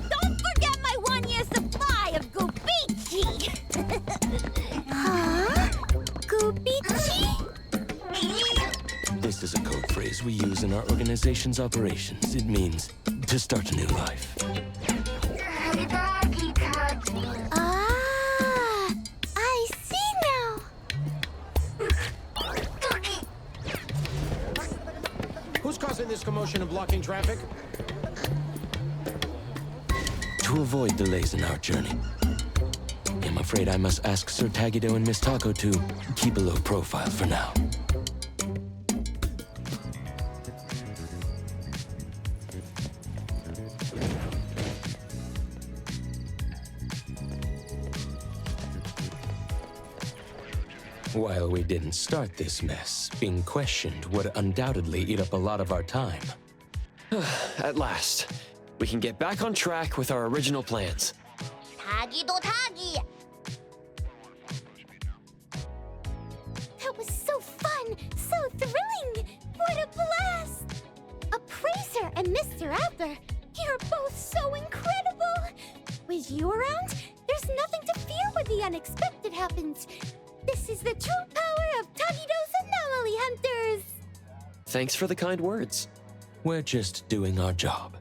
R: Don't forget my 1-year supply of Gubichi! Huh? Gubichi?
U: This is a code phrase we use in our organization's operations. It means to start a new life.
R: Ah, I see now.
N: Who's causing this commotion and blocking traffic?
U: To avoid delays in our journey, I'm afraid I must ask Sir Tagido and Miss Taco to keep a low profile for now. While we didn't start this mess, being questioned would undoubtedly eat up a lot of our time.
F: At last, we can get back on track with our original plans.
A: 타기도 타기.
R: That was so fun, so thrilling. What a blast! Appraiser and Mr. Adler, you're both so incredible. With you around, there's nothing to fear when the unexpected happens. This is the true power of Tagido's anomaly hunters!
F: Thanks for the kind words.
U: We're just doing our job.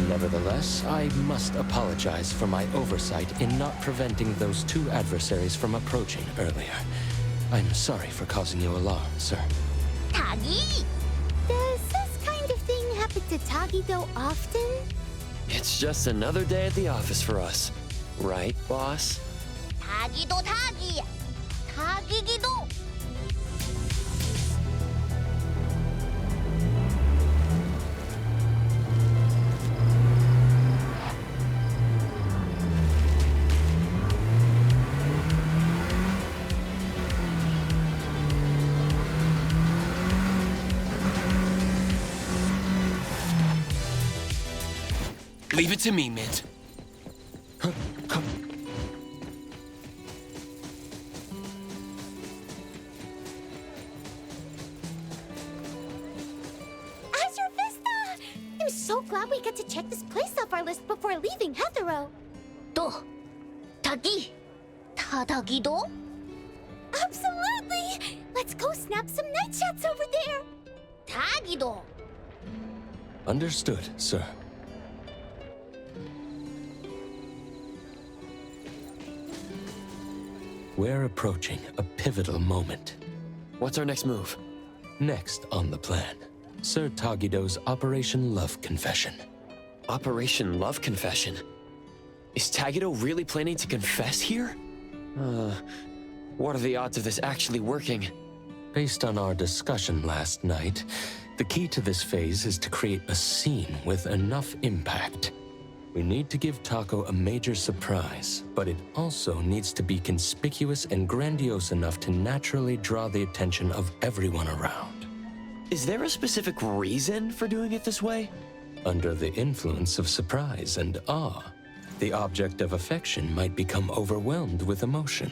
U: Nevertheless, I must apologize for my oversight in not preventing those two adversaries from approaching earlier. I'm sorry for causing you alarm, sir.
R: Tagi? Does this kind of thing happen to Tagido often?
F: It's just another day at the office for us. Right, boss?
A: 타기도 타기. 타기기도.
G: Leave it to me, Mint.
R: Azure Vista! I'm so glad we get to check this place off our list before leaving Heathrow.
A: 또 타기. 타다기도.
R: Absolutely! Let's go snap some night shots over there!
A: 타기도.
U: Understood, sir. we're approaching a pivotal moment.
F: What's our next move?
U: Next on the plan, Sir Tagido's Operation Love Confession.
F: Operation Love Confession? Is Tagido really planning to confess here? What are the odds of this actually working?
U: Based on our discussion last night, the key to this phase is to create a scene with enough impact. We need to give Taco a major surprise, but it also needs to be conspicuous and grandiose enough to naturally draw the attention of everyone around.
F: Is there a specific reason for doing it this way?
U: Under the influence of surprise and awe, the object of affection might become overwhelmed with emotion.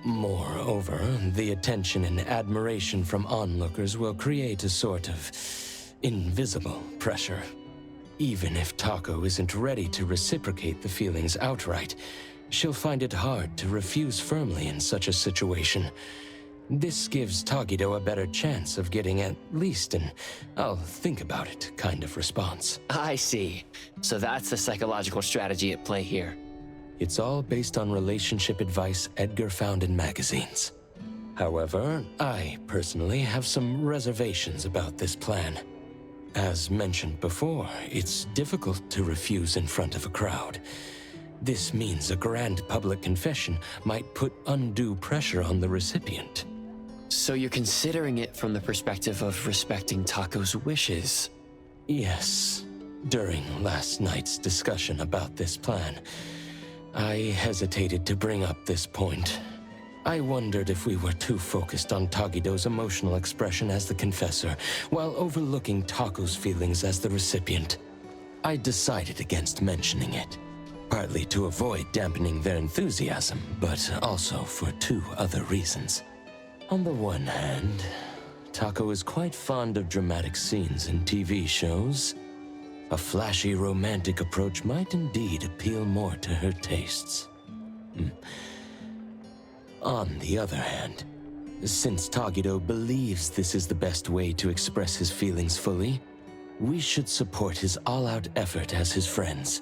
U: Moreover, the attention and admiration from onlookers will create a sort of invisible pressure. Even if Taco isn't ready to reciprocate the feelings outright, she'll find it hard to refuse firmly in such a situation. This gives Tagido a better chance of getting at least an "I'll think about it" kind of response.
F: I see. So that's the psychological strategy at play here.
U: It's all based on relationship advice Edgar found in magazines. However, I personally have some reservations about this plan. As mentioned before, it's difficult to refuse in front of a crowd. This means a grand public confession might put undue pressure on the recipient.
F: So you're considering it from the perspective of respecting Taco's wishes?
U: Yes. During last night's discussion about this plan, I hesitated to bring up this point. I wondered if we were too focused on Tagido's emotional expression as the confessor, while overlooking Taco's feelings as the recipient. I decided against mentioning it, partly to avoid dampening their enthusiasm, but also for two other reasons. On the one hand, Taco is quite fond of dramatic scenes in TV shows. A flashy romantic approach might indeed appeal more to her tastes. On the other hand, since Tagido believes this is the best way to express his feelings fully, we should support his all-out effort as his friends.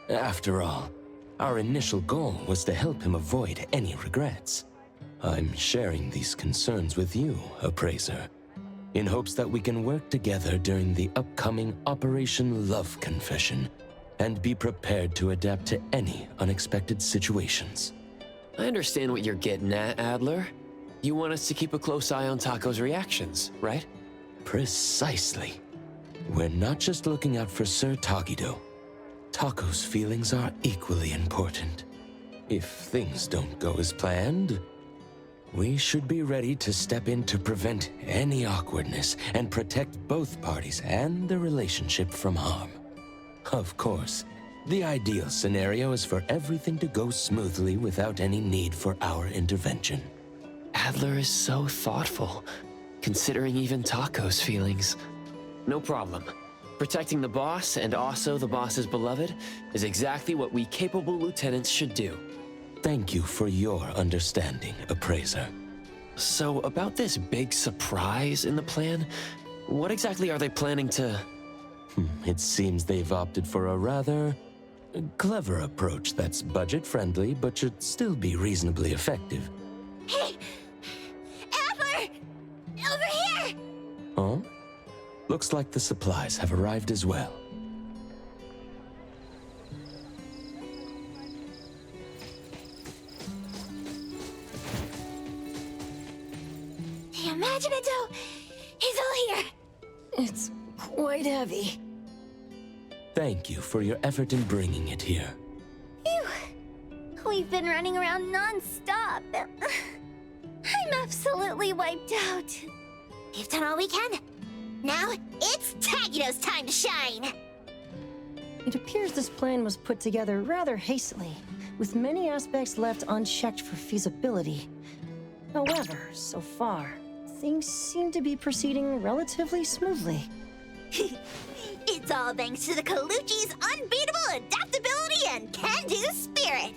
U: After all, our initial goal was to help him avoid any regrets. I'm sharing these concerns with you, Appraiser, in hopes that we can work together during the upcoming Operation Love Confession and be prepared to adapt to any unexpected situations.
F: I understand what you're getting at, Adler. You want us to keep a close eye on Taco's reactions, right?
U: Precisely. We're not just looking out for Sir Tagido. Taco's feelings are equally important. If things don't go as planned, we should be ready to step in to prevent any awkwardness and protect both parties and the relationship from harm. Of course, the ideal scenario is for everything to go smoothly without any need for our intervention.
F: Adler is so thoughtful, considering even Taco's feelings. No problem. Protecting the boss, and also the boss's beloved, is exactly what we capable lieutenants should do.
U: Thank you for your understanding, Appraiser.
F: So, about this big surprise in the plan, what exactly are they planning to...
U: It seems they've opted for a rather clever approach that's budget-friendly, but should still be reasonably effective.
R: Hey! Adler! Over here!
U: Huh? Looks like the supplies have arrived as well.
R: The Imaginado is all here!
Q: It's quite heavy.
U: Thank you for your effort in bringing it here.
K: Phew. We've been running around non-stop. I'm absolutely wiped out.
R: We've done all we can. Now, it's Tagido's time to shine!
Q: It appears this plan was put together rather hastily, with many aspects left unchecked for feasibility. However, so far, things seem to be proceeding relatively smoothly.
R: It's all thanks to the Colucci's unbeatable adaptability and can-do spirit!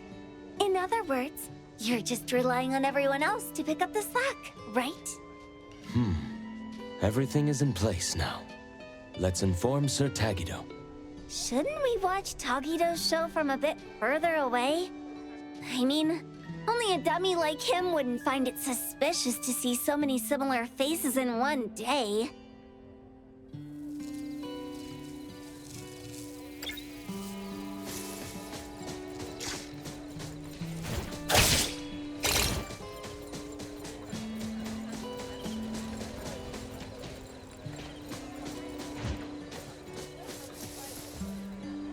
K: In other words, you're just relying on everyone else to pick up the slack, right?
U: Everything is in place now. Let's inform Sir Tagido.
K: Shouldn't we watch Tagido's show from a bit further away? I mean, Only a dummy like him wouldn't find it suspicious to see so many similar faces in one day.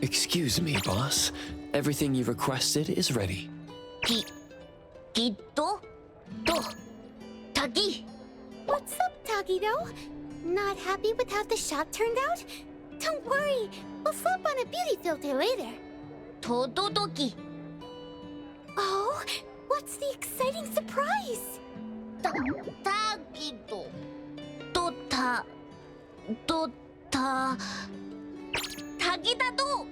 F: Excuse me, boss. Everything you requested is ready.
A: Tagi?
K: What's up, Tagido? Not happy with how the shop turned out? Don't worry, we'll slap on a beauty filter later.
A: Tododoki.
K: Oh, what's the exciting surprise?
A: Tagido. Tagidado! Tagidado!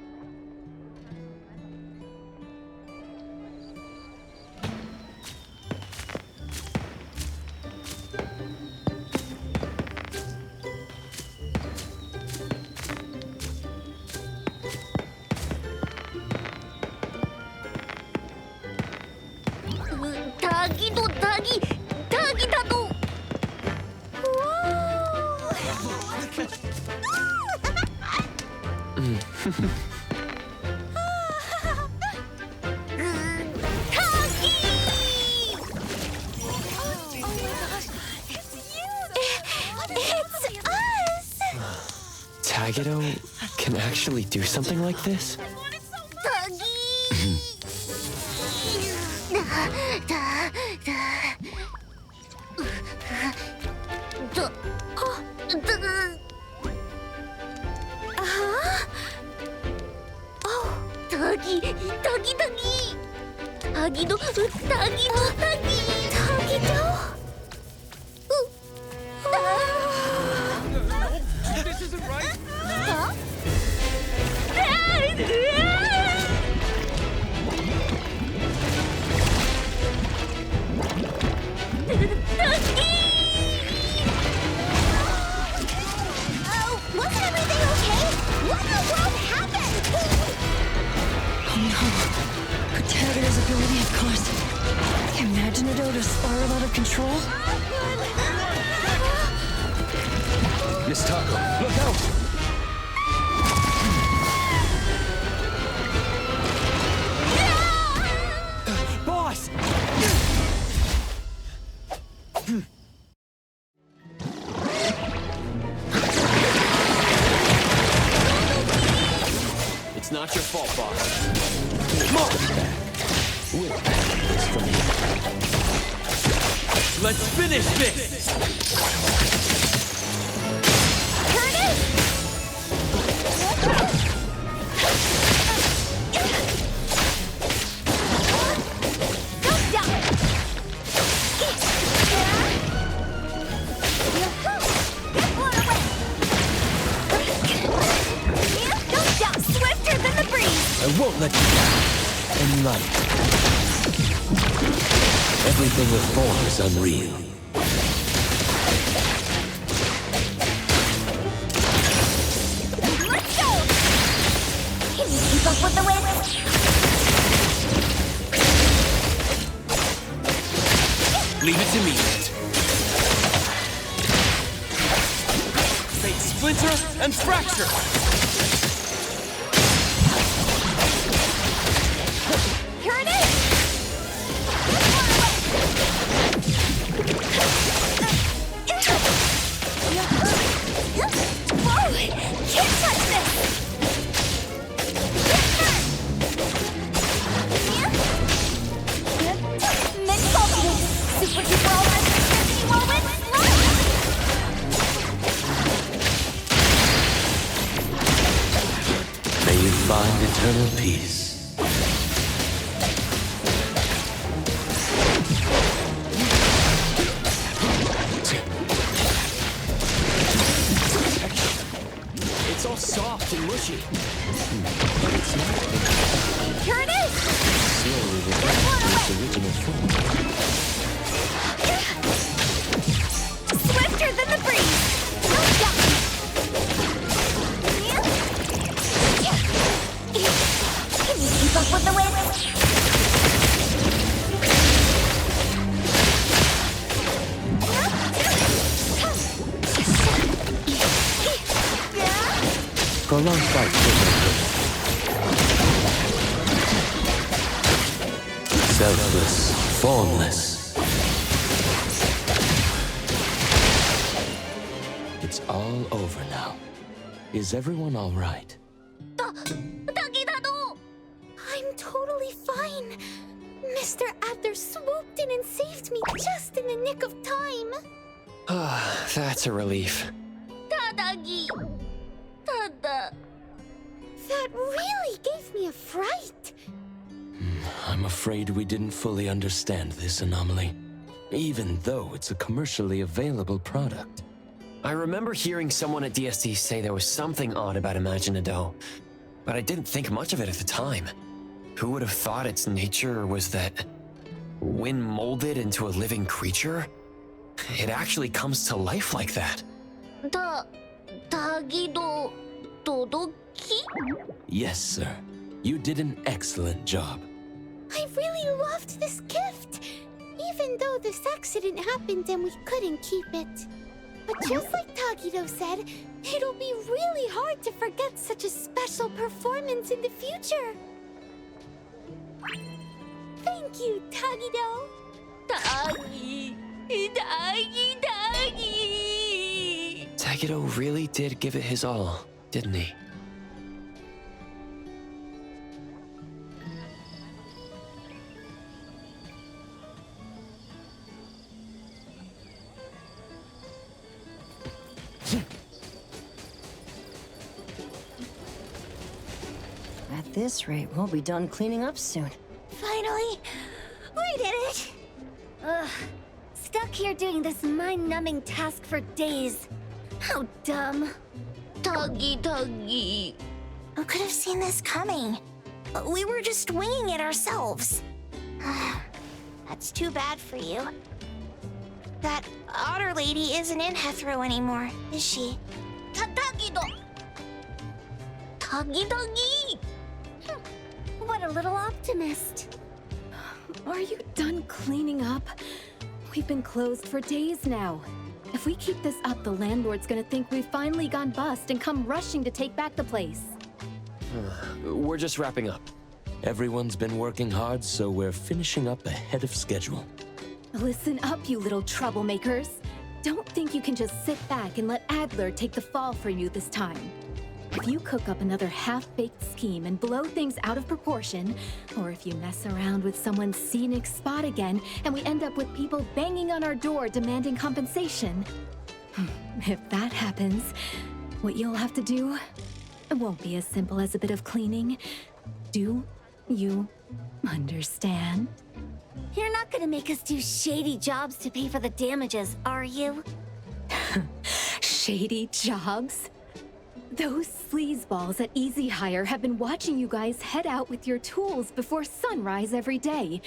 F: Tagido can actually do something like this?
H: This isn't right!
A: Huh?
K: Wasn't everything okay? What in the world happened?
Q: Oh no. Protagora's ability had caused Imaginado to spiral out of control?
H: Miss Taco, look out!
F: Boss! It's not your fault, boss.
E: We'll pack this from here.
H: Let's finish this!
K: Swifter than the breeze!
E: I won't let you down. In life, everything with form is unreal.
K: Let's go! Can you keep up with the wind?
H: Leave it to me. Fate splinter and fracture!
K: Here it is! Whoa! Can't touch this! Mid-culture! Super duper ultra moment!
E: May you find eternal peace.
F: It's all soft and mushy.
K: Here it is!
E: Slowly return to its original form.
K: Swifter than the breeze! Can you keep up with the wind?
E: alongside Protector. Selfless, formless. It's all over now. Is everyone all right?
R: I'm totally fine. Mr. Adler swooped in and saved me just in the nick of time.
F: That's a relief.
A: Tadagi. Tada.
R: That really gave me a fright.
E: I'm afraid we didn't fully understand this anomaly, even though it's a commercially available product.
F: I remember hearing someone at DSD say there was something odd about Imaginado, but I didn't think much of it at the time. Who would have thought its nature was that when molded into a living creature, it actually comes to life like that?
A: Tagido Todoki?
E: Yes, sir. You did an excellent job.
R: I really loved this gift, even though this accident happened and we couldn't keep it. But just like Tagido said, it'll be really hard to forget such a special performance in the future. Thank you, Tagido.
A: Tagi.
F: Tagido really did give it his all, didn't he?
Q: At this rate, we'll be done cleaning up soon.
R: Finally, we did it!
K: Ugh. Stuck here doing this mind-numbing task for days. How dumb.
A: Tagi.
R: Who could have seen this coming? We were just winging it ourselves. That's too bad for you. That otter lady isn't in Hethro anymore, is she?
A: Tagido. Tagi.
K: What a little optimist.
P: Are you done cleaning up? We've been closed for days now. If we keep this up, the landlord's gonna think we've finally gone bust and come rushing to take back the place.
F: We're just wrapping up.
E: Everyone's been working hard, so we're finishing up ahead of schedule.
P: Listen up, you little troublemakers. Don't think you can just sit back and let Adler take the fall for you this time. If you cook up another half-baked scheme and blow things out of proportion, or if you mess around with someone's scenic spot again and we end up with people banging on our door demanding compensation, if that happens, what you'll have to do, it won't be as simple as a bit of cleaning. Do you understand?
K: You're not gonna make us do shady jobs to pay for the damages, are you?
P: Shady jobs? Those sleazeballs at Easy Hire have been watching you guys head out with your tools before sunrise every day.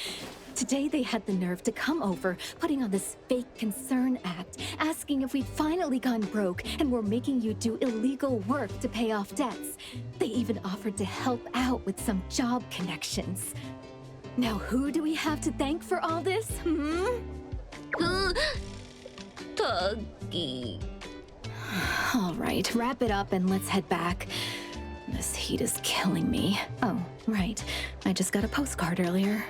P: Today they had the nerve to come over, putting on this fake concern act, asking if we'd finally gone broke and were making you do illegal work to pay off debts. They even offered to help out with some job connections. Now who do we have to thank for all this,
A: Tagi.
P: All right, wrap it up and let's head back. This heat is killing me. Oh, right. I just got a postcard earlier.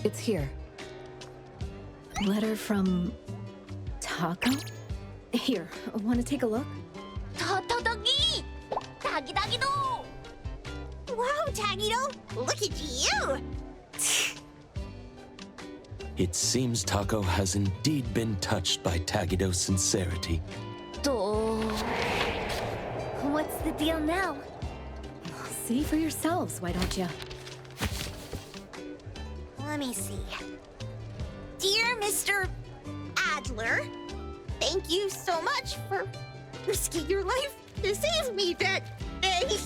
P: It's here. A letter from... Taco? Here, want to take a look?
A: Tagi. Tagido.
R: Wow, Tagido! Look at you!
E: It seems Taco has indeed been touched by Tagido's sincerity.
K: What's the deal now?
P: See for yourselves, why don't you?
R: Let me see. Dear Mr. Adler, thank you so much for risking your life to save me that day.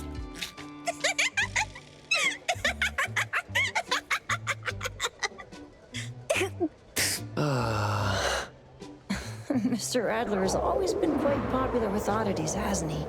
Q: Mr. Adler has always been quite popular with oddities, hasn't he?